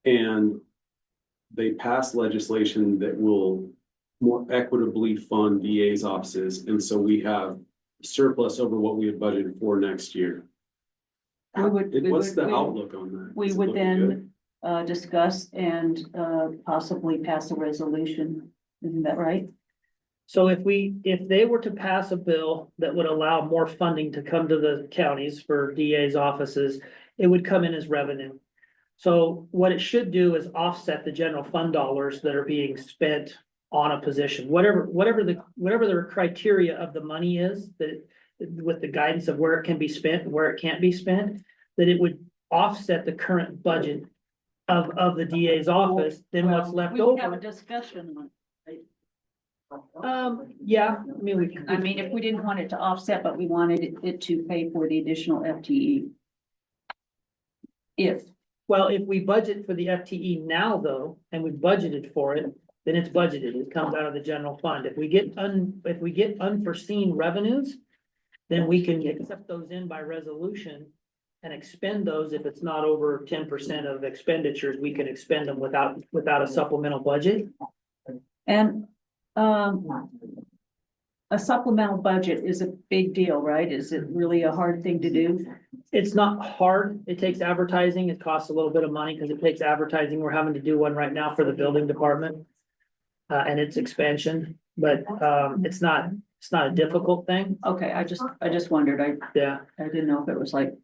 And they pass legislation that will more equitably fund DA's offices, and so we have surplus over what we had budgeted for next year. What's the outlook on that? We Is it would looking good? then discuss and possibly pass a resolution. Isn't that right? So if they were to pass a bill that would allow more funding to come to the counties for DA's offices, it would come in as revenue. So what it should do is offset the general fund dollars that are being spent on a position, whatever the criteria of the money is, that with the guidance of where it can be spent and where it can't be spent, that it would offset the current budget of the DA's office, then what's left We would have a over. discussion on it. Yeah, I mean, if we didn't want it to offset, but we wanted it to pay for the additional FTE. Well, if we budget for the FTE now though, and we budgeted for it, then it's budgeted, it comes out of the general fund. If we get unforeseen revenues, then we can accept those in by resolution and expend those. If it's not over 10% of expenditures, we can expend them without a supplemental budget. And a supplemental budget is a big deal, right? Is it really a hard thing to do? It's not hard. It takes advertising. It costs a little bit of money because it takes advertising. We're having to do one right now for the building department. And its expansion, but it's not a difficult thing. Okay, I just wondered. I didn't know if it was like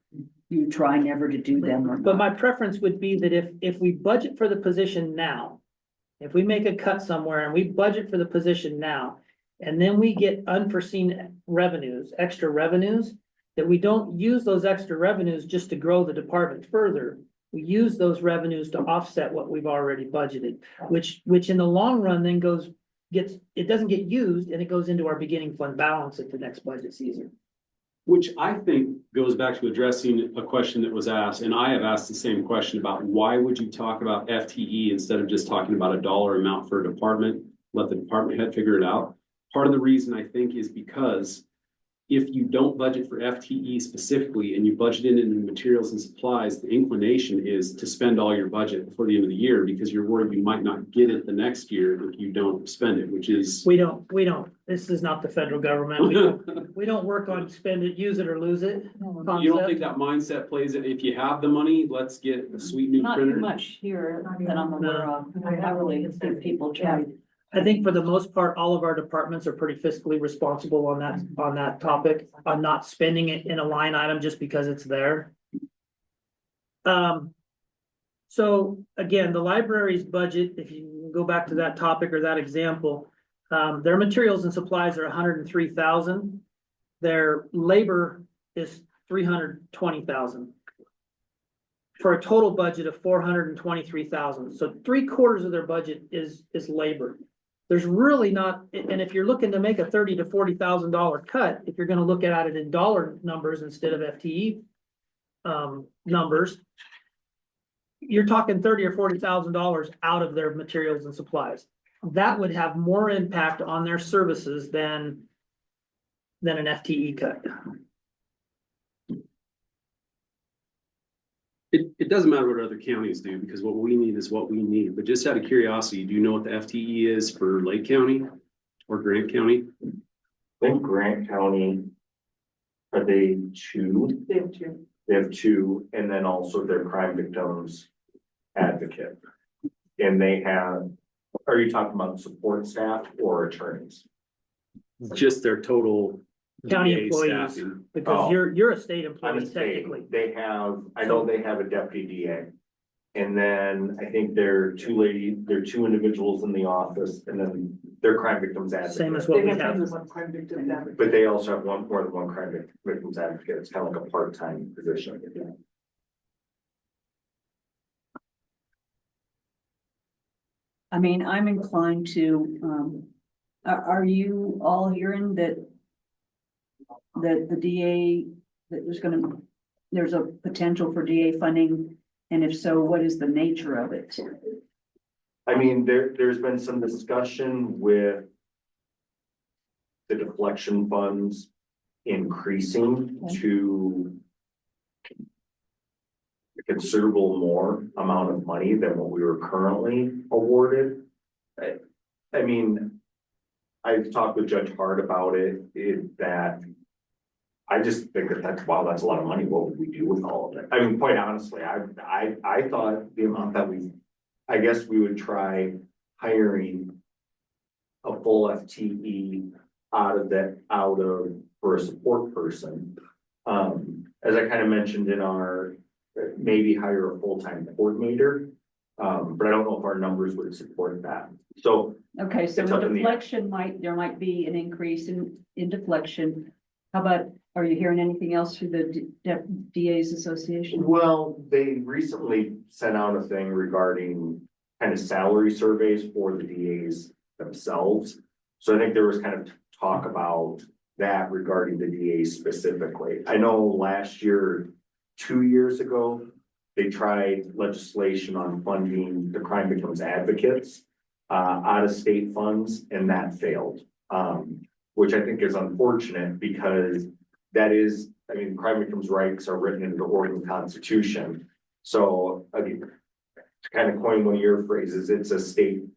you try never to do them or But not. my preference would be that if we budget for the position now, if we make a cut somewhere and we budget for the position now, and then we get unforeseen revenues, extra revenues, that we don't use those extra revenues just to grow the department further. We use those revenues to offset what we've already budgeted, which in the long run then it doesn't get used and it goes into our beginning fund balance at the next budget season. Which I think goes back to addressing a question that was asked, and I have asked the same question about why would you talk about FTE instead of just talking about a dollar amount for a department, let the department head figure it out. Part of the reason I think is because if you don't budget for FTE specifically and you budget it into materials and supplies, the inclination is to spend all your budget before the end of the year because you're worried you might not get it the next year if you don't spend it, which is. We don't, this is not the federal government. We don't work on spend it, use it or lose it. You don't concept. think that mindset plays it? If you have the money, let's get a sweet new Not too printer. much here that I'm aware of. I really think people try. I think for the most part, all of our departments are pretty fiscally responsible on that topic, on not spending it in a line item just because it's there. So again, the library's budget, if you go back to that topic or that example, their materials and supplies are $103,000. Their labor is $320,000. for a total budget of $423,000. So 3/4 of their budget is labor. There's really not, and if you're looking to make a $30,000 to $40,000 cut, if you're gonna look at it in dollar numbers instead of FTE numbers, you're talking $30,000 or $40,000 out of their materials and supplies. That would have more impact on their services than an FTE cut. It doesn't matter what other counties do, because what we need is what we need, but just out of curiosity, do you know what the FTE is for Lake County or Grant County? I think Grant County, are they two? They have two. They have two, and then also their crime victims advocate. And they have, are you talking about support staff or attorneys? Just their total County DA employees, staffing. because Oh. you're a state I'm employee a state. technically. They have, I know they have a deputy DA. And then I think there are two individuals in the office, and then their crime victims advocate. Same as what we They have. have one crime victim advocate. But they also have more than one crime victims advocate. It's kind of like a part-time position. I mean, I'm inclined to, are you all hearing that the DA, that there's a potential for DA funding? And if so, what is the nature of it? I mean, there's been some discussion with the deflection funds increasing to a considerable more amount of money than what we were currently awarded. I mean, I've talked with Judge Hart about it, that I just think that's a lot of money. What would we do with all of it? I mean, quite honestly, I thought the amount that I guess we would try hiring a full FTE for a support person. As I kind of mentioned in maybe hire a full-time coordinator. But I don't know if our numbers would support that. So. Okay, so It's up in the air. deflection there might be an increase in deflection. How about, are you hearing anything else through the DA's association? Well, they recently sent out a thing regarding kind of salary surveys for the DAs themselves. So I think there was kind of talk about that regarding the DAs specifically. I know last year, 2 years ago, they tried legislation on funding the crime victims advocates out of state funds, and that failed. Which I think is unfortunate, because that is, I mean, crime victims' rights are written into the Oregon Constitution. So, I mean, to kind of coin one of your phrases, it's an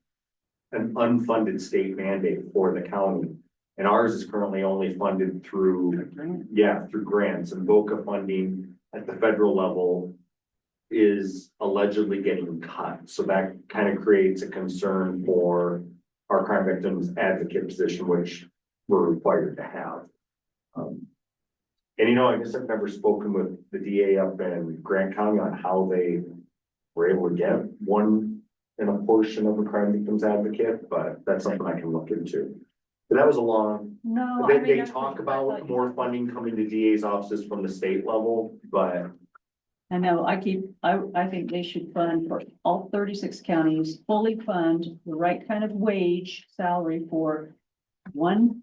unfunded state mandate for the county. And ours is currently only funded through grants, and VOCA funding at the federal level is allegedly getting cut. So that kind of creates a concern for our crime victims advocate position, which we're required to have. And I guess I've never spoken with the DA up in Grant County on how they were able to get one in a portion of a crime victims advocate, but that's something I can look into. But that was No. they talk about more funding coming to DA's offices from the state level, but. I know, I think they should fund for all 36 counties, fully fund the right kind of wage salary for one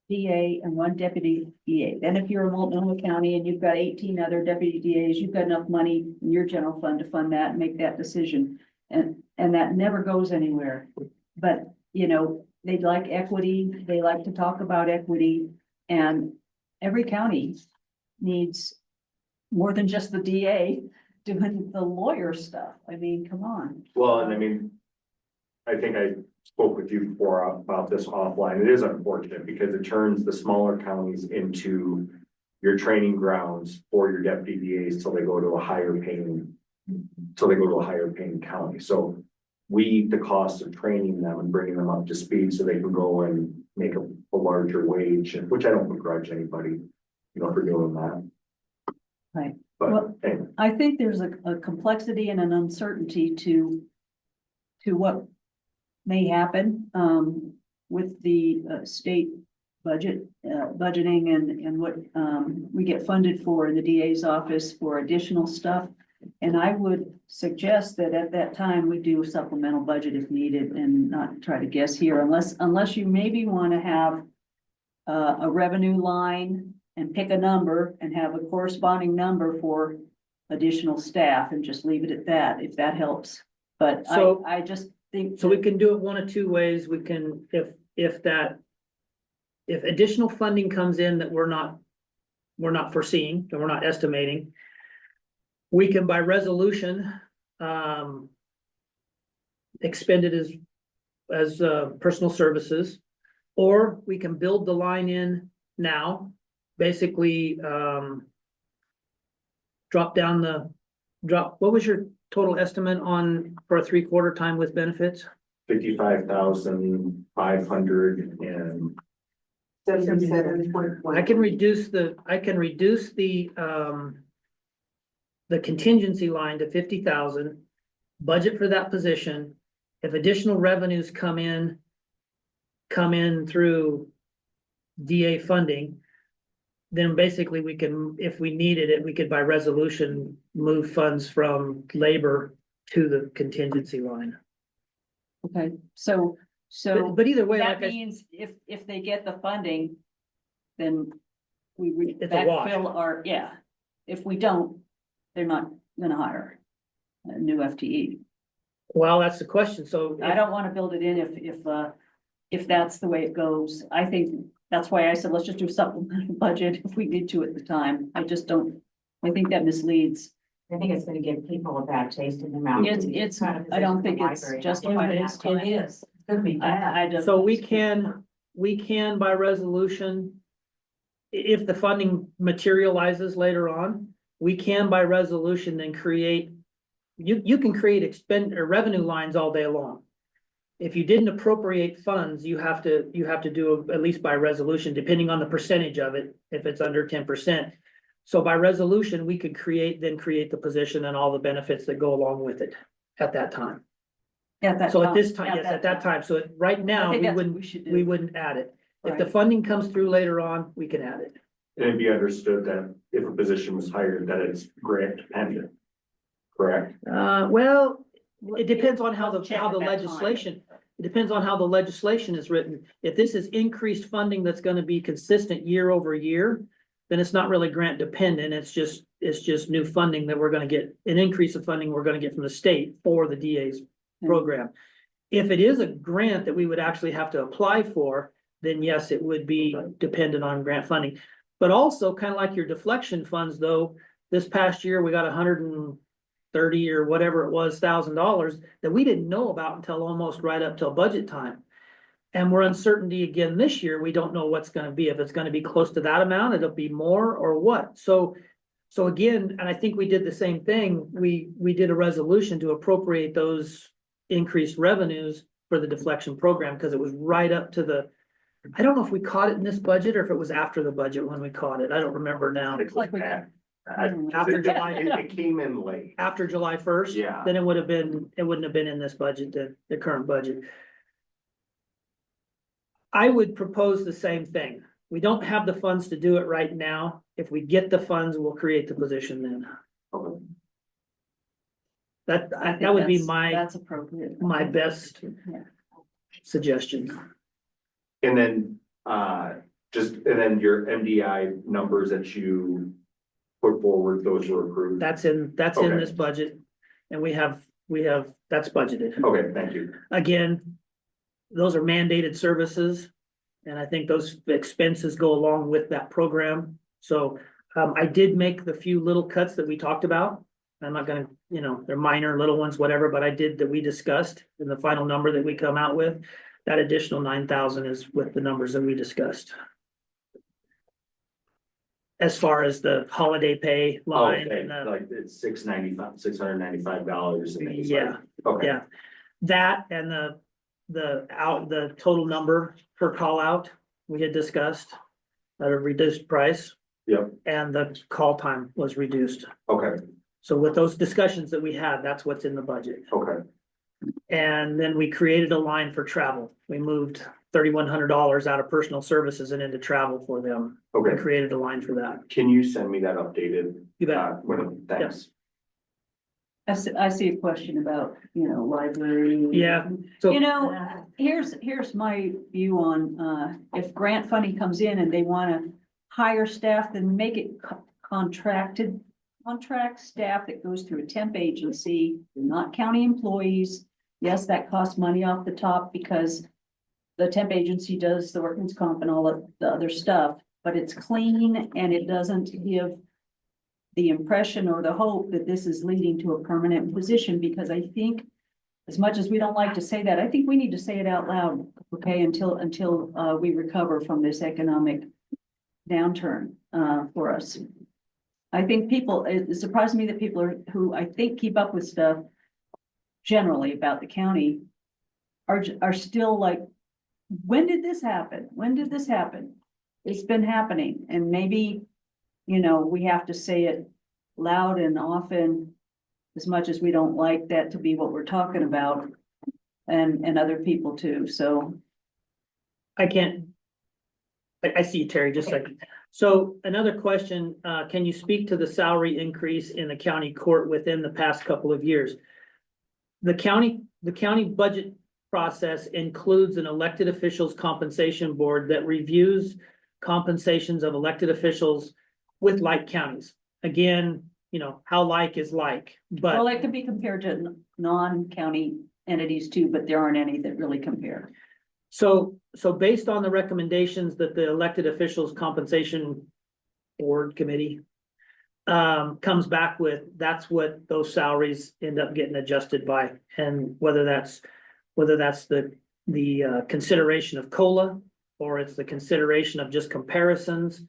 DA and one deputy DA. Then if you're a Multnomah County and you've got 18 other deputy DAs, you've got enough money in your general fund to fund that and make that decision. And that never goes anywhere. But, they like equity, they like to talk about equity, and every county needs more than just the DA doing the lawyer stuff. I mean, come on. Well, and I mean, I think I spoke with you before about this offline. It is unfortunate because it turns the smaller counties into your training grounds for your deputy DAs till they go to a higher paying county. So we eat the cost of training them and bringing them up to speed so they can go and make a larger wage, which I don't begrudge anybody, for doing that. Right. But Well, anyway. I think there's a complexity and an uncertainty to what may happen with the state budgeting and what we get funded for in the DA's office for additional stuff. And I would suggest that at that time, we do a supplemental budget if needed and not try to guess here unless you maybe want to have a revenue line and pick a number and have a corresponding number for additional staff and just leave it at that, if that helps. But So- I just think. So we can do it one of two ways. We can, if additional funding comes in that we're not foreseeing, and we're not estimating, we can by resolution, expend it as personal services, or we can build the line in now, basically, what was your total estimate for a 3/4 time with benefits? 55,500 and 77.1. I can reduce the contingency line to 50,000, budget for that position. If additional revenues come in through DA funding, then basically we can, if we needed it, we could by resolution move funds from labor to the contingency line. Okay, so But either way, that like I, means if they get the funding, then we It's a wash. backfill yeah. If we don't, they're not gonna hire a new FTE. well, that's the question. So I don't wanna build it in if that's the way it goes. I think that's why I said, let's just do supplemental budget if we need to at the time. I think that misleads. I think it's gonna give people a bad taste in their mouth. It's, I don't think it's justified. It is, it's gonna be bad. I just. So we can by resolution, if the funding materializes later on, we can by resolution then create, you can create revenue lines all day long. If you didn't appropriate funds, you have to do at least by resolution, depending on the percentage of it, if it's under 10%. So by resolution, we could create the position and all the benefits that go along with it at that time. So at this time, yes, at that time. So right now, we wouldn't add it. If the funding comes through later on, we can add it. And it'd be understood that if a position was hired, that it's grant dependent. Correct? Well, it depends on how the Check at that time. legislation, it depends on how the legislation is written. If this is increased funding that's gonna be consistent year over year, then it's not really grant dependent. It's just new funding that we're gonna get, an increase of funding we're gonna get from the state for the DA's program. If it is a grant that we would actually have to apply for, then yes, it would be dependent on grant funding. But also, kind of like your deflection funds, though, this past year, we got $130 or whatever it was, $1,000 that we didn't know about until almost right up till budget time. And we're uncertainty again this year. We don't know what's gonna be, if it's gonna be close to that amount, it'll be more or what. So again, and I think we did the same thing. We did a resolution to appropriate those increased revenues for the deflection program, because it was right up to I don't know if we caught it in this budget or if it was after the budget when we caught it. I don't remember now. After July, It came in late. after July 1st. Yeah. Then it wouldn't have been in this budget, the current budget. I would propose the same thing. We don't have the funds to do it right now. If we get the funds, we'll create the position then. Okay. That would be That's appropriate. my best suggestion. And then, and then your MDI numbers that you put forward, those were approved. That's in Okay. this budget. And we have, that's budgeted. Okay, thank you. Again, those are mandated services. And I think those expenses go along with that program. So, I did make the few little cuts that we talked about. I'm not gonna, they're minor little ones, whatever, but I did that we discussed in the final number that we come out with. That additional 9,000 is with the numbers that we discussed. As far as the holiday pay line Okay, and the, like it's $695. yeah, Okay. yeah. That and the total number per call out, we had discussed at a reduced price. Yep. And the call time was reduced. Okay, So with those discussions that we had, that's what's in the budget. okay, And then we created a line for travel. We moved $3,100 out of personal services and into travel for them. We okay. created a line for that. Can you send me that updated? You bet. Thanks. I see a question about, library. Yeah, so. Here's my view on, if grant funding comes in and they wanna hire staff, then make it contract staff that goes through a temp agency, not county employees. Yes, that costs money off the top because the temp agency does the workman's comp and all of the other stuff, but it's clean and it doesn't give the impression or the hope that this is leading to a permanent position, because I think, as much as we don't like to say that, I think we need to say it out loud, okay, until we recover from this economic downturn, for us. I think it surprised me that people who I think keep up with stuff generally about the county are still like, when did this happen? When did this happen? It's been happening, and maybe, we have to say it loud and often, as much as we don't like that to be what we're talking about, and other people too, so. I see you, Terry, just a second. So another question, can you speak to the salary increase in the county court within the past couple of years? The county budget process includes an elected officials compensation board that reviews compensations of elected officials with like counties. Again, how like is like, but. Well, it could be compared to non-county entities too, but there aren't any that really compare. So based on the recommendations that the elected officials compensation board committee comes back with, that's what those salaries end up getting adjusted by. And whether that's the consideration of COLA or it's the consideration of just comparisons,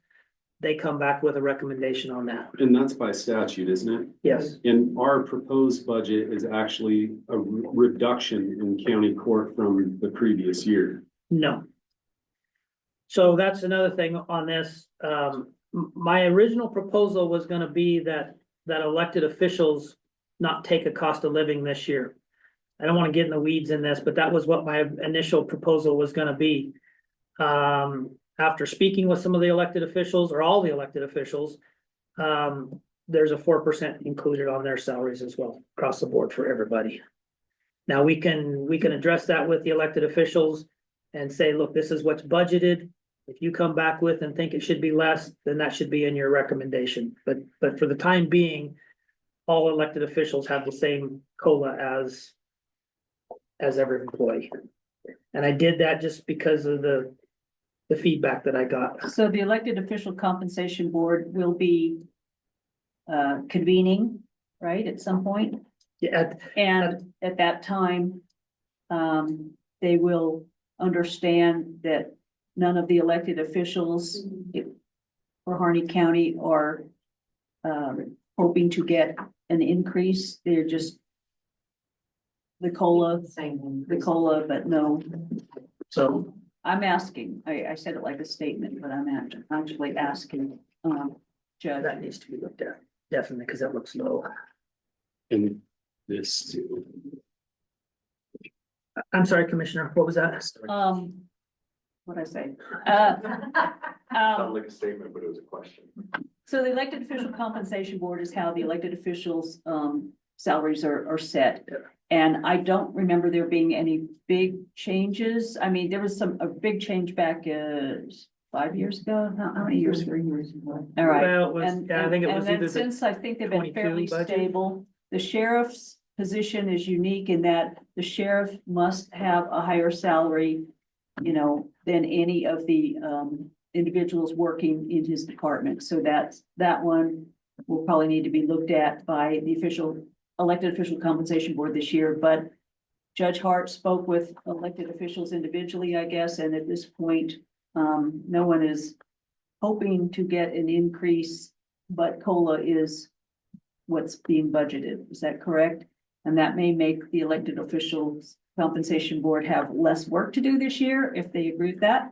they come back with a recommendation on that. And that's by statute, isn't it? Yes. And our proposed budget is actually a reduction in county court from the previous year. No. So that's another thing on this. My original proposal was gonna be that elected officials not take a cost of living this year. I don't want to get in the weeds in this, but that was what my initial proposal was gonna be. After speaking with some of the elected officials or all the elected officials, there's a 4% included on their salaries as well, across the board for everybody. Now, we can address that with the elected officials and say, look, this is what's budgeted. If you come back with and think it should be less, then that should be in your recommendation. But for the time being, all elected officials have the same COLA as every employee. And I did that just because of the feedback that I got. So the elected official compensation board will be convening, right, at some point? Yeah. And at that time, they will understand that none of the elected officials for Harney County are hoping to get an increase. They're just the COLA, but no. So I'm asking, I said it like a statement, but I'm actually asking, Judge. that needs to be looked at, definitely, because that looks low. And this too. I'm sorry, Commissioner, what was that? What'd I say? Sounded like a statement, but it was a question. So the elected official compensation board is how the elected officials' salaries are set. And I don't remember there being any big changes. I mean, there was a big change back 5 years ago. How many years? 3 years ago. All right. Well, it was, And I think it was then either the since I think they've been 22 fairly budget. stable, the sheriff's position is unique in that the sheriff must have a higher salary, than any of the individuals working in his department. So that one will probably need to be looked at by the elected official compensation board this year. But Judge Hart spoke with elected officials individually, I guess, and at this point, no one is hoping to get an increase, but COLA is what's being budgeted. Is that correct? And that may make the elected officials compensation board have less work to do this year if they agree with that.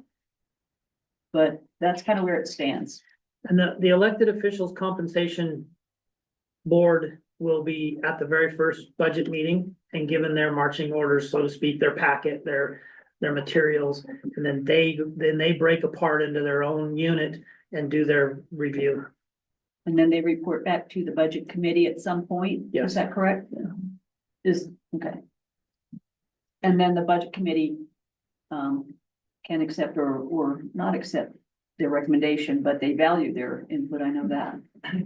But that's kind of where it stands. And the elected officials compensation board will be at the very first budget meeting and given their marching orders, so to speak, their packet, their materials, and then they break apart into their own unit and do their review. And then they report back to the budget committee at some point. Yes. Is that correct? Is, okay. And then the budget committee can accept or not accept their recommendation, but they value their input. I know that.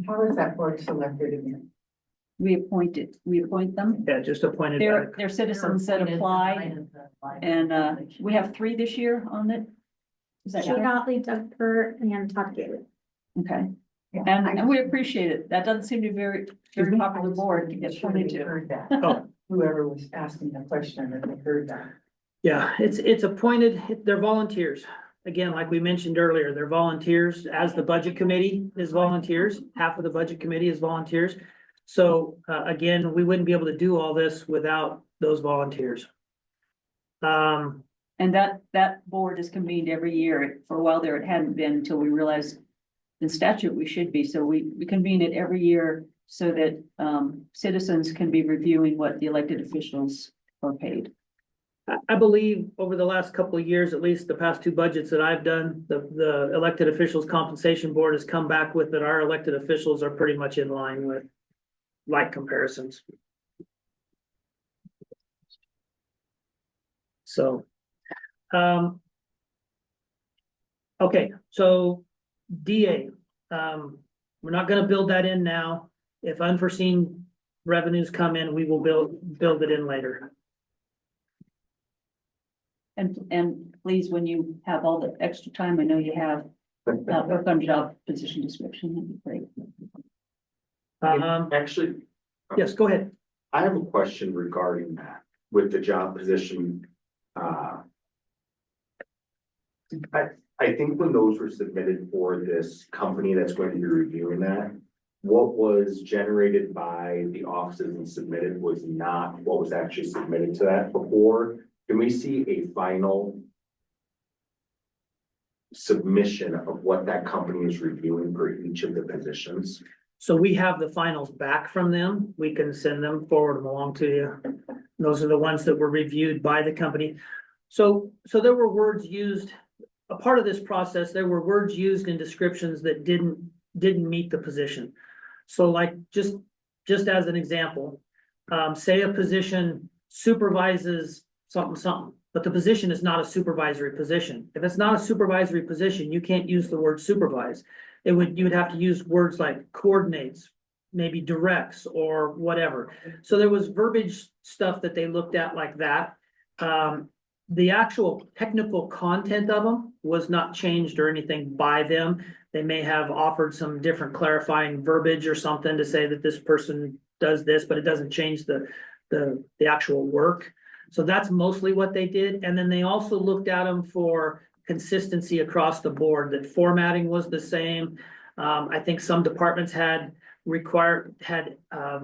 How is that board selected again? We appoint them. Yeah, just appointed. They're citizens that apply, and we have 3 this year on it. Is that Joe correct? Gottlieb, Doug Burt, and Todd Gailey. Okay, and we appreciate it. That doesn't seem to be very popular board to get appointed to. Heard that. Oh. Whoever was asking the question, that they heard that. Yeah, it's appointed, they're volunteers. Again, like we mentioned earlier, they're volunteers, as the budget committee is volunteers, half of the budget committee is volunteers. So, again, we wouldn't be able to do all this without those volunteers. And that board is convened every year. For a while there, it hadn't been until we realized in statute we should be. So we convene it every year so that citizens can be reviewing what the elected officials are paid. I believe over the last couple of years, at least the past 2 budgets that I've done, the elected officials compensation board has come back with that our elected officials are pretty much in line with like comparisons. So, okay, so DA, we're not gonna build that in now. If unforeseen revenues come in, we will build it in later. And please, when you have all the extra time, I know you have, work on job position description, that'd be great. Actually, Yes, go ahead. I have a question regarding that with the job position. I think when those were submitted for this company that's going to be reviewing that, what was generated by the offices and submitted was not what was actually submitted to that before. Can we see a final submission of what that company is reviewing for each of the positions? So we have the finals back from them. We can send them, forward them along to you. Those are the ones that were reviewed by the company. So there were words used, a part of this process, there were words used in descriptions that didn't meet the position. So like, just as an example, say a position supervises something, but the position is not a supervisory position. If it's not a supervisory position, you can't use the word supervise. You would have to use words like coordinates, maybe directs or whatever. So there was verbiage stuff that they looked at like that. The actual technical content of them was not changed or anything by them. They may have offered some different clarifying verbiage or something to say that this person does this, but it doesn't change the actual work. So that's mostly what they did. And then they also looked at them for consistency across the board, that formatting was the same. I think some departments had verbiage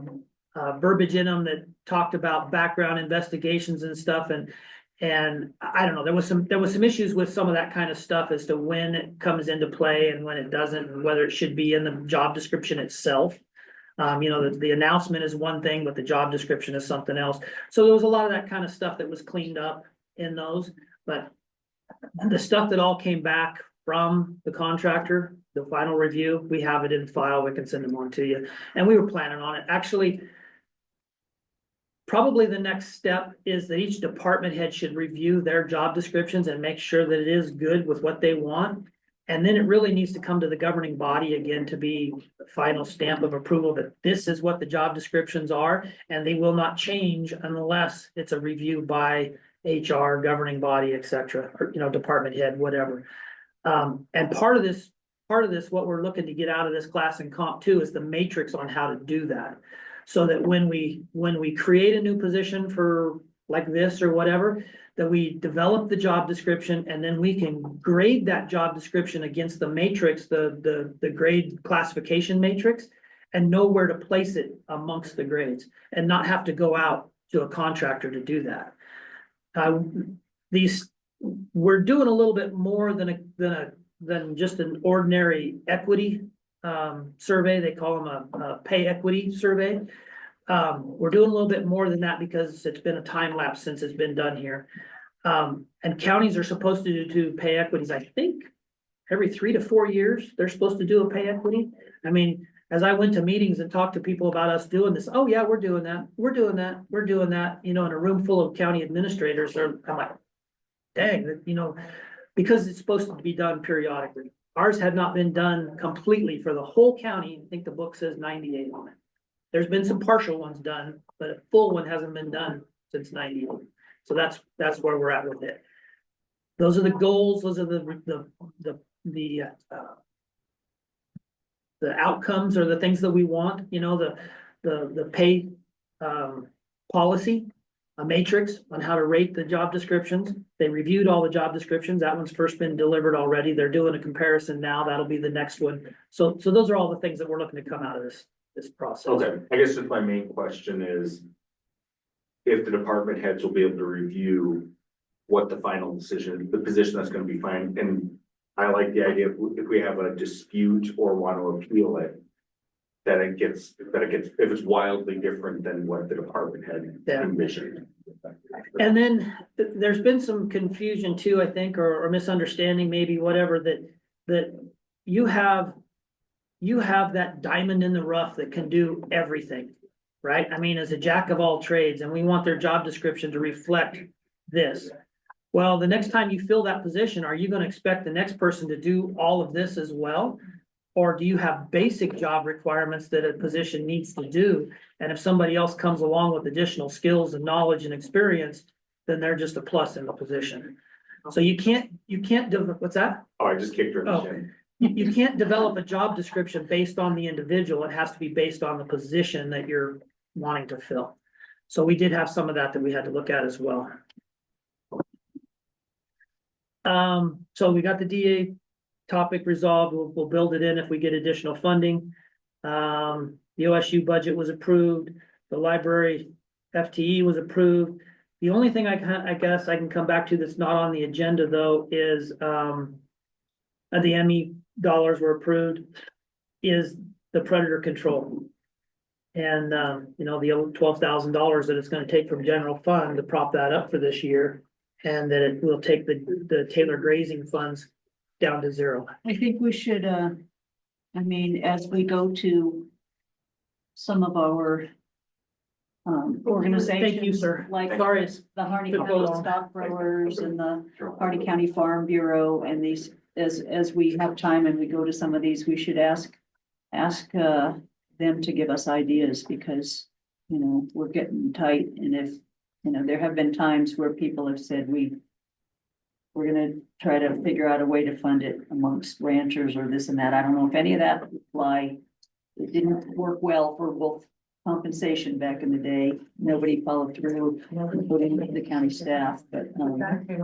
in them that talked about background investigations and stuff. And I don't know, there was some issues with some of that kind of stuff as to when it comes into play and when it doesn't, and whether it should be in the job description itself. The announcement is one thing, but the job description is something else. So there was a lot of that kind of stuff that was cleaned up in those, but the stuff that all came back from the contractor, the final review, we have it in file. We can send them on to you. And we were planning on it. Actually, probably the next step is that each department head should review their job descriptions and make sure that it is good with what they want. And then it really needs to come to the governing body again to be the final stamp of approval that this is what the job descriptions are, and they will not change unless it's a review by HR, governing body, et cetera, or, department head, whatever. And part of this, what we're looking to get out of this class and comp too, is the matrix on how to do that. So that when we create a new position for like this or whatever, that we develop the job description and then we can grade that job description against the matrix, the grade classification matrix, and know where to place it amongst the grades and not have to go out to a contractor to do that. We're doing a little bit more than just an ordinary equity survey. They call them a pay equity survey. We're doing a little bit more than that because it's been a time lapse since it's been done here. And counties are supposed to do pay equities, I think, every 3 to 4 years, they're supposed to do a pay equity. I mean, as I went to meetings and talked to people about us doing this, oh yeah, we're doing that, we're doing that, we're doing that, you know, in a room full of county administrators, I'm like, dang, that, you know, because it's supposed to be done periodically. Ours had not been done completely for the whole county. I think the book says 98 on it. There's been some partial ones done, but a full one hasn't been done since 98. So that's where we're at with it. Those are the goals, those are the outcomes or the things that we want, you know, the pay policy, a matrix on how to rate the job descriptions. They reviewed all the job descriptions. That one's first been delivered already. They're doing a comparison now. That'll be the next one. So those are all the things that we're looking to come out of this process. Okay, I guess just my main question is if the department heads will be able to review what the final decision, the position that's gonna be fine, and I like the idea if we have a dispute or want to appeal it, that it gets, if it's wildly different than what the department had Yeah. envisioned. And then there's been some confusion too, I think, or misunderstanding, maybe whatever, that you have that diamond in the rough that can do everything, right? I mean, as a jack of all trades, and we want their job description to reflect this. Well, the next time you fill that position, are you gonna expect the next person to do all of this as well? Or do you have basic job requirements that a position needs to do? And if somebody else comes along with additional skills and knowledge and experience, then they're just a plus in the position. So you can't do, what's that? Oh, I just kicked her in the Oh. shin. You can't develop a job description based on the individual. It has to be based on the position that you're wanting to fill. So we did have some of that we had to look at as well. So we got the DA topic resolved. We'll build it in if we get additional funding. The OSU budget was approved. The library FTE was approved. The only thing I guess I can come back to that's not on the agenda though is, the ME dollars were approved, is the predator control. And, you know, the $12,000 that it's gonna take from general fund to prop that up for this year. And that it will take the Taylor grazing funds down to zero. I think we should, I mean, as we go to some of our organizations. Thank you, sir. Like Sorry. the Harney Took so County long. Stock Growers and the Harney County Farm Bureau and these, as we have time and we go to some of these, we should ask them to give us ideas because, you know, we're getting tight and if, you know, there have been times where people have said we're gonna try to figure out a way to fund it amongst ranchers or this and that. I don't know if any of that would apply. It didn't work well for both compensation back in the day. Nobody followed through, including the county staff, but, I think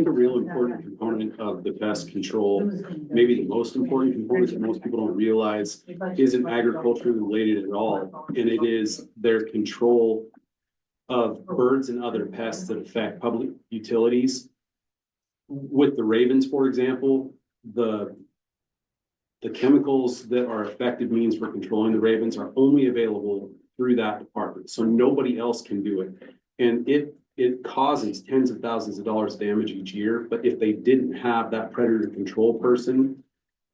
a real important component of the pest control, maybe the most important component that most people don't realize, isn't agriculturally related at all. And it is their control of birds and other pests that affect public utilities. With the ravens, for example, the chemicals that are effective means for controlling the ravens are only available through that department. So nobody else can do it. And it causes tens of thousands of dollars damage each year. But if they didn't have that predator control person,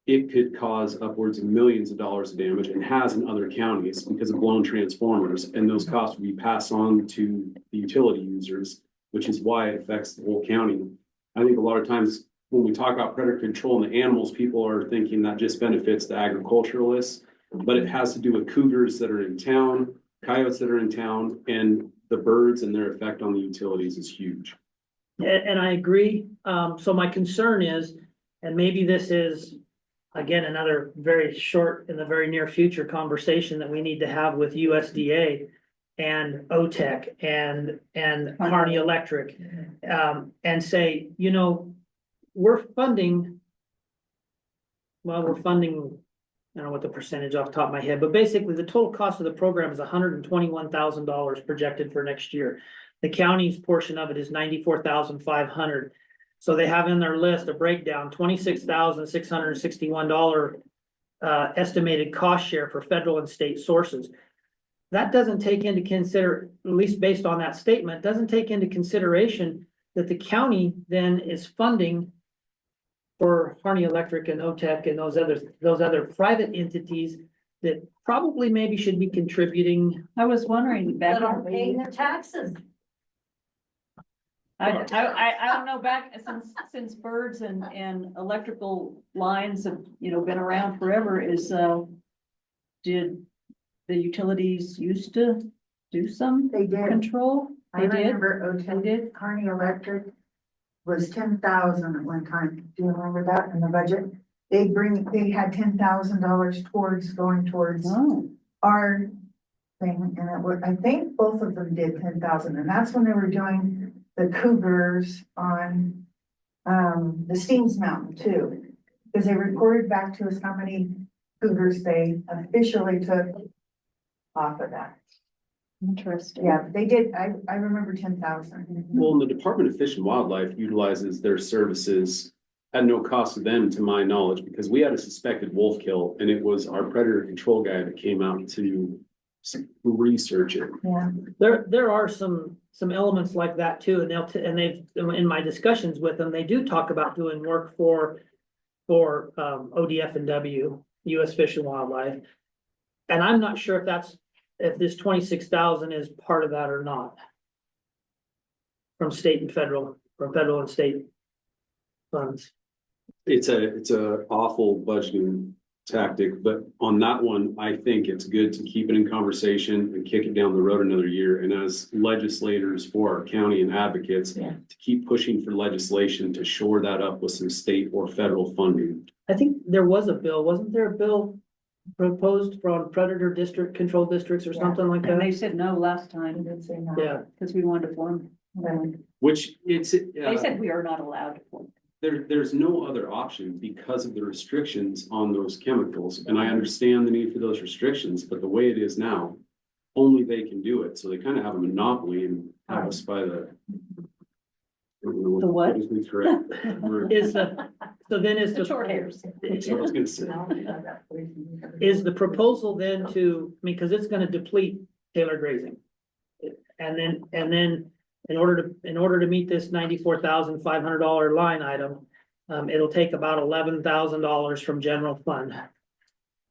it could cause upwards of millions of dollars of damage and has in other counties because of blown transformers. And those costs will be passed on to the utility users, which is why it affects the whole county. I think a lot of times when we talk about predator control and the animals, people are thinking that just benefits the agriculturalists, but it has to do with cougars that are in town, coyotes that are in town, and the birds and their effect on the utilities is huge. And I agree. So my concern is, and maybe this is, again, another very short, in the very near future conversation that we need to have with USDA and OTEC and Harney Electric. And say, you know, we're funding, I don't know what the percentage off the top of my head, but basically the total cost of the program is $121,000 projected for next year. The county's portion of it is $94,500. So they have in their list a breakdown, $26,661 estimated cost share for federal and state sources. That doesn't take into consider, at least based on that statement, doesn't take into consideration that the county then is funding for Harney Electric and OTEC and those other private entities that probably maybe should be contributing. I was wondering back. That aren't paying their taxes. I don't know, back since birds and electrical lines have, been around forever, did the utilities used to do some They did. control? I They did? remember OTEC, Kearney Electric was 10,000 at one time. Do you remember that in the budget? They had $10,000 going towards Oh, our thing, and it was, I think both of them did 10,000, and that's when they were doing the cougars on the Steams Mountain too. Because they reported back to us how many cougars they officially took off of that. interesting. Yeah, they did, I remember 10,000. Well, and the Department of Fish and Wildlife utilizes their services at no cost to them, to my knowledge, because we had a suspected wolf kill, and it was our predator control guy that came out to research it. Yeah. There are some elements like that too, and they've, in my discussions with them, they do talk about doing work for ODF and W, US Fish and Wildlife. And I'm not sure if this 26,000 is part of that or not. From state and federal, from federal and state funds. It's a awful budgeting tactic, but on that one, I think it's good to keep it in conversation and kick it down the road another year. And as legislators for our county and advocates, to keep pushing for legislation to shore that up with some state or federal funding. I think there was a bill, wasn't there a bill proposed from predator district, control districts or something like And they that? said no last time, Yeah, because we wanted to form. Which it's, They said we are not allowed to form. there's no other option because of the restrictions on those chemicals. And I understand the need for those restrictions, but the way it is now, only they can do it. So they kind of have a monopoly and have us by the. I don't know The what? is the correct word. so then The short hairs. That's what I was gonna say. is the proposal then to, I mean, because it's gonna deplete Taylor grazing. And then in order to meet this $94,500 line item, it'll take about $11,000 from general fund.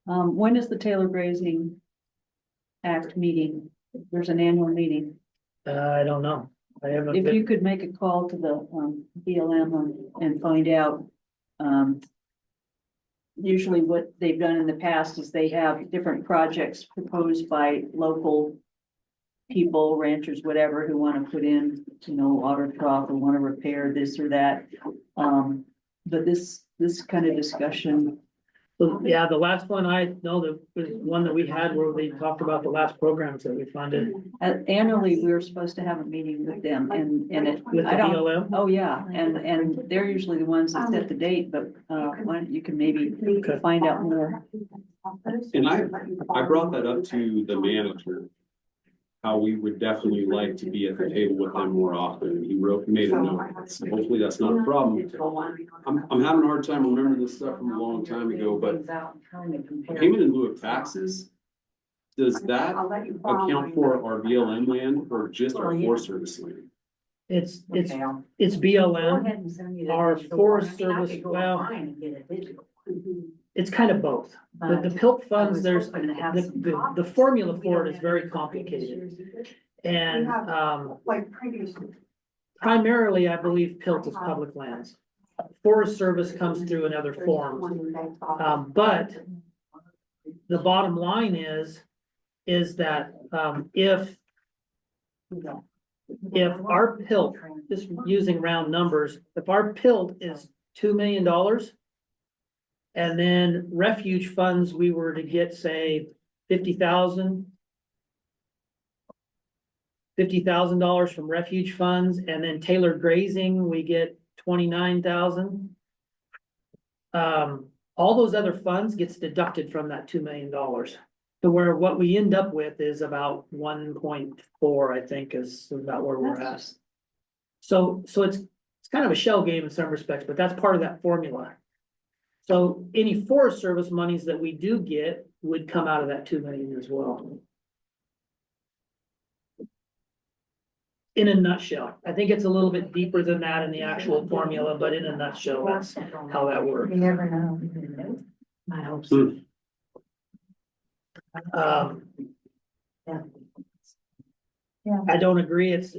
When is the Taylor Grazing Act meeting? There's an annual meeting. I don't know. I haven't. If you could make a call to the BLM and find out. Usually what they've done in the past is they have different projects proposed by local people, ranchers, whatever, who want to put in, water trough or want to repair this or that. But this kind of discussion. Yeah, the last one I know, the one that we had where we talked about the last programs that we funded Annually, we were supposed to have a meeting with them and it. with the I don't- BLM. Oh, yeah, and they're usually the ones that set the date, but why don't you can maybe find out more. And I brought that up to the manager. How we would definitely like to be at the table with them more often. He made a note. So hopefully that's not a problem. I'm having a hard time remembering this stuff from a long time ago, but payment in lieu of taxes, does that account for our BLM land or just our Forest Service land? It's BLM, our Forest Service, well, it's kind of both. The PILT funds, there's, the formula for it is very complicated. And, Like previously. primarily, I believe PILT is public lands. Forest Service comes through in other forms. But the bottom line is that, if our PILT, just using round numbers, if our PILT is $2 million, and then refuge funds, we were to get, say, $50,000 from refuge funds, and then Taylor grazing, we get 29,000. All those other funds gets deducted from that $2 million. To where what we end up with is about 1.4, I think, is about where we're at. So it's kind of a shell game in some respects, but that's part of that formula. So any Forest Service monies that we do get would come out of that 2 million as well. in a nutshell. I think it's a little bit deeper than that in the actual formula, but in a nutshell, that's how that works. You never know. I hope so. I don't agree. It's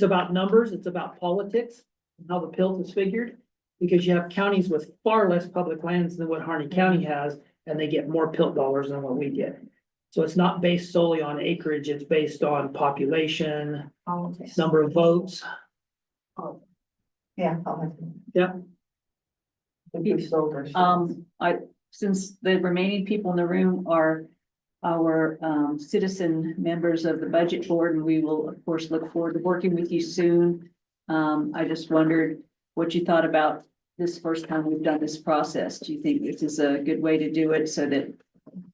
about numbers. It's about politics, how the PILT is figured. Because you have counties with far less public lands than what Harney County has, and they get more PILT dollars than what we get. So it's not based solely on acreage, it's based on population, politics. number of votes. Yeah. Yeah. Since the remaining people in the room are our citizen members of the budget board, and we will of course look forward to working with you soon. I just wondered what you thought about this first time we've done this process. Do you think this is a good way to do it so that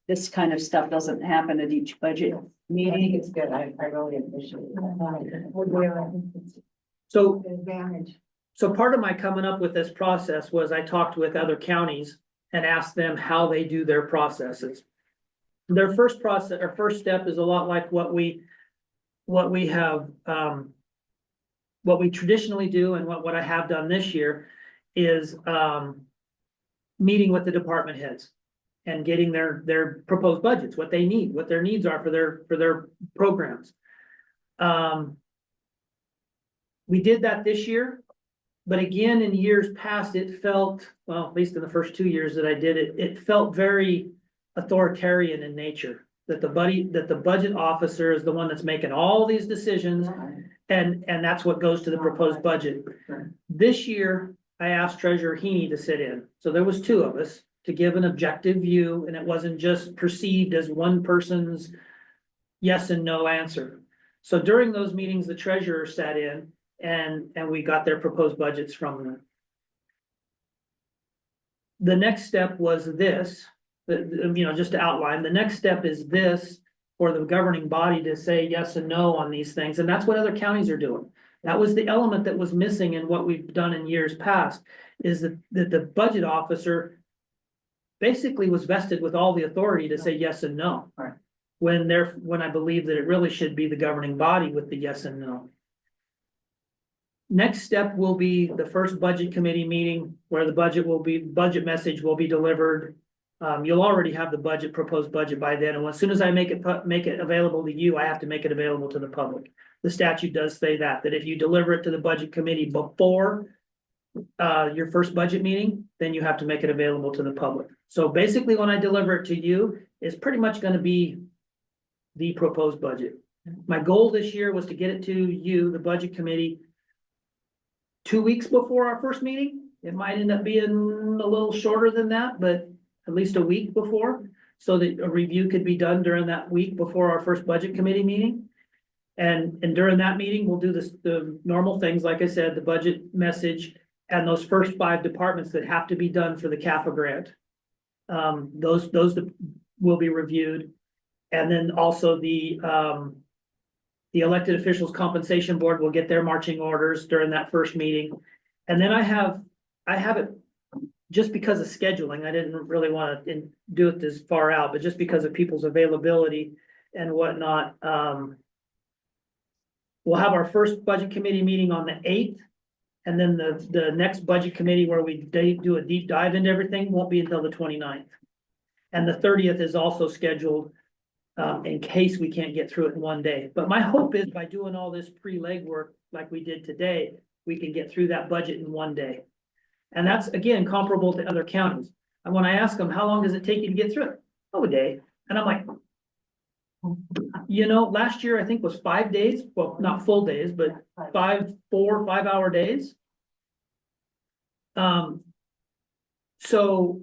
this kind of stuff doesn't happen at each budget meeting? It's good. I really appreciate it. So, Advantage. so part of my coming up with this process was I talked with other counties and asked them how they do their processes. Their first process, or first step is a lot like what we have, what we traditionally do and what I have done this year is, meeting with the department heads and getting their proposed budgets, what they need, what their needs are for their programs. We did that this year, but again, in years past, it felt, well, at least in the first 2 years that I did it, it felt very authoritarian in nature. That the budget officer is the one that's making all these decisions, and that's what goes to the proposed budget. This year, I asked Treasurer Heaney to sit in, so there was 2 of us to give an objective view, and it wasn't just perceived as one person's yes and no answer. So during those meetings, the treasurer sat in, and we got their proposed budgets from them. The next step was this, just to outline, the next step is this for the governing body to say yes and no on these things, and that's what other counties are doing. That was the element that was missing in what we've done in years past, is that the budget officer basically was vested with all the authority to say yes and no. Right. When I believe that it really should be the governing body with the yes and no. Next step will be the first budget committee meeting where the budget message will be delivered. You'll already have the proposed budget by then, and as soon as I make it available to you, I have to make it available to the public. The statute does say that if you deliver it to the budget committee before your first budget meeting, then you have to make it available to the public. So basically, when I deliver it to you, it's pretty much gonna be the proposed budget. My goal this year was to get it to you, the budget committee, 2 weeks before our first meeting. It might end up being a little shorter than that, but at least a week before, so that a review could be done during that week before our first budget committee meeting. And during that meeting, we'll do the normal things, like I said, the budget message and those first 5 departments that have to be done for the CAFA grant. Those will be reviewed. And then also the elected officials compensation board will get their marching orders during that first meeting. And then I have it, just because of scheduling, I didn't really want to do it this far out, but just because of people's availability and whatnot, we'll have our first budget committee meeting on the 8th. And then the next budget committee where we do a deep dive into everything won't be until the 29th. And the 30th is also scheduled in case we can't get through it in one day. But my hope is by doing all this pre-legwork like we did today, we can get through that budget in one day. And that's, again, comparable to other counties. And when I ask them, how long does it take you to get through it? Oh, a day. And I'm like, last year I think was 5 days. Well, not full days, but 4 or 5 hour days. So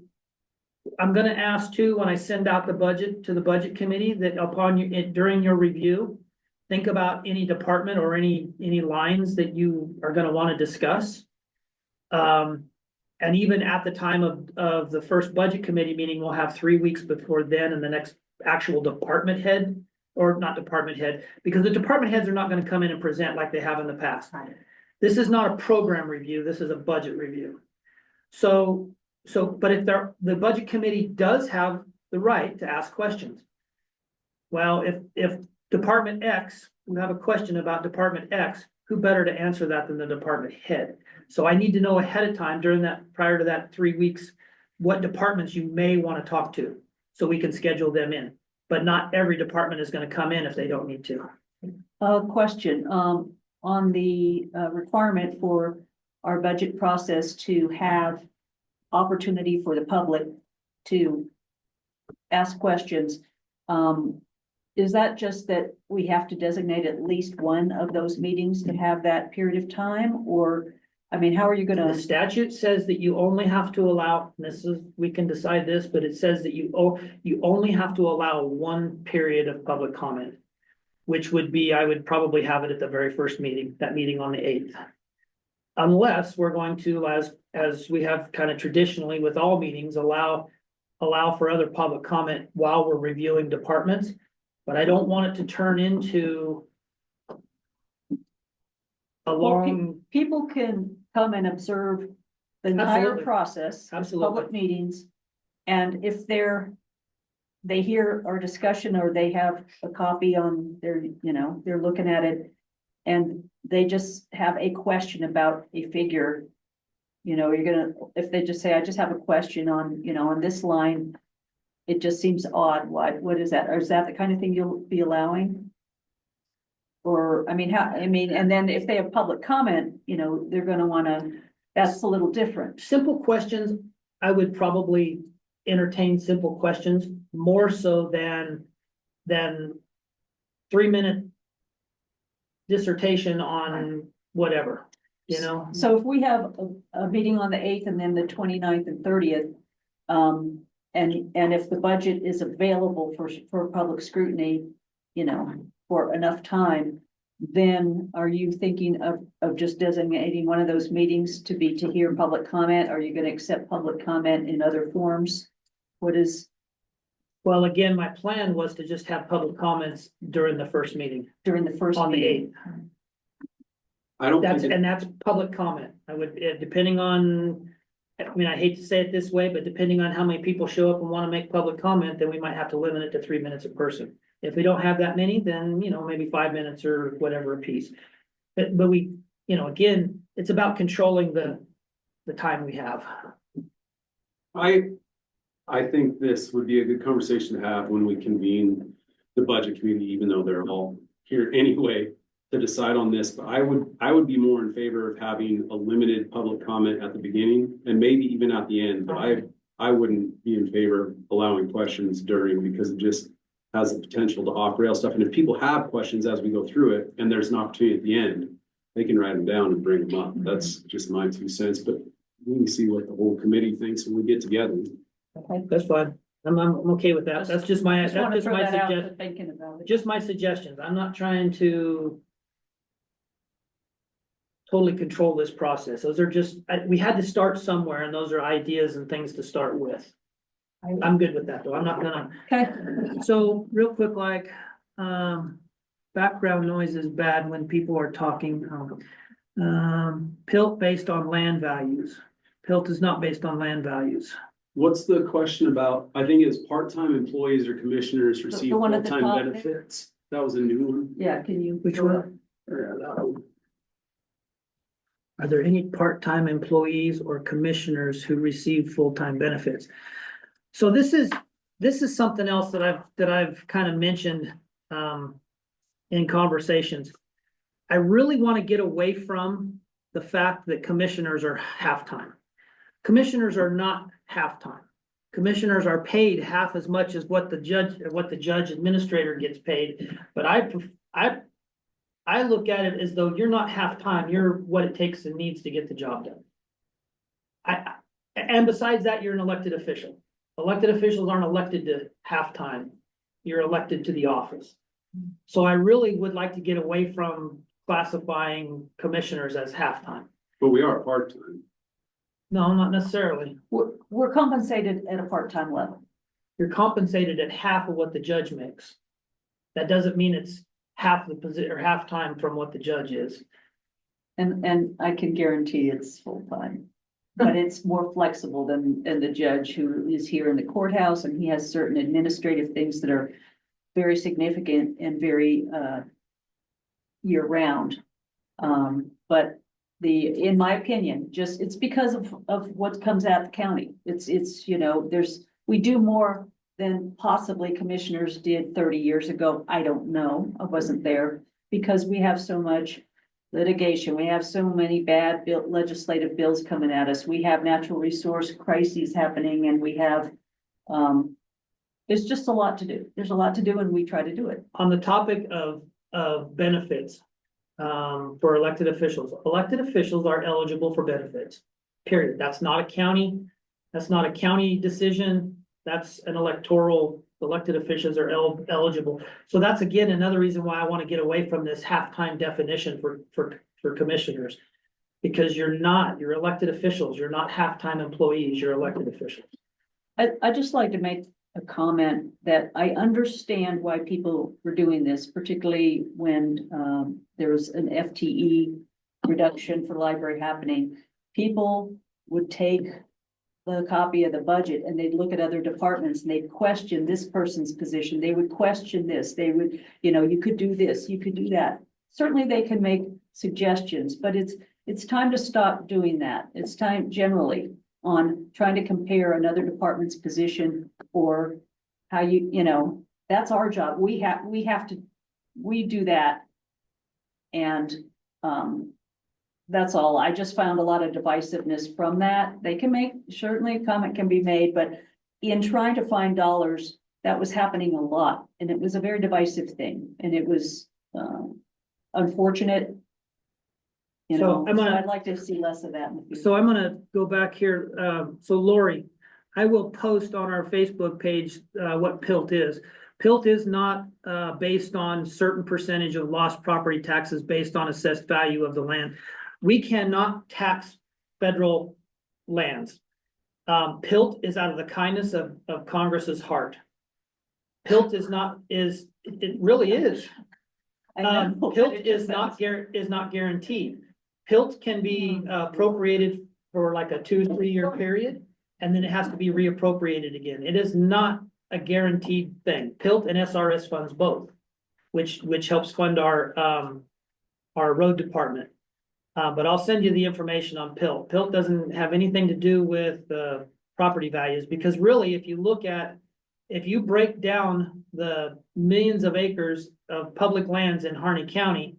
I'm gonna ask too, when I send out the budget to the budget committee, that during your review, think about any department or any lines that you are gonna wanna discuss. And even at the time of the first budget committee meeting, we'll have 3 weeks before then, and the next actual department head, or not department head, because the department heads are not gonna come in and present like they have in the past. This is not a program review, this is a budget review. But if the budget committee does have the right to ask questions. Well, if Department X, we have a question about Department X, who better to answer that than the department head? So I need to know ahead of time during that, prior to that 3 weeks, what departments you may want to talk to, so we can schedule them in. But not every department is gonna come in if they don't need to. Question, on the requirement for our budget process to have opportunity for the public to ask questions. Is that just that we have to designate at least one of those meetings to have that period of time? Or, I mean, how are you The gonna, statute says that you only have to allow, this is, we can decide this, but it says that you only have to allow one period of public comment. Which would be, I would probably have it at the very first meeting, that meeting on the 8th. Unless we're going to, as we have kind of traditionally with all meetings, allow for other public comment while we're reviewing departments. But I don't want it to turn into a long, people can come and observe the entire Absolutely. process. Absolutely. Public meetings. And if they hear our discussion or they have a copy on their, they're looking at it. And they just have a question about a figure. If they just say, I just have a question on, on this line. It just seems odd. What is that? Or is that the kind of thing you'll be allowing? Or, and then if they have public comment, they're gonna wanna, that's a little different. simple questions. I would probably entertain simple questions more so than 3-minute dissertation on whatever, So if we have a meeting on the 8th and then the 29th and 30th, and if the budget is available for public scrutiny, for enough time, then are you thinking of just designating one of those meetings to hear public comment? Are you gonna accept public comment in other forms? Well, again, my plan was to just have public comments during the first meeting During the first on the meeting? 8th. I don't think, That's public comment. I would, depending on, I hate to say it this way, but depending on how many people show up and want to make public comment, then we might have to limit it to 3 minutes a person. If we don't have that many, then, maybe 5 minutes or whatever a piece. But we, again, it's about controlling the time we have. I think this would be a good conversation to have when we convene the budget committee, even though they're all here anyway, to decide on this. But I would be more in favor of having a limited public comment at the beginning and maybe even at the end. But I wouldn't be in favor of allowing questions during, because it just has the potential to off-rail stuff. And if people have questions as we go through it and there's an opportunity at the end, they can write them down and bring them up. That's just my 2 cents, but we can see what the whole committee thinks when we get together. Okay. That's fine. I'm okay with that. That's just my, Just wanna throw that out suggestion. for thinking about it. Just my suggestions. I'm not trying to totally control this process. Those are just, we had to start somewhere and those are ideas and things to start with. I'm good with that though. I'm not gonna. Okay. So real quick, background noise is bad when people are talking. PILT based on land values. PILT is not based on land values. What's the question about? I think it's part-time employees or commissioners receive one at the top full-time there? benefits. That was a new one. Yeah, can you? Which one? Are there any part-time employees or commissioners who receive full-time benefits? So this is something else that I've kind of mentioned in conversations. I really want to get away from the fact that commissioners are half-time. Commissioners are not half-time. Commissioners are paid half as much as what the judge administrator gets paid. But I look at it as though you're not half-time, you're what it takes and needs to get the job done. And besides that, you're an elected official. Elected officials aren't elected to half-time. You're elected to the office. So I really would like to get away from classifying commissioners as half-time. But we are part-time. No, not necessarily. We're compensated at a part-time level. You're compensated at half of what the judge makes. That doesn't mean it's half the position or half-time from what the judge is. And I can guarantee it's full-time. But it's more flexible than the judge who is here in the courthouse and he has certain administrative things that are very significant and very, year round. But in my opinion, just, it's because of what comes out the county. It's, you know, we do more than possibly commissioners did 30 years ago. I don't know. I wasn't there because we have so much litigation. We have so many bad legislative bills coming at us. We have natural resource crises happening and we have, there's just a lot to do. There's a lot to do and we try to do it. On the topic of benefits, for elected officials are eligible for benefits, period. That's not a county decision. That's an elected officials are eligible. So that's again, another reason why I want to get away from this half-time definition for commissioners. Because you're elected officials, you're not half-time employees, you're elected officials. I just like to make a comment that I understand why people were doing this, particularly when there was an FTE reduction for library happening. People would take the copy of the budget and they'd look at other departments and they'd question this person's position. They would question this. They would, you know, you could do this, you could do that. Certainly they can make suggestions, but it's time to stop doing that. It's time generally on trying to compare another department's position or how you know, that's our job. We do that. And, that's all. I just found a lot of divisiveness from that. They can certainly a comment can be made, but in trying to find dollars, that was happening a lot. And it was a very divisive thing. And it was, unfortunate. You So know, I'd like to see less of that in the future. So I'm gonna go back here. So Lori, I will post on our Facebook page, what PILT is. PILT is not, based on certain percentage of lost property taxes based on assessed value of the land. We cannot tax federal lands. PILT is out of the kindness of Congress's heart. PILT it really is. PILT is not guaranteed. PILT can be appropriated for like a 2-3 year period, and then it has to be reappropriated again. It is not a guaranteed thing. PILT and SRS funds both, which helps fund our road department. But I'll send you the information on PILT. PILT doesn't have anything to do with property values, because really, if you break down the millions of acres of public lands in Harney County,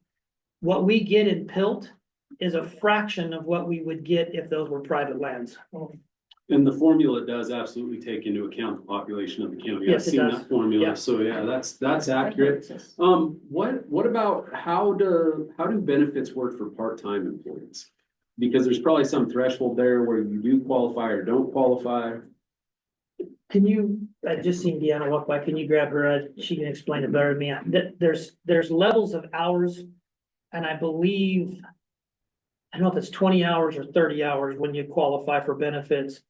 what we get in PILT is a fraction of what we would get if those were private lands. And the formula does absolutely take into account the population of the county. Yes, I've it seen does. that formula, Yeah. so yeah, that's accurate. What about how do benefits work for part-time employees? Because there's probably some threshold there where you do qualify or don't qualify. I just seen Deanna walk by. Can you grab her? She can explain it better than me. There's levels of hours, and I believe, I don't know if it's 20 hours or 30 hours when you qualify for benefits.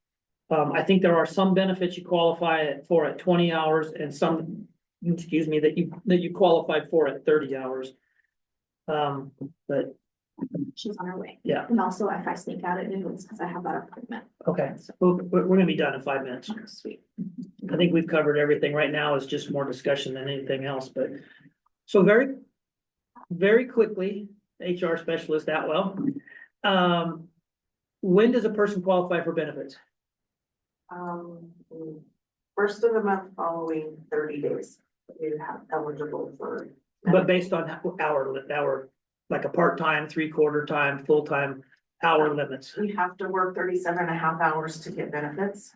I think there are some benefits you qualify for at 20 hours and some, that you qualify for at 30 hours. But She's on her way. Yeah. And also if I sneak out at noon, it's because I have that appointment. okay, we're gonna be done in 5 minutes. Sweet. I think we've covered everything. Right now is just more discussion than anything else, but. So very quickly, HR specialist Atwell. When does a person qualify for benefits? First of the month following 30 days, you have eligible for. But based on hour, like a part-time, 3/4 time, full-time hour limits. You have to work 37.5 hours to get benefits.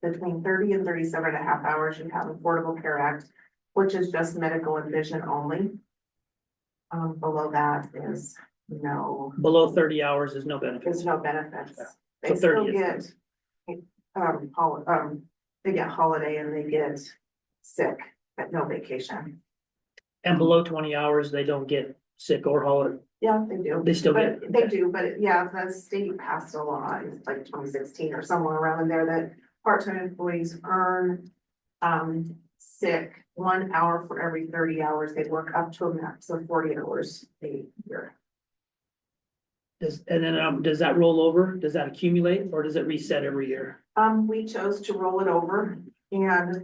Between 30 and 37.5 hours, you have Affordable Care Act, which is just medical and vision only. Below that is no. Below 30 hours is no benefits. There's no benefits. So They still 30 get, they get holiday and they get sick, but no vacation. And below 20 hours, they don't get sick or holiday. Yeah, they do. They still But get. They do, but yeah, the state passed a law, it's like 2016 or somewhere around in there that part-time employees earn sick 1 hour for every 30 hours. They work up to a max of 40 hours a year. Does that roll over? Does that accumulate or does it reset every year? We chose to roll it over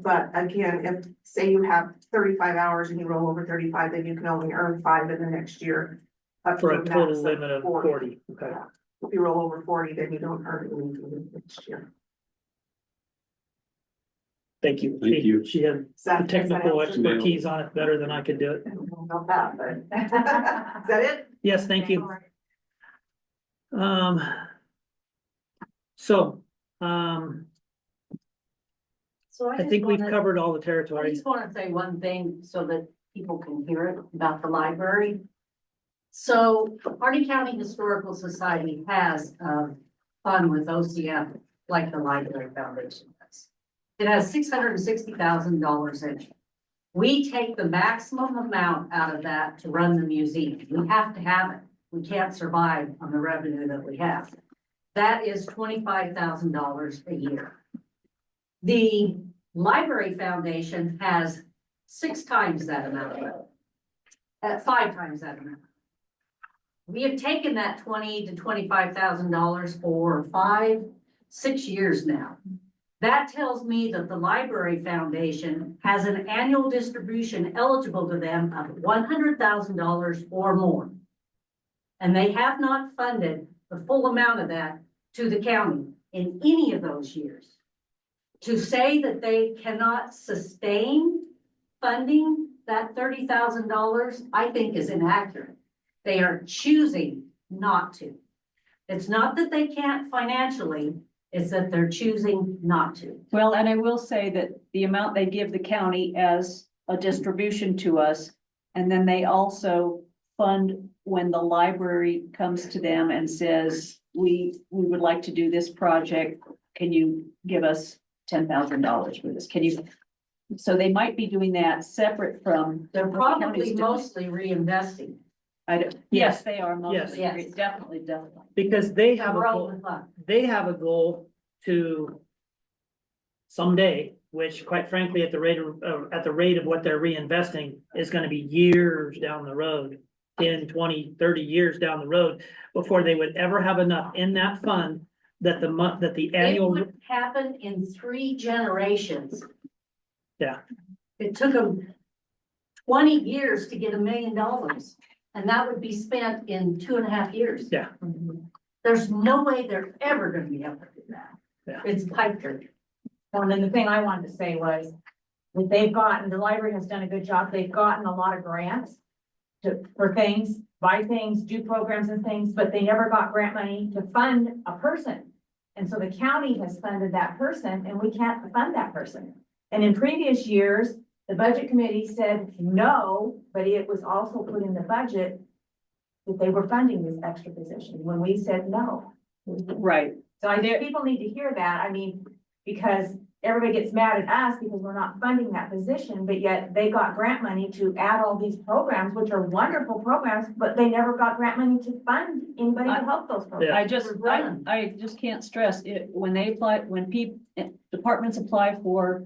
but again, if say you have 35 hours and you roll over 35, then you can only earn 5 in the next year. Up For to a max total limit of 40, okay. Yeah. If you roll over 40, then you don't earn anything next year. Thank you. Thank you. She had the technical expertise on it better than I could do it. I don't know about that, but. Is that it? Yes, thank you. Um. So, So I think we've covered all the I territory. just want to say one thing so that people can hear it about the library. So Hardy County Historical Society has fund with OCF like the Library Foundation does. It has $660,000 in it. We take the maximum amount out of that to run the museum. We have to have it. We can't survive on the revenue that we have. That is $25,000 a year. The Library Foundation has 6 times that amount of it. 5 times that amount. We have taken that $20,000 to $25,000 for 5, 6 years now. That tells me that the Library Foundation has an annual distribution eligible to them of $100,000 or more. And they have not funded the full amount of that to the county in any of those years. To say that they cannot sustain funding that $30,000, I think is inaccurate. They are choosing not to. It's not that they can't financially, it's that they're choosing not to. Well, and I will say that the amount they give the county as a distribution to us, and then they also fund when the library comes to them and says, we would like to do this project. Can you give us $10,000 for this? Can you? So they might be doing that separate from. They're what the probably county's doing. mostly reinvesting. Yes, they are Yes. mostly, Yes. definitely. Because they have a We're all goal, with fun. they have a goal to someday, which quite frankly, at the rate of what they're reinvesting is gonna be years down the road. 10, 20, 30 years down the road before they would ever have enough in that fund that the It annual, would happen in 3 generations. yeah, It took them 20 years to get $1 million, and that would be spent in 2.5 years. yeah. There's no way they're ever gonna be able to do that. Yeah. It's pipe dream. And then the thing I wanted to say was, that they've gotten, the library has done a good job, they've gotten a lot of grants for things, buy things, do programs and things, but they never got grant money to fund a person. And so the county has funded that person and we can't fund that person. And in previous years, the budget committee said no, but it was also put in the budget that they were funding this extra position when we said no. Right. So I think people need to hear that, I mean, because everybody gets mad at us because we're not funding that position, but yet they got grant money to add all these programs, which are wonderful programs, but they never got grant money to fund anybody to help those programs. I just can't stress it, when they apply, when departments apply for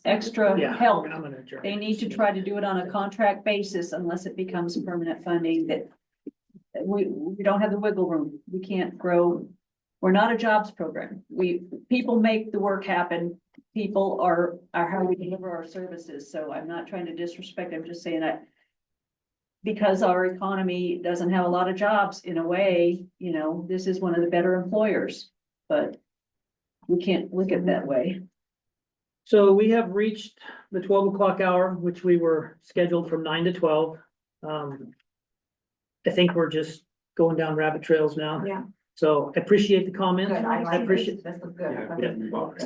extra Yeah, help, I'm gonna adjourn. they need to try to do it on a contract basis unless it becomes permanent funding that we don't have the wiggle room. We can't grow. We're not a jobs program. People make the work happen. People are how we deliver our services. So I'm not trying to disrespect. I'm just saying that because our economy doesn't have a lot of jobs in a way, this is one of the better employers, but we can't look at it that way. So we have reached the 12 o'clock hour, which we were scheduled from 9 to 12. I think we're just going down rabbit trails now. Yeah. So I appreciate the comments. Good, I I like appreciate, this was good.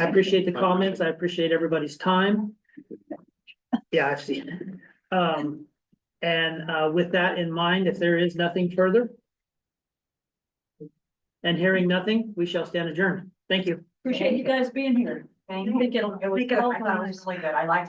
I appreciate the comments. I appreciate everybody's time. Yeah, I've seen it. And with that in mind, if there is nothing further and hearing nothing, we shall stand adjourned. Thank you. Appreciate you guys being here. Thank you. Think it'll- It was think good. it'll- I thought it was really good. I liked